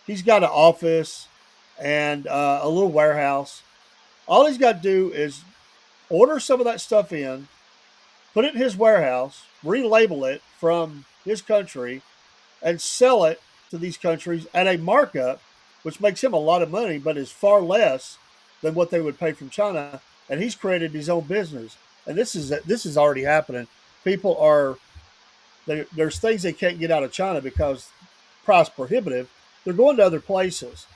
he's got an office and a little warehouse. All he's got to do is order some of that stuff in, put it in his warehouse, relabel it from his country, and sell it to these countries at a markup, which makes him a lot of money, but is far less than what they would pay from China. And he's created his own business. And this is already happening. People are there's things they can't get out of China because price prohibitive. They're going to other places,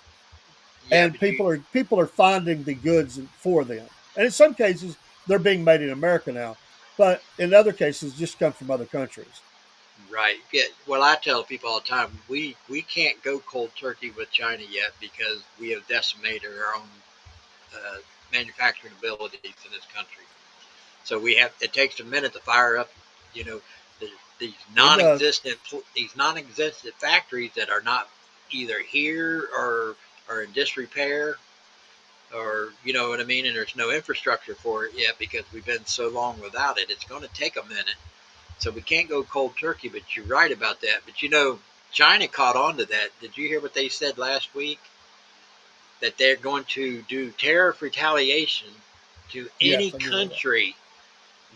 Yeah, and but you people are finding the goods for them. And in some cases, they're being made in America now, but in other cases, just come from other countries. right. Yeah, well, I tell people all the time, we can't go cold turkey with China yet because we have decimated our own uh, manufacturing abilities in this country. So we have. It takes a minute to fire up, you know, the, these It does. non-existent factories that are not either here or in disrepair, or you know what I mean. And there's no infrastructure for it yet because we've been so long without it. It's going to take a minute. So we can't go cold turkey. But you're right about that. But you know, China caught on to that. Did you hear what they said last week? That they're going to do tariff retaliation to any Yes, I do know that. country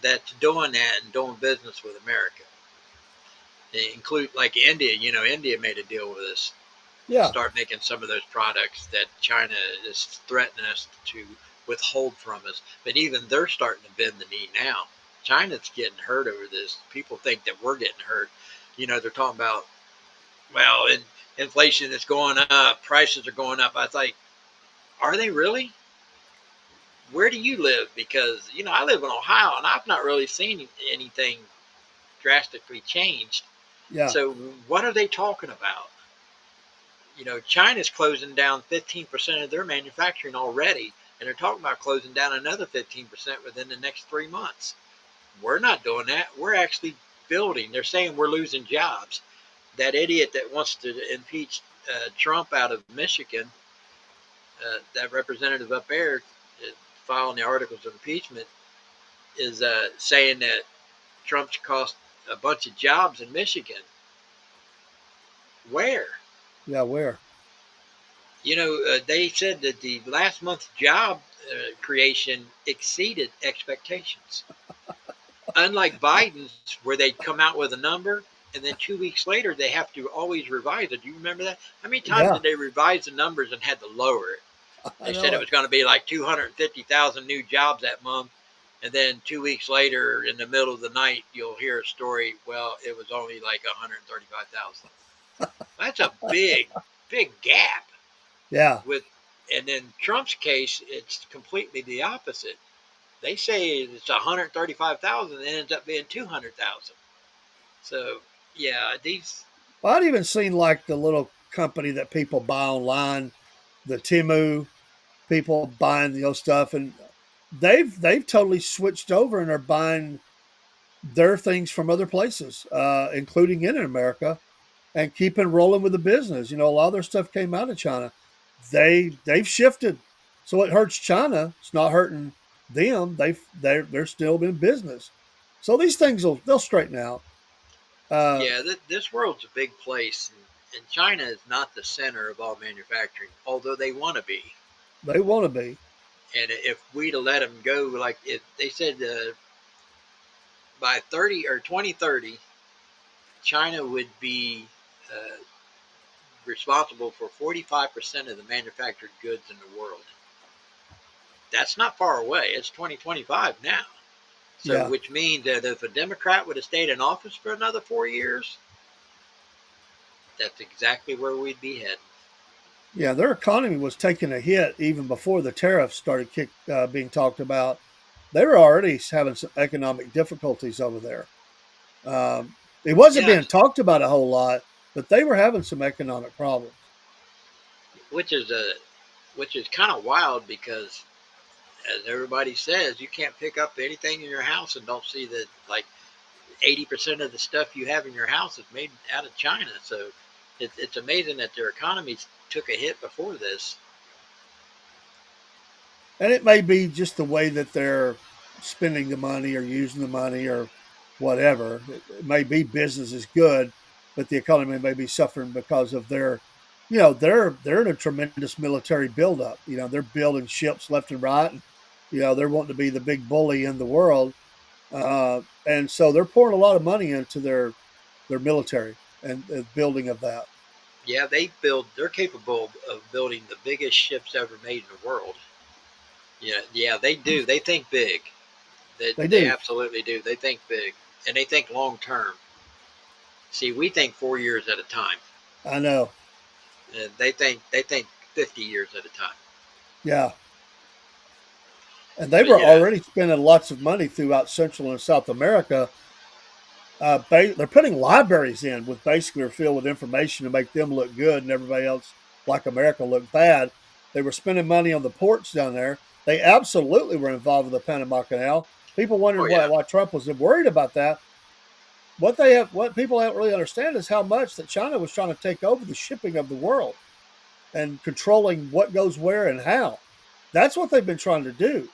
that's doing that and doing business with America. They include like India. You know, India made a deal with us to Yeah, start making some of those products that China is threatening us to withhold from us. But even they're starting to bend the knee now. China's getting hurt over this. People think that we're getting hurt. You know, they're talking about, well, inflation is going up, prices are going up. I was like, are they really? Where do you live? Because, you know, I live in Ohio and I've not really seen anything drastically changed. yeah. So what are they talking about? You know, China's closing down 15% of their manufacturing already, and they're talking about closing down another 15% within the next 3 months. We're not doing that. We're actually building. They're saying we're losing jobs. That idiot that wants to impeach Trump out of Michigan, that representative up there, filing the articles of impeachment, is saying that Trump's cost a bunch of jobs in Michigan. Where? Yeah, where? You know, they said that the last month's job creation exceeded expectations. Unlike Biden's, where they come out with a number and then 2 weeks later they have to always revise it. Do you remember that? How many times Yeah, did they revise the numbers and had to lower it? I They said know it it. was going to be like 250,000 new jobs that month. And then 2 weeks later, in the middle of the night, you'll hear a story. Well, it was only like 135,000. That's a big gap. Yeah, With and in Trump's case, it's completely the opposite. They say it's 135,000, and it ends up being 200,000. So yeah, these well, I'd even seen like the little company that people buy online, the Timu people buying stuff, and they've totally switched over and are buying their things from other places, including in America, and keeping rolling with the business. A lot of their stuff came out of China. They've shifted, so it hurts China. It's not hurting them. They're still in business. So these things they'll straighten out. Uh, yeah, this world's a big place, and China is not the center of all manufacturing, although they want to be. they want to be. And if we'd have let them go, like they said, by 30 or 2030, China would be uh, responsible for 45% of the manufactured goods in the world. That's not far away. It's 2025 now. So, Yeah, which means that if a Democrat would have stayed in office for another 4 years, that's exactly where we'd be heading. yeah. Their economy was taking a hit even before the tariffs started being talked about. They were already having some economic difficulties over there. It wasn't being Yes, talked about a whole lot, but they were having some economic problems. which is a which is kind of wild because, as everybody says, you can't pick up anything in your house and don't see that like 80% of the stuff you have in your house is made out of China. So it's amazing that their economies took a hit before this. And it may be just the way that they're spending the money or using the money or whatever. It may be business is good, but the economy may be suffering because of their, they're in a tremendous military buildup. They're building ships left and right, and they're wanting to be the big bully in the world, and so they're pouring a lot of money into their military and the building of that. Yeah, they're capable of building the biggest ships ever made in the world. Yeah, yeah, they do. They think big. They They do. absolutely do. They think big, and they think long term. See, we think 4 years at a time, I know. and they think 50 years at a time. Yeah. And they But were already spending lots of money throughout Central and South America. They're putting libraries in with basically are filled with information to make them look good and everybody else like America look bad. They were spending money on the ports down there. They absolutely were involved with the Panama Canal. People oh wondered yeah, why Trump was worried about that. What people don't really understand is how much that China was trying to take over the shipping of the world and controlling what goes where and how. That's what they've been trying to do.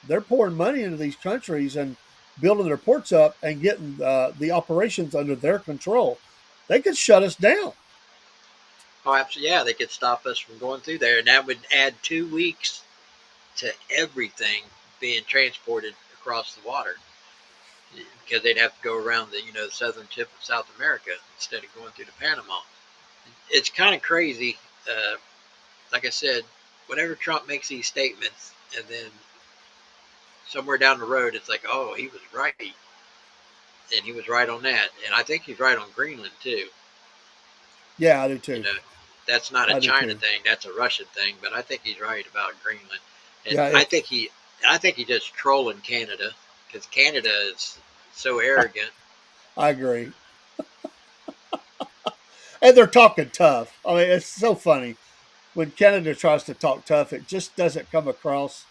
They're pouring money into these countries and building their ports up and getting the operations under their control. They could shut us down. oh absolutely, yeah. They could stop us from going through there, and that would add 2 weeks to everything being transported across the water because they'd have to go around the southern tip of South America instead of going through the Panama. It's kind of crazy. Uh, like I said, whenever Trump makes these statements, and then somewhere down the road, it's like, oh, he was right, and he was right on that, and I think he's right on Greenland too. Yeah, I do You too. know, that's not a I do China too. thing; that's a Russian thing. But I think he's right about Greenland, and Yeah, I think he's just trolling Canada because Canada is so arrogant. I agree. And they're talking tough. I mean, it's so funny when Canada tries to talk tough. It just doesn't come across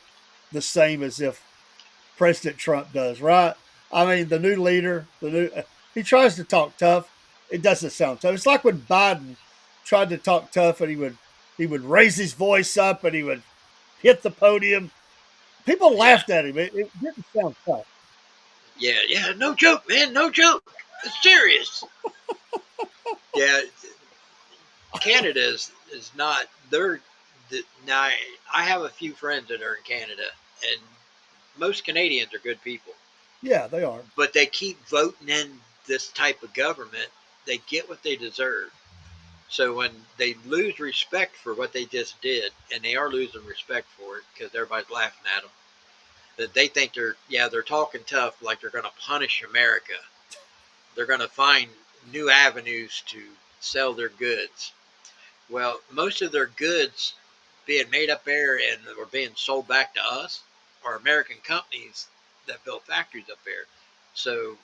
the same as if President Trump does, right? I mean, the new leader, he tries to talk tough. It doesn't sound tough. It's like when Biden tried to talk tough and he would raise his voice up and he would hit the podium. People Yeah, laughed at him. It didn't sound tough. yeah, yeah. No joke, man. No joke. It's serious. Yeah, Canada is not. Now. I have a few friends that are in Canada, and most Canadians are good people, Yeah, they are. but they keep voting in this type of government. They get what they deserve. So when they lose respect for what they just did, and they are losing respect for it because everybody's laughing at them, that they think they're talking tough like they're going to punish America. They're going to find new avenues to sell their goods. Well, most of their goods being made up there and or being sold back to us are American companies that built factories up there. So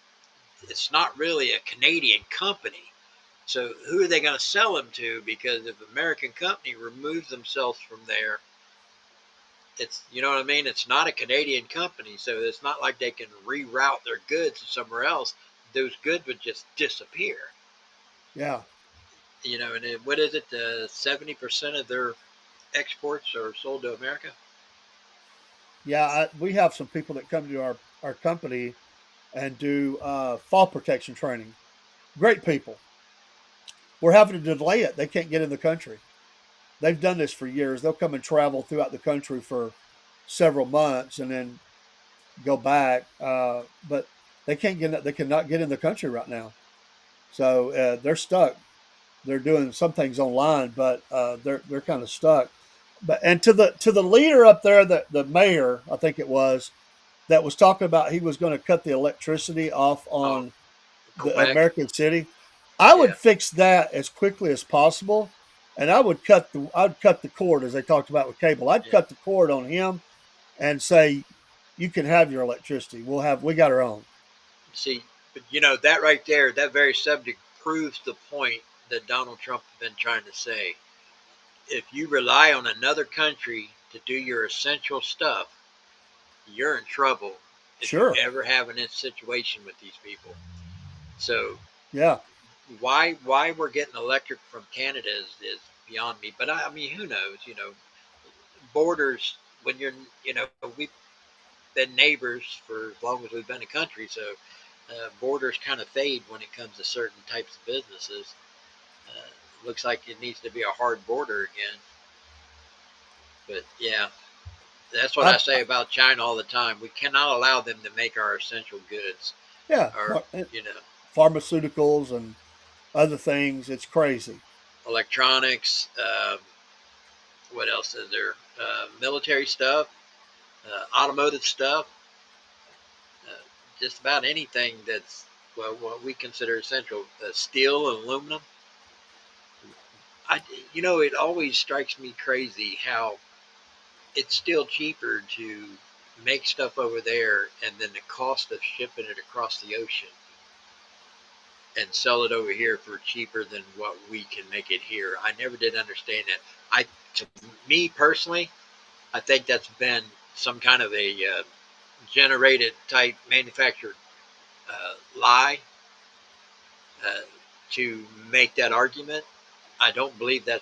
it's not really a Canadian company. So who are they going to sell them to? Because if an American company removes themselves from there, it's what I mean. It's not a Canadian company, so it's not like they can reroute their goods to somewhere else. Those goods would just disappear. Yeah, And what is it? 70% of their exports are sold to America. yeah. We have some people that come to our company and do fall protection training. Great people. We're having to delay it. They can't get in the country. They've done this for years. They'll come and travel throughout the country for several months and then go back. But they can't get. They cannot get in the country right now. So they're stuck. They're doing some things online, but they're kind of stuck. But and to the leader up there, the mayor, I think it was, that was talking about he was going to cut the electricity off Oh, on the Quebec. American city. I Yeah, would fix that as quickly as possible, and I'd cut the cord as they talked about with cable. I'd yeah. cut the cord on him and say, "You can have your electricity. We got our own." See, but that right there, that very subject proves the point that Donald Trump has been trying to say. If you rely on another country to do your essential stuff, you're in trouble if you Sure. ever have a situation with these people. So Yeah. why we're getting electric from Canada is beyond me. But I mean, who knows? Borders when you're we been neighbors for as long as we've been a country, so borders kind of fade when it comes to certain types of businesses. Uh, Looks like it needs to be a hard border again. But yeah, that's what I I, say about China all the time. We cannot allow them to make our essential goods, yeah, or you know, pharmaceuticals and other things. It's crazy. electronics. What else is there? Military stuff, automotive stuff, uh, just about anything that's well what we consider essential. Steel and aluminum. It always strikes me crazy how it's still cheaper to make stuff over there, and then the cost of shipping it across the ocean and sell it over here for cheaper than what we can make it here. I never did understand that. To me personally, I think that's been some kind of a generated type manufactured lie uh, to make that argument. I don't believe that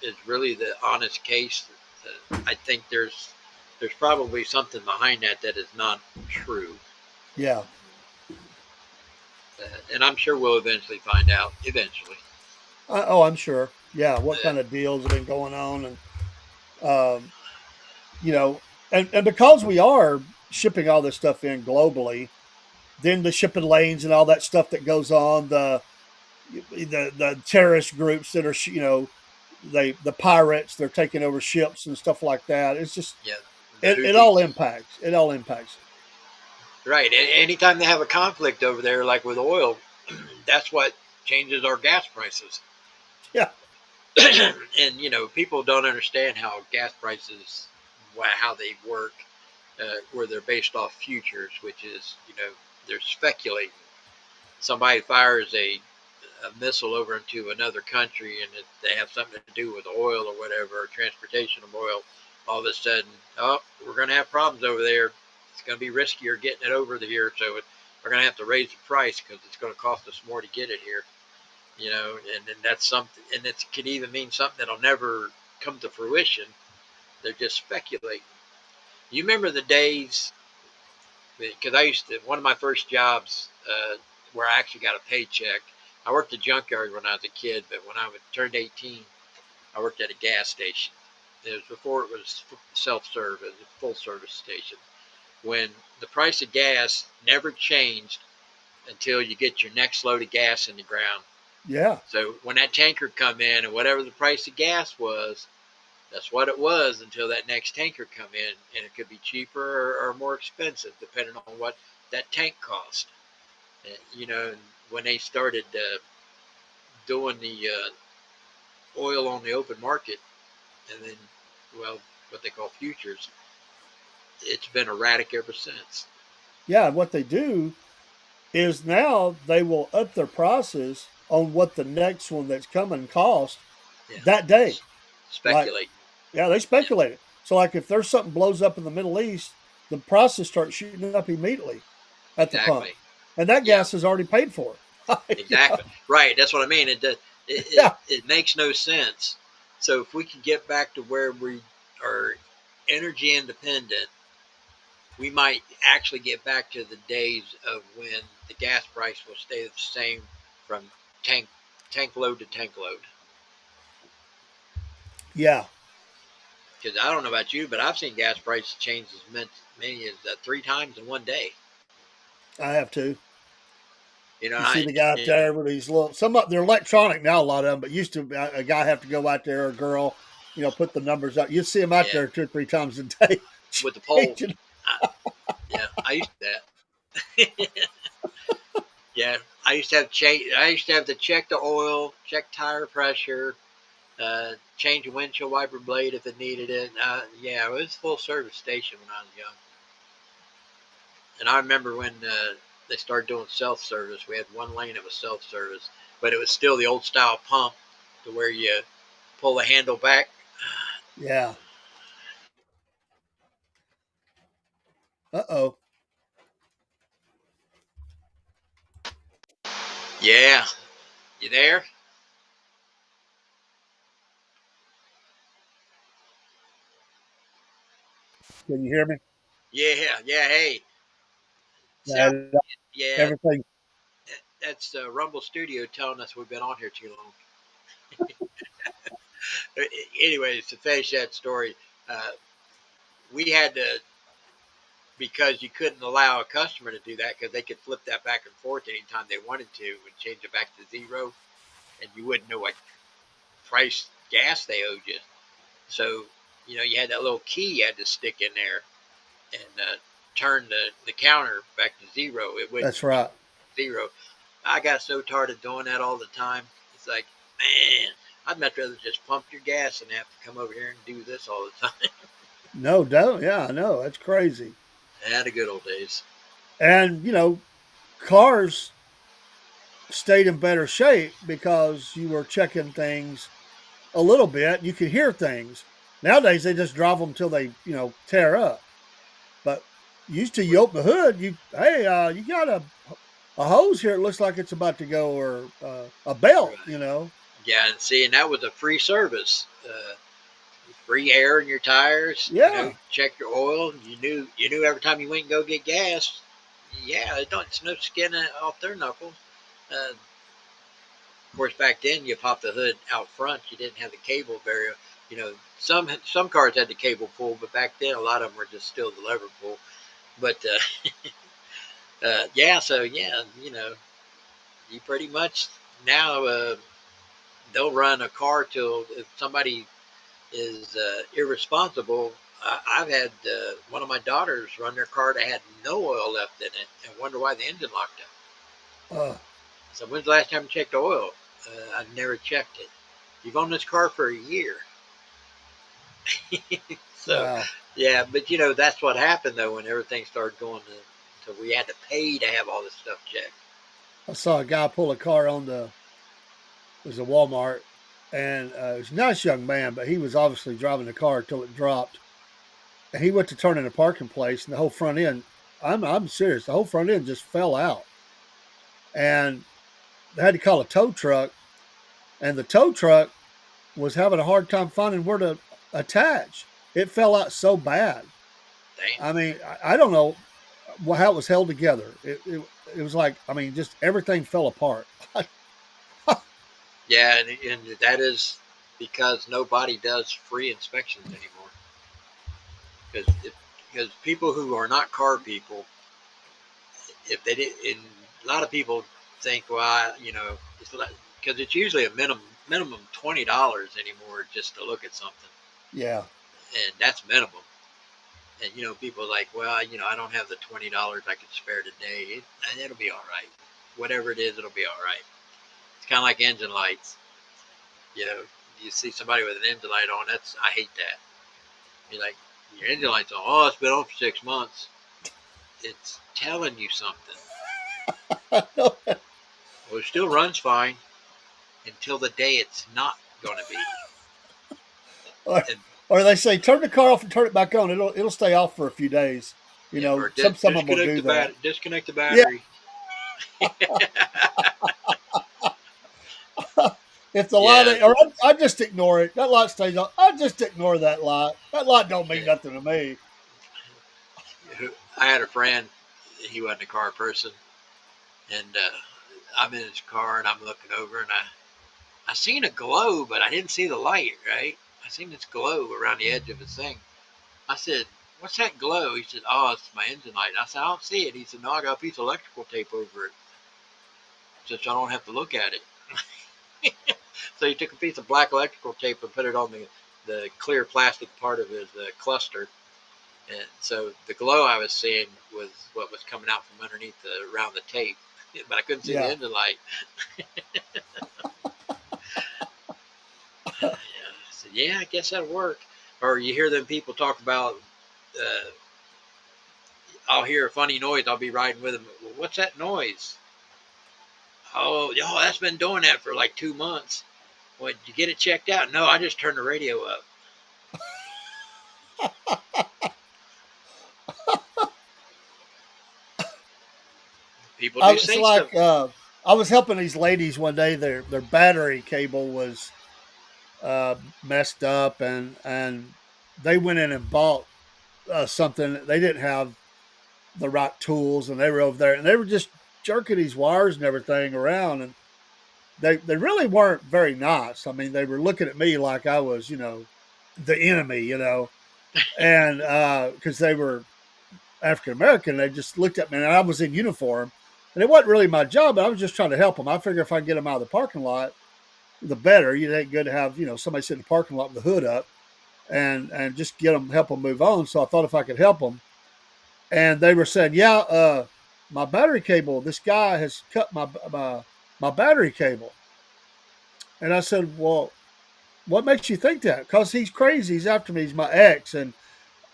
is really the honest case. I think there's probably something behind that that is not true, Yeah. and I'm sure we'll eventually find out. Eventually, Oh, I'm sure. Yeah. What uh, kind of deals have been going on, and um, you know, and because we are shipping all this stuff in globally, then the shipping lanes and all that stuff that goes on, the terrorist groups that are the pirates, they're taking over ships and stuff like that. It's just yeah, the it all Houthis, impacts. It all impacts it. right? Anytime they have a conflict over there, like with oil, that's what changes our gas prices. Yeah. And people don't understand how gas prices, how they work, where they're based off futures, which is they're speculating. Somebody fires a missile over into another country, and they have something to do with oil or whatever, or transportation of oil. All of a sudden, oh, we're going to have problems over there. It's going to be riskier getting it over here, so we're going to have to raise the price because it's going to cost us more to get it here. And that's something, and it could even mean something that'll never come to fruition. They're just speculating. You remember the days, because I used to, one of my first jobs where I actually got a paycheck. I worked a junkyard when I was a kid, but when I turned 18, I worked at a gas station. It was before it was self-serve, it was a full-service station. When the price of gas never changed until you get your next load of gas in the ground. Yeah. So when that tanker come in, and whatever the price of gas was, that's what it was until that next tanker come in, and it could be cheaper or more expensive depending on what that tank cost. When they started doing the oil on the open market, and then, well, what they call futures, it's been erratic ever since. Yeah. And what they do is now they will up their prices on what the next one that's coming cost Yeah, that day. Like, speculate. yeah, they Yeah, speculate it. So, like, if there's something blows up in the Middle East, the prices start shooting up immediately at the pump, exactly. and that Yeah, gas is already paid for. exactly. Right. That's what I mean. Yeah, It makes no sense. So if we can get back to where we are energy independent, we might actually get back to the days of when the gas price will stay the same from tank tank load to tank load. yeah, Because I don't know about you, but I've seen gas prices change as many as 3 times in one day. I have to. You know, You see the guy out there with these little. They're electronic now. A lot of them, but used to a guy have to go out there, or a girl, put the numbers up. You'd see them out yeah, there 2 or 3 times a day, with the pole. changing. I, yeah, I used to that. Yeah, I used to have to check the oil, check tire pressure, change a windshield wiper blade if it needed it. Yeah, it was a full service station when I was young. And I remember when they started doing self service. We had one lane that was self service, but it was still the old style pump, to where you pull the handle back. Yeah. Uh-oh. Yeah, you there? Can you hear me? Yeah, yeah. Hey, sound. And Yeah, everything. that's Rumble Studio telling us we've been on here too long. Anyways, to finish that story, uh, we had to, because you couldn't allow a customer to do that because they could flip that back and forth anytime they wanted to and change it back to zero, and you wouldn't know what price gas they owed you. So, you had that little key you had to stick in there and turn the counter back to zero. It wouldn't That's right. zero. I got so tired of doing that all the time. It's like, man, I'd much rather just pump your gas and have to come over here and do this all the time. No, don't. Yeah, I know. That's crazy. Yeah, the good old days. And cars stayed in better shape because you were checking things a little bit. You could hear things. Nowadays, they just drive them till they tear up. But used to, you open the hood, you got a hose here. It looks like it's about to go, or a belt. Right. Yeah, and that was a free service. Free air in your tires. Yeah, Check your oil. You knew every time you went and go get gas. Yeah, it's no skin off their knuckles. Of course, back then you popped the hood out front. You didn't have the cable very. Some cars had the cable pull, but back then a lot of them were just still the lever pull. But yeah, so yeah, you pretty much now they'll run a car till if somebody is irresponsible. I've had one of my daughters run their car that had no oil left in it and wonder why the engine locked up. uh, So when's the last time you checked the oil? I've never checked it. You've owned this car for a year. So wow. yeah, but that's what happened though when everything started going to we had to pay to have all this stuff checked. I saw a guy pull a car on it was a Walmart, and it was a nice young man, but he was obviously driving the car until it dropped. And he went to turn in a parking place, and the whole front end. I'm serious. The whole front end just fell out, and they had to call a tow truck, and the tow truck was having a hard time finding where to attach. It fell out so bad. Damn. I mean, I don't know how it was held together. It was like, I mean, just everything fell apart. Yeah, and that is because nobody does free inspections anymore. Because because people who are not car people, if they did, and a lot of people think, well, it's because it's usually a minimum $20 anymore just to look at something, Yeah, and that's minimum. And people are like, well, I don't have the $20 I could spare today, and it'll be all right. Whatever it is, it'll be all right. It's kind of like engine lights. You know, you see somebody with an engine light on, I hate that. You're like, your engine light's on. Oh, it's been on for 6 months. It's telling you something. or, Well, it still runs fine until the day it's not going to be. And or they say turn the car off and turn it back on. It'll stay off for a few days. yeah, or Some of them will do that. disconnect the Yeah, battery. if the light, Yeah, or I just ignore it. That light stays on. I just ignore that light. That light don't mean yeah. nothing to me. I had a friend. He wasn't a car person, and I'm in his car and I'm looking over and I seen a glow, but I didn't see the light. Right? I seen this glow around the edge of his thing. I said, "What's that glow?" He said, "Oh, it's my engine light." I said, "I don't see it." He said, "No, I got a piece of electrical tape over it, just I don't have to look at it." So he took a piece of black electrical tape and put it on the clear plastic part of his cluster. And so the glow I was seeing was what was coming out from underneath around the tape, but I couldn't see the Yeah. engine light. Yeah, I said, yeah, I guess that'll work. Or you hear them people talk about, uh, I'll hear a funny noise. I'll be riding with them. Well, what's that noise? Oh, that's been doing that for like 2 months. Well, did you get it checked out? No, I just turned the radio up. People do It's say stuff. like I was helping these ladies one day. Their battery cable was messed up, and they went in and bought something. They didn't have the right tools, and they were over there, and they were just jerking these wires and everything around, and they really weren't very nice. I mean, they were looking at me like I was, the enemy, and because they were African American, they just looked at me, and I was in uniform, and it wasn't really my job, but I was just trying to help them. I figure if I can get them out of the parking lot, the better. It ain't good to have somebody sit in the parking lot with the hood up and just help them move on. So I thought if I could help them, and they were saying, yeah, my battery cable. This guy has cut my battery cable, and I said, well, what makes you think that? Because he's crazy. He's after me. He's my ex, and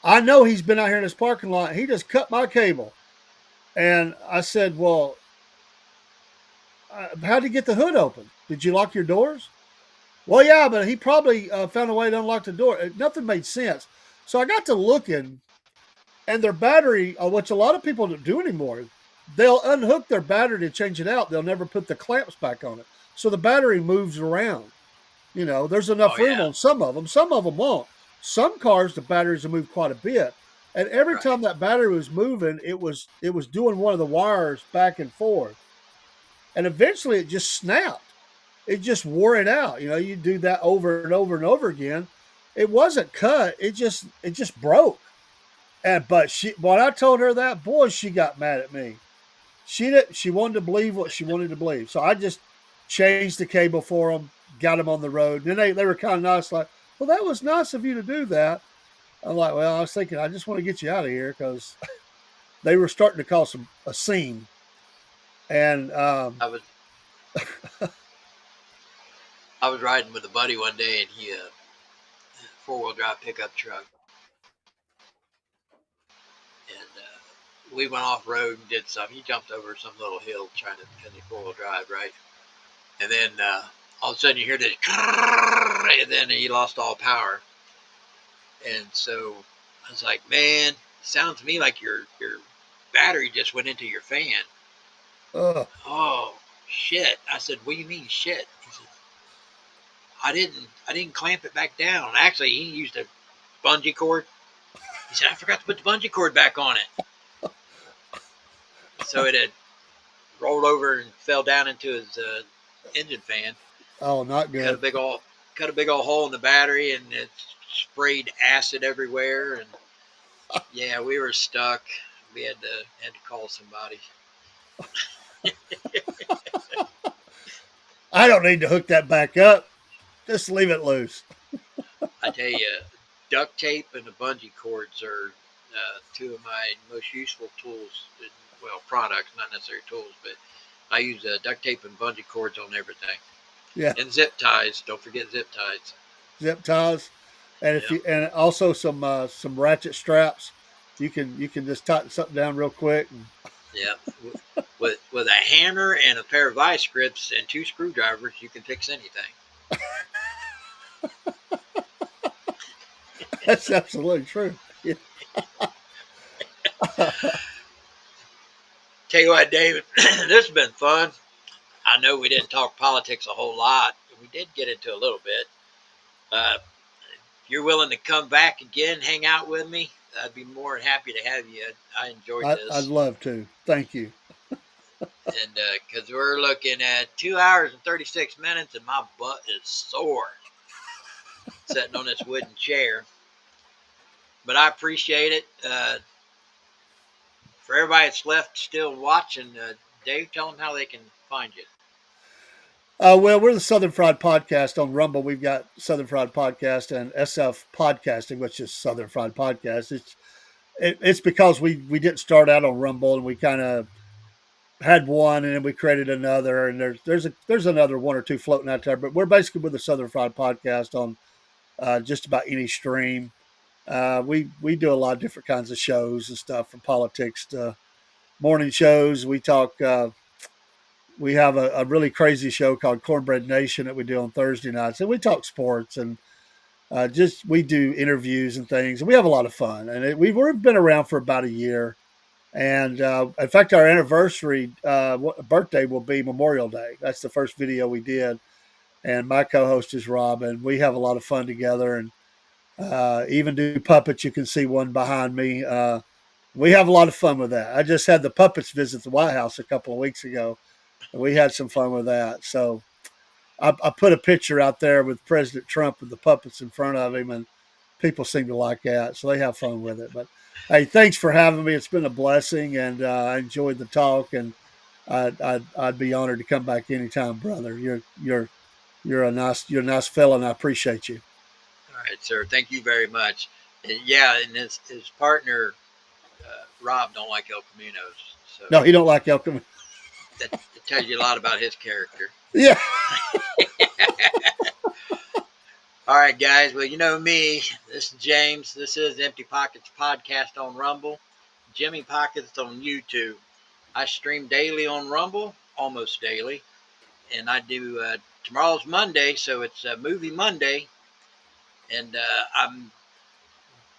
I know he's been out here in this parking lot. He just cut my cable. And I said, well, how'd you get the hood open? Did you lock your doors? Well, yeah, but he probably found a way to unlock the door. Nothing made sense. So I got to looking, and their battery, which a lot of people don't do anymore, they'll unhook their battery to change it out. They'll never put the clamps back on it. So the battery moves around. There's enough Oh room yeah. on some of them. Some of them won't. Some cars, the batteries will move quite a bit. And every Right. time that battery was moving, it was doing one of the wires back and forth. And eventually it just snapped. It just wore it out. You do that over and over and over again. It wasn't cut. It just broke. And but when I told her that, boy, she got mad at me. She wanted to believe what she wanted to believe. So I just changed the cable for them, got them on the road. And they were kind of nice, like, well, that was nice of you to do that. I'm like, well, I was thinking, I just want to get you out of here because they were starting to cause a scene. And I was I was riding with a buddy one day, and he 4-wheel drive pickup truck, and we went off road and did something. He jumped over some little hill trying to finish 4-wheel drive, right? And then all of a sudden you hear this, and then he lost all power. And so I was like, man, it sounds to me like your battery just went into your fan. uh, Oh shit! I said, what do you mean shit? He said, I didn't clamp it back down. Actually, he used a bungee cord. He said, I forgot to put the bungee cord back on it. So it had rolled over and fell down into his engine fan. oh, not Cut a good. big old hole in the battery, and it sprayed acid everywhere. And yeah, we were stuck. We had to call somebody. I don't need to hook that back up. Just leave it loose. I tell you, duct tape and the bungee cords are two of my most useful tools. Well, products, not necessarily tools, but I use duct tape and bungee cords on everything. Yeah, And zip ties. Don't forget zip ties. zip ties, and if Yeah, you and also some ratchet straps. You can just tighten something down real quick. And, yeah. With a hammer and a pair of vice grips and 2 screwdrivers, you can fix anything. that's absolutely true. Yeah. Tell you what, David, this has been fun. I know we didn't talk politics a whole lot. We did get into a little bit. If you're willing to come back again, hang out with me, I'd be more than happy to have you. I enjoyed I'd this. love to. Thank you. And because we're looking at 2 hours and 36 minutes, and my butt is sore sitting on this wooden chair. But I appreciate it. For everybody that's left still watching, Dave, tell them how they can find you. Well, we're the Southern Fried Podcast on Rumble. We've got Southern Fried Podcast and SF Podcasting, which is Southern Fried Podcast. It's because we didn't start out on Rumble, and we kind of had one, and then we created another, and there's another one or two floating out there. But we're basically with the Southern Fried Podcast on just about any stream. We do a lot of different kinds of shows and stuff, from politics to morning shows. We talk. We have a really crazy show called Cornbread Nation that we do on Thursday nights, and we talk sports and just we do interviews and things, and we have a lot of fun. And we've been around for about a year, and in fact, our anniversary birthday will be Memorial Day. That's the first video we did, and my co-host is Rob, and we have a lot of fun together. And Even do puppets. You can see one behind me. We have a lot of fun with that. I just had the puppets visit the White House a couple of weeks ago, and we had some fun with that. So I put a picture out there with President Trump with the puppets in front of him, and people seem to like that, so they have fun with it. But hey, thanks for having me. It's been a blessing, and I enjoyed the talk, and I'd be honored to come back anytime, brother. You're a nice fella, and I appreciate you. All right, sir. Thank you very much. And yeah, and his partner Rob don't like El Caminos, so No, he don't like Elkham. that tells you a lot about his character. Yeah. All right, guys. Well, you know me. This is James. This is Empty Pockets Podcast on Rumble. Jimmy Pockets on YouTube. I stream daily on Rumble, almost daily, and I do. Tomorrow's Monday, so it's Movie Monday, and I'm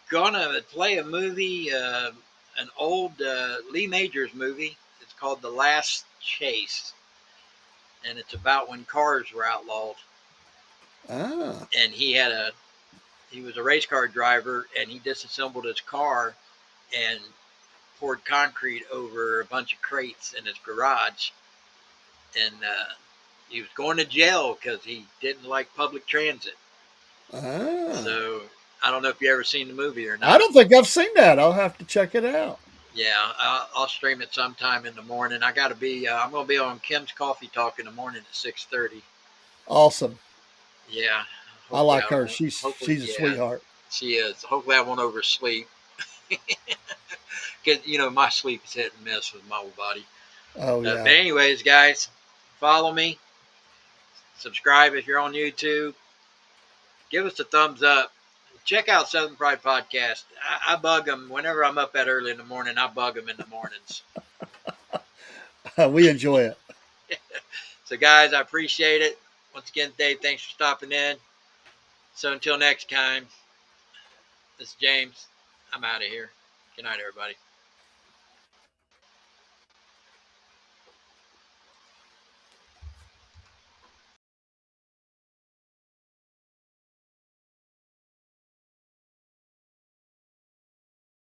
gonna play a movie, an old Lee Majors movie. It's called The Last Chase, and it's about when cars were outlawed. Ah. And he was a race car driver, and he disassembled his car and poured concrete over a bunch of crates in his garage, and he was going to jail because he didn't like public transit. Ah. So I don't know if you ever seen the movie or I not. don't think I've seen that. I'll have to check it out. Yeah, I'll stream it sometime in the morning. I got to be. I'm going to be on Kim's Coffee Talk in the morning at 6:30. Awesome. Yeah. I Hopefully like I her. won't. Hopefully, She's a yeah, sweetheart. she is. Hopefully I won't oversleep because my sleep is hit and miss with my old body. Oh But yeah. anyways, guys, follow me. Subscribe if you're on YouTube. Give us a thumbs up. Check out Southern Pride Podcast. I bug them whenever I'm up that early in the morning. I bug them in the mornings. We enjoy it. So, guys, I appreciate it. Once again, Dave, thanks for stopping in. So, until next time, this is James. I'm out of here. Good night, everybody.